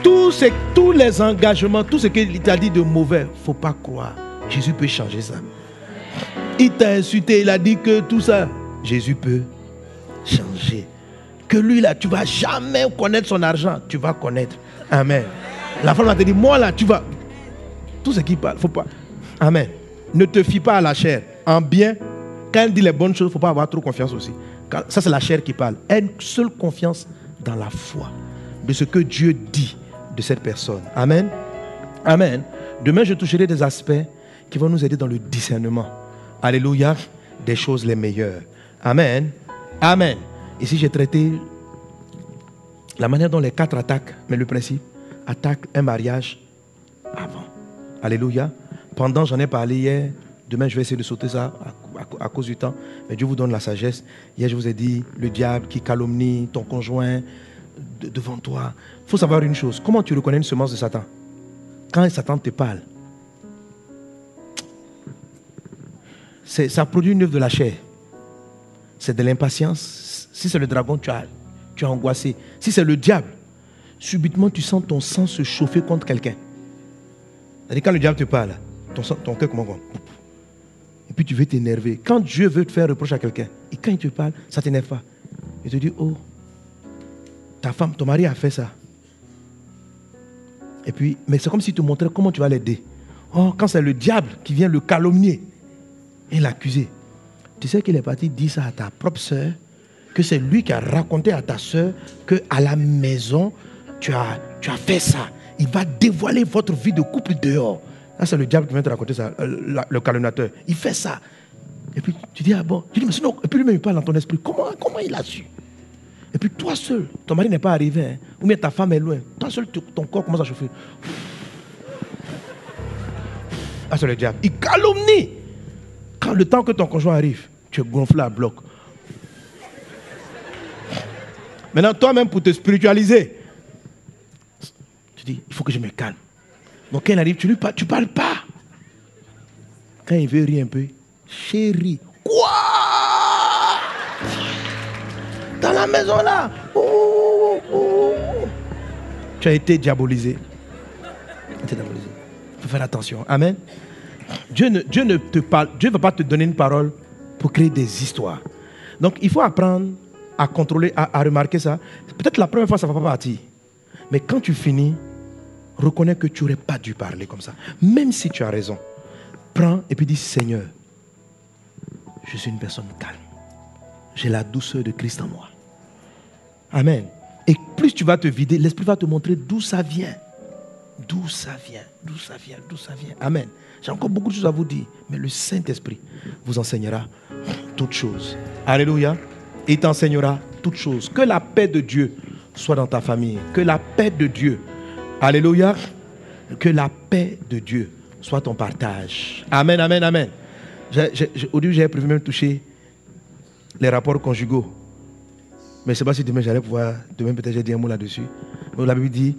tous les engagements, tout ce qu'il t'a dit de mauvais. Il ne faut pas croire. Jésus peut changer ça. Il t'a insulté, il a dit que tout ça, Jésus peut changer. Que lui là, tu ne vas jamais connaître son argent, tu vas connaître. Amen. La femme va te dire, moi là, tu vas. Tout ce qui parle, faut pas. Amen. Ne te fie pas à la chair. En bien, quand elle dit les bonnes choses, il ne faut pas avoir trop confiance aussi. Ça, c'est la chair qui parle. Aie une seule confiance dans la foi de ce que Dieu dit de cette personne. Amen. Amen. Demain, je toucherai des aspects qui vont nous aider dans le discernement. Alléluia. Des choses les meilleures. Amen. Amen. Ici, j'ai traité la manière dont les 4 attaquent, mais le principe, attaque un mariage avant. Alléluia. Pendant, j'en ai parlé hier. Demain, je vais essayer de sauter ça à cause du temps. Mais Dieu vous donne la sagesse. Hier, je vous ai dit, le diable qui calomnie ton conjoint devant toi. Il faut savoir une chose. Comment tu reconnais une semence de Satan? Quand Satan te parle. ça produit une œuvre de la chair. C'est de l'impatience. Si c'est le dragon, tu es angoissé. Si c'est le diable, subitement tu sens ton sang se chauffer contre quelqu'un. C'est-à-dire quand le diable te parle, ton cœur commence. Et puis tu veux t'énerver. Quand Dieu veut te faire reproche à quelqu'un, et quand il te parle, ça ne t'énerve pas. Il te dit, oh, ta femme, ton mari a fait ça. Et puis, mais c'est comme s'il te montrait comment tu vas l'aider. Oh, quand c'est le diable qui vient le calomnier et l'accuser, tu sais qu'il est parti dire ça à ta propre soeur, que c'est lui qui a raconté à ta soeur qu'à la maison, tu as fait ça. Il va dévoiler votre vie de couple dehors. Là, c'est le diable qui vient te raconter ça, le calomniateur. Il fait ça. Et puis, tu dis, ah bon. Tu dis, mais sinon, et puis lui-même, il parle dans ton esprit. Comment il a su? Et puis, toi seul, ton mari n'est pas arrivé, hein, ou bien ta femme est loin. Toi seul, ton corps commence à chauffer. Ah, c'est le diable. Il calomnie. Quand le temps que ton conjoint arrive, tu es gonflé à bloc. Maintenant, toi-même, pour te spiritualiser, tu dis, il faut que je me calme. Donc, quand il arrive, tu ne parles pas. Quand il veut rire un peu, chérie, quoi? Dans la maison là, tu as été diabolisé. Il faut faire attention. Amen. Dieu ne te parle, Dieu ne va pas te donner une parole pour créer des histoires. Donc, il faut apprendre à contrôler, à remarquer ça. Peut-être la première fois, ça ne va pas partir. Mais quand tu finis, reconnais que tu n'aurais pas dû parler comme ça. Même si tu as raison. Prends et puis dis, Seigneur, je suis une personne calme. J'ai la douceur de Christ en moi. Amen. Et plus tu vas te vider, l'Esprit va te montrer d'où ça vient. D'où ça vient, d'où ça vient, d'où ça vient. Amen. J'ai encore beaucoup de choses à vous dire, mais le Saint-Esprit vous enseignera toutes choses. Alléluia. Il t'enseignera toutes choses. Que la paix de Dieu soit dans ta famille. Que la paix de Dieu, alléluia, que la paix de Dieu soit ton partage. Amen, amen, amen. Au début, j'avais prévu même toucher les rapports conjugaux. Mais je ne sais pas si demain, j'allais pouvoir, demain peut-être j'ai dit un mot là-dessus. Mais la Bible dit,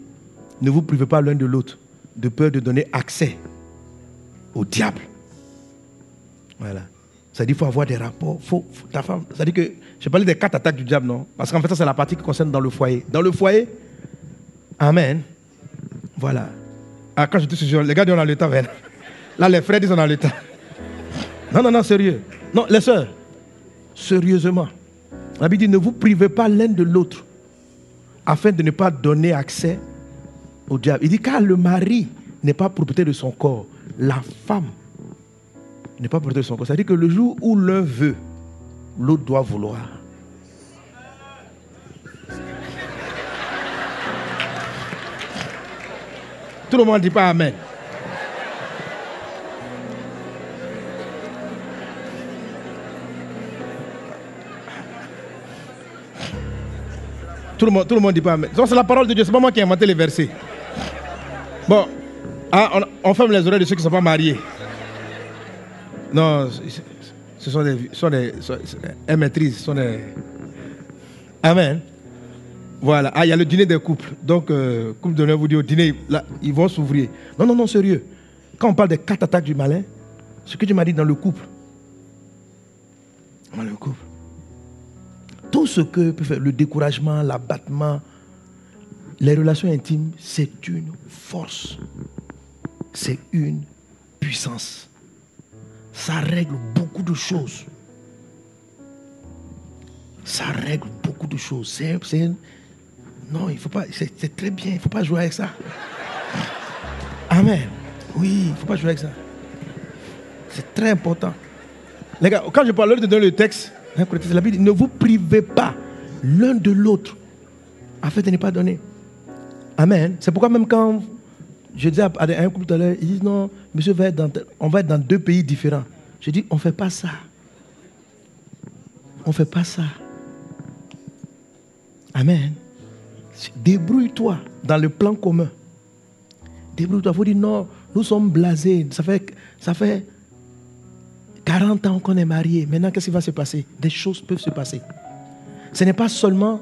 ne vous privez pas l'un de l'autre, de peur de donner accès au diable. Voilà. Ça dit qu'il faut avoir des rapports. Ta femme, ça dit que, je parlais des 4 attaques du diable, non? Parce qu'en fait, ça, c'est la partie qui concerne dans le foyer. Dans le foyer, amen. Voilà. Ah, quand je dis ce les gars disent on a le temps, ben. Là, les frères disent on a le temps. Non, sérieux. Non, les sœurs, sérieusement. La Bible dit, ne vous privez pas l'un de l'autre, afin de ne pas donner accès au diable. Il dit, car le mari n'est pas propriétaire de son corps, la femme n'est pas propriétaire de son corps. C'est-à-dire que le jour où l'un veut, l'autre doit vouloir. Tout le monde ne dit pas amen. Tout le monde dit pas amen. Donc c'est la parole de Dieu, c'est pas moi qui ai inventé les versets. Bon, on ferme les oreilles de ceux qui ne sont pas mariés. Non, ce sont des elles maîtrisent, ce sont des... Amen. Voilà. Ah, il y a le dîner des couples. Donc, couple d'honneur vous dit au dîner, là, ils vont s'ouvrir. Non, sérieux. Quand on parle des 4 attaques du malin, ce que tu m'as dit dans le couple. Dans le couple. Tout ce que peut faire, le découragement, l'abattement, les relations intimes, c'est une force. C'est une puissance. Ça règle beaucoup de choses. Ça règle beaucoup de choses. Non, il faut pas. C'est très bien. Il ne faut pas jouer avec ça. Amen. Oui, il ne faut pas jouer avec ça. C'est très important. Les gars, quand je parle de donner le texte, la Bible dit, ne vous privez pas l'un de l'autre afin de ne pas donner. Amen. C'est pourquoi même quand je dis à un couple tout à l'heure, ils disent non, monsieur, on va être dans 2 pays différents. Je dis, on ne fait pas ça. On ne fait pas ça. Amen. Débrouille-toi dans le plan commun. Débrouille-toi. Il faut dire non, nous sommes blasés. Ça fait 40 ans qu'on est mariés. Maintenant, qu'est-ce qui va se passer? Des choses peuvent se passer. Ce n'est pas seulement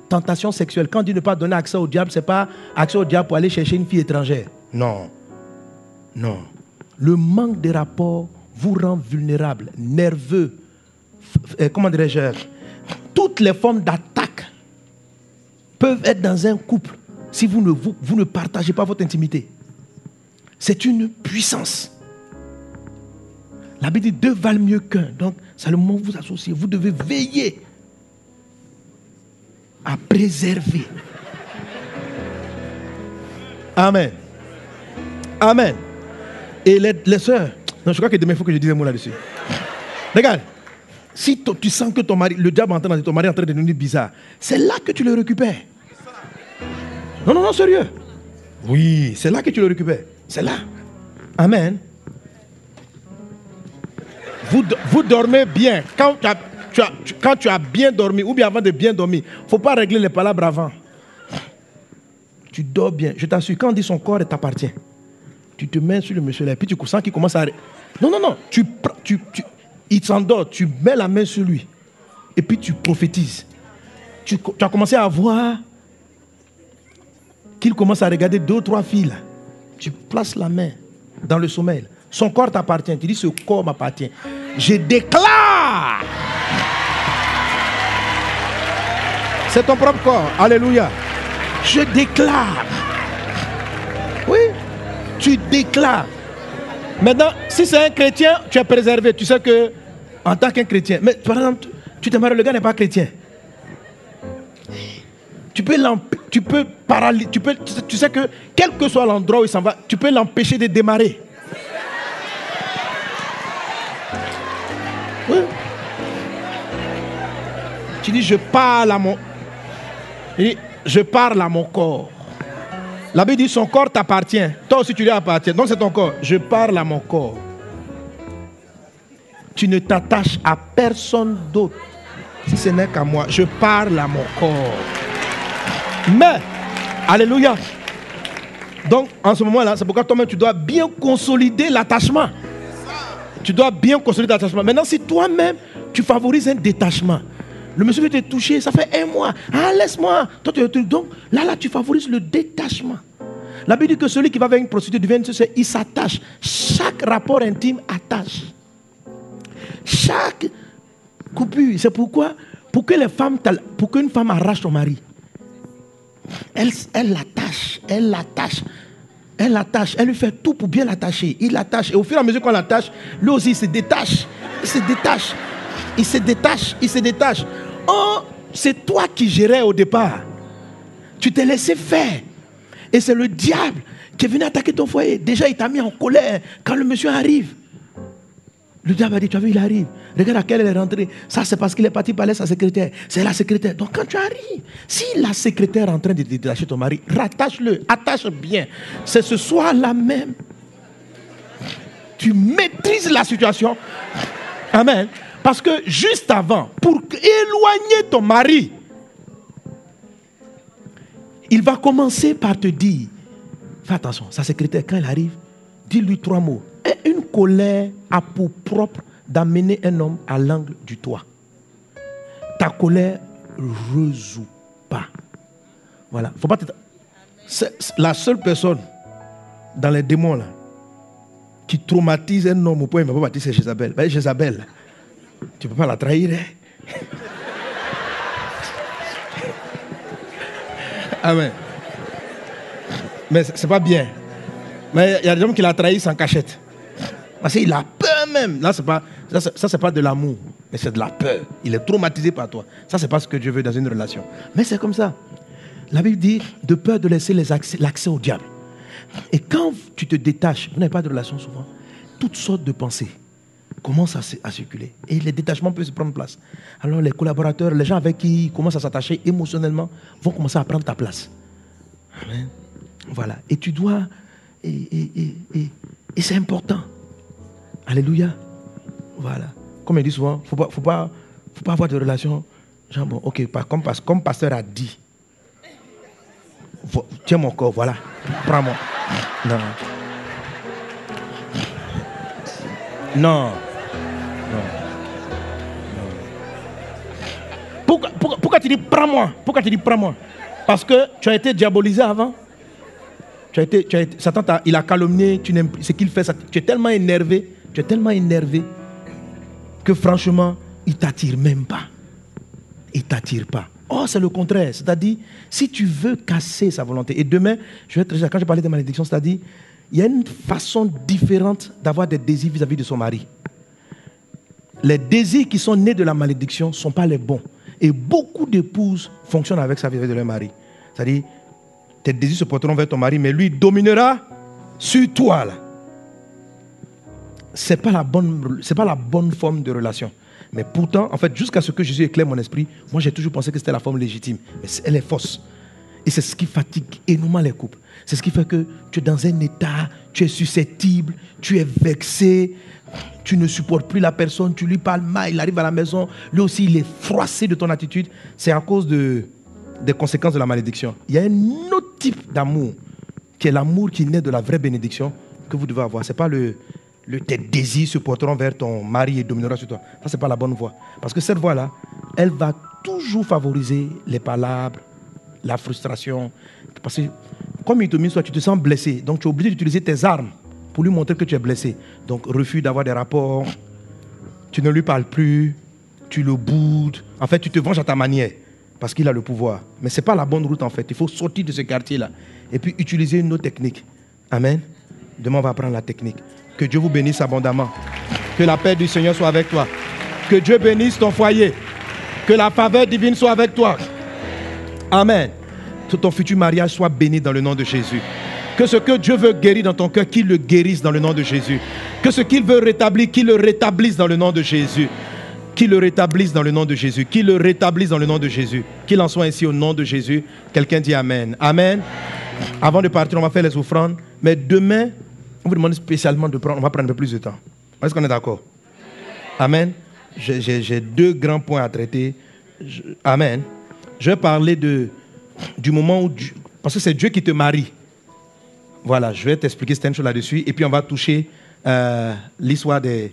tentation sexuelle. Quand on dit ne pas donner accès au diable, ce n'est pas accès au diable pour aller chercher une fille étrangère. Non. Le manque de rapport vous rend vulnérable, nerveux. Comment dirais-je? Toutes les formes d'attaque peuvent être dans un couple si vous ne partagez pas votre intimité. C'est une puissance. La Bible dit 2 valent mieux qu'un. Donc, c'est le moment où vous vous associez. Vous devez veiller à préserver. Amen. Amen. Et les sœurs, non, je crois que demain, il faut que je dise un mot là-dessus. Regarde, si tu sens que ton mari, le diable entend dans ton mari est en train de devenir bizarre, c'est là que tu le récupères. Non, sérieux. Oui, c'est là que tu le récupères. C'est là. Amen. Vous dormez bien. Quand tu as bien dormi, ou bien avant de bien dormir, il ne faut pas régler les palabres avant. Tu dors bien. Je t'assure, quand on dit son corps t'appartient, tu te mets sur le monsieur là, et puis tu sens qu'il commence à... Non. Il s'endort, tu mets la main sur lui, et puis tu prophétises. Tu as commencé à voir qu'il commence à regarder 2 ou 3 filles là. Tu places la main dans le sommeil. Son corps t'appartient. Tu dis, ce corps m'appartient. Je déclare. C'est ton propre corps. Alléluia. Je déclare. Oui. Tu déclares. Maintenant, si c'est un chrétien, tu es préservé. Tu sais que, en tant qu'un chrétien, mais par exemple, tu te maries, le gars n'est pas chrétien. Tu sais que, quel que soit l'endroit où il s'en va, tu peux l'empêcher de démarrer. Oui. Tu dis, je parle à mon corps. La Bible dit, son corps t'appartient. Toi aussi, tu lui appartiens. Donc, c'est ton corps. Je parle à mon corps. Tu ne t'attaches à personne d'autre, si ce n'est qu'à moi. Je parle à mon corps. Mais, alléluia. Donc, en ce moment-là, c'est pourquoi toi-même, tu dois bien consolider l'attachement. Tu dois bien consolider l'attachement. Maintenant, si toi-même, tu favorises un détachement, le monsieur veut te toucher, ça fait 1 mois. Ah, laisse-moi. Toi, donc, là, tu favorises le détachement. La Bible dit que celui qui va vers une prostituée devient, il s'attache. Chaque rapport intime attache. Chaque coupure. C'est pourquoi, pour qu'une femme arrache son mari, elle l'attache. Elle lui fait tout pour bien l'attacher. Il l'attache. Et au fur et à mesure qu'on l'attache, lui aussi, il se détache. Oh, c'est toi qui gérais au départ. Tu t'es laissé faire. Et c'est le diable qui est venu attaquer ton foyer. Déjà, il t'a mis en colère quand le monsieur arrive. Le diable a dit, tu as vu, il arrive. Regarde à quelle elle est rentrée. Ça, c'est parce qu'il est parti parler à sa secrétaire. C'est la secrétaire. Donc, quand tu arrives, si la secrétaire est en train de détacher ton mari, rattache-le, attache bien. C'est ce soir-là même. Tu maîtrises la situation. Amen. Parce que juste avant, pour éloigner ton mari, il va commencer par te dire, fais attention, sa secrétaire, quand elle arrive, dis-lui 3 mots. Et une colère a pour propre d'amener un homme à l'angle du toit. Ta colère ne résout pas. Voilà. Faut pas c'est la seule personne dans les démons là, qui traumatise un homme au point où il ne va pas bâtir, c'est Jézabel. Ben, Jézabel, tu ne peux pas la trahir. Hein? Amen. Mais ce n'est pas bien. Mais il y a des hommes qui la trahissent en cachette. Parce qu'il a peur même. Là, ça, c'est pas de l'amour, mais c'est de la peur. Il est traumatisé par toi. Ça, c'est pas ce que Dieu veut dans une relation. Mais c'est comme ça. La Bible dit de peur de laisser l'accès au diable. Et quand tu te détaches, vous n'avez pas de relation souvent, toutes sortes de pensées commencent à circuler. Et les détachements peuvent se prendre place. Alors les collaborateurs, les gens avec qui ils commencent à s'attacher émotionnellement vont commencer à prendre ta place. Amen. Voilà. Et tu dois... Et c'est important. Alléluia. Voilà. Comme il dit souvent, il ne faut pas avoir de relation. Genre, bon, ok, comme pasteur a dit. Tiens mon corps, voilà. Prends-moi. Non. Pourquoi tu dis prends-moi? Pourquoi tu dis prends-moi? Parce que tu as été diabolisé avant. Satan il a calomnié, ce qu'il fait, tu es tellement énervé, tu es tellement énervé que franchement, il ne t'attire même pas. Il ne t'attire pas. Oh, c'est le contraire. C'est-à-dire, si tu veux casser sa volonté, et demain, quand je parlais de malédiction, c'est-à-dire, il y a une façon différente d'avoir des désirs vis-à-vis de son mari. Les désirs qui sont nés de la malédiction ne sont pas les bons. Et beaucoup d'épouses fonctionnent avec ça vis-à-vis de leur mari. C'est-à-dire, tes désirs se porteront vers ton mari, mais lui dominera sur toi. Ce n'est pas la bonne forme de relation. Mais pourtant, en fait, jusqu'à ce que Jésus éclaire mon esprit, moi j'ai toujours pensé que c'était la forme légitime. Mais elle est fausse. Et c'est ce qui fatigue énormément les couples. C'est ce qui fait que tu es dans un état, tu es susceptible, tu es vexé, tu ne supportes plus la personne, tu lui parles mal, il arrive à la maison, lui aussi il est froissé de ton attitude. C'est à cause des conséquences de la malédiction. Il y a un autre type d'amour, qui est l'amour qui naît de la vraie bénédiction que vous devez avoir. Ce n'est pas tes désirs se porteront vers ton mari et domineront sur toi. Ça, ce n'est pas la bonne voie. Parce que cette voie-là, elle va toujours favoriser les palabres, la frustration. Parce que comme il domine sur toi, tu te sens blessé. Donc, tu es obligé d'utiliser tes armes pour lui montrer que tu es blessé. Donc, refus d'avoir des rapports, tu ne lui parles plus, tu le boudes. En fait, tu te venges à ta manière parce qu'il a le pouvoir. Mais ce n'est pas la bonne route, en fait. Il faut sortir de ce quartier-là et puis utiliser une autre technique. Amen. Demain, on va apprendre la technique. Que Dieu vous bénisse abondamment. Que la paix du Seigneur soit avec toi. Que Dieu bénisse ton foyer. Que la faveur divine soit avec toi. Amen. Que ton futur mariage soit béni dans le nom de Jésus. Que ce que Dieu veut guérir dans ton cœur, qu'il le guérisse dans le nom de Jésus. Que ce qu'il veut rétablir, qu'il le rétablisse dans le nom de Jésus. Qu'il le rétablisse dans le nom de Jésus. Qu'il le rétablisse dans le nom de Jésus. Qu'il en soit ainsi au nom de Jésus. Quelqu'un dit Amen. Amen. Avant de partir, on va faire les offrandes. Mais demain, on vous demande spécialement on va prendre un peu plus de temps. Est-ce qu'on est d'accord? Amen. J'ai 2 grands points à traiter. Amen. Je vais parler du moment où parce que c'est Dieu qui te marie. Voilà, je vais t'expliquer certaines choses là-dessus. Et puis on va toucher l'histoire de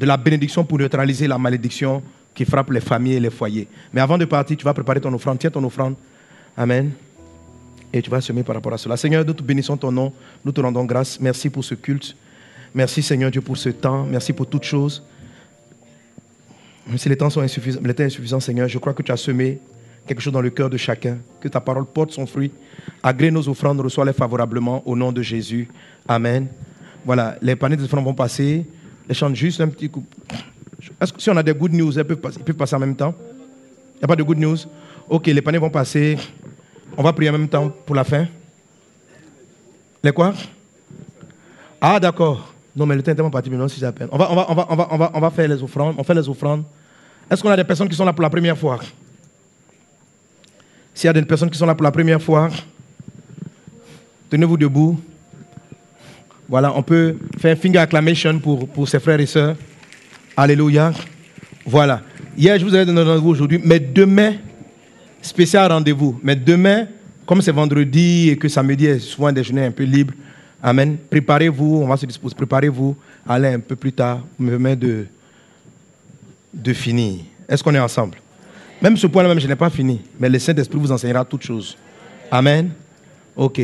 la bénédiction pour neutraliser la malédiction qui frappe les familles et les foyers. Mais avant de partir, tu vas préparer ton offrande. Tiens ton offrande. Amen. Et tu vas semer par rapport à cela. Seigneur, nous te bénissons ton nom. Nous te rendons grâce. Merci pour ce culte. Merci Seigneur Dieu pour ce temps. Merci pour toutes choses. Même si les temps sont insuffisants, les temps insuffisants, Seigneur, je crois que tu as semé quelque chose dans le cœur de chacun. Que ta parole porte son fruit. Agrée nos offrandes, reçois-les favorablement au nom de Jésus. Amen. Voilà, les paniers de offrandes vont passer. Les chante juste un petit coup. Est-ce que si on a des good news, ils peuvent passer en même temps? Il n'y a pas de good news? Ok, les paniers vont passer. On va prier en même temps pour la fin. Les quoi? Ah, d'accord. Non, mais le temps est tellement parti, mais non, si j'appelle. On va faire les offrandes. On fait les offrandes. Est-ce qu'on a des personnes qui sont là pour la première fois? S'il y a des personnes qui sont là pour la première fois, tenez-vous debout. Voilà, on peut faire un finger acclamation pour ses frères et sœurs. Alléluia. Voilà. Hier, je vous avais donné un rendez-vous aujourd'hui, mais demain, spécial rendez-vous. Mais demain, comme c'est vendredi et que samedi est souvent un déjeuner un peu libre, amen, préparez-vous, on va se disposer, préparez-vous, allez un peu plus tard, me permettre de finir. Est-ce qu'on est ensemble? Même ce point-là, même je n'ai pas fini, mais le Saint-Esprit vous enseignera toutes choses. Amen. Ok.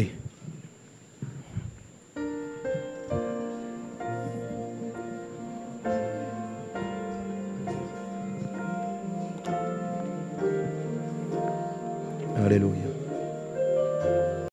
Alléluia.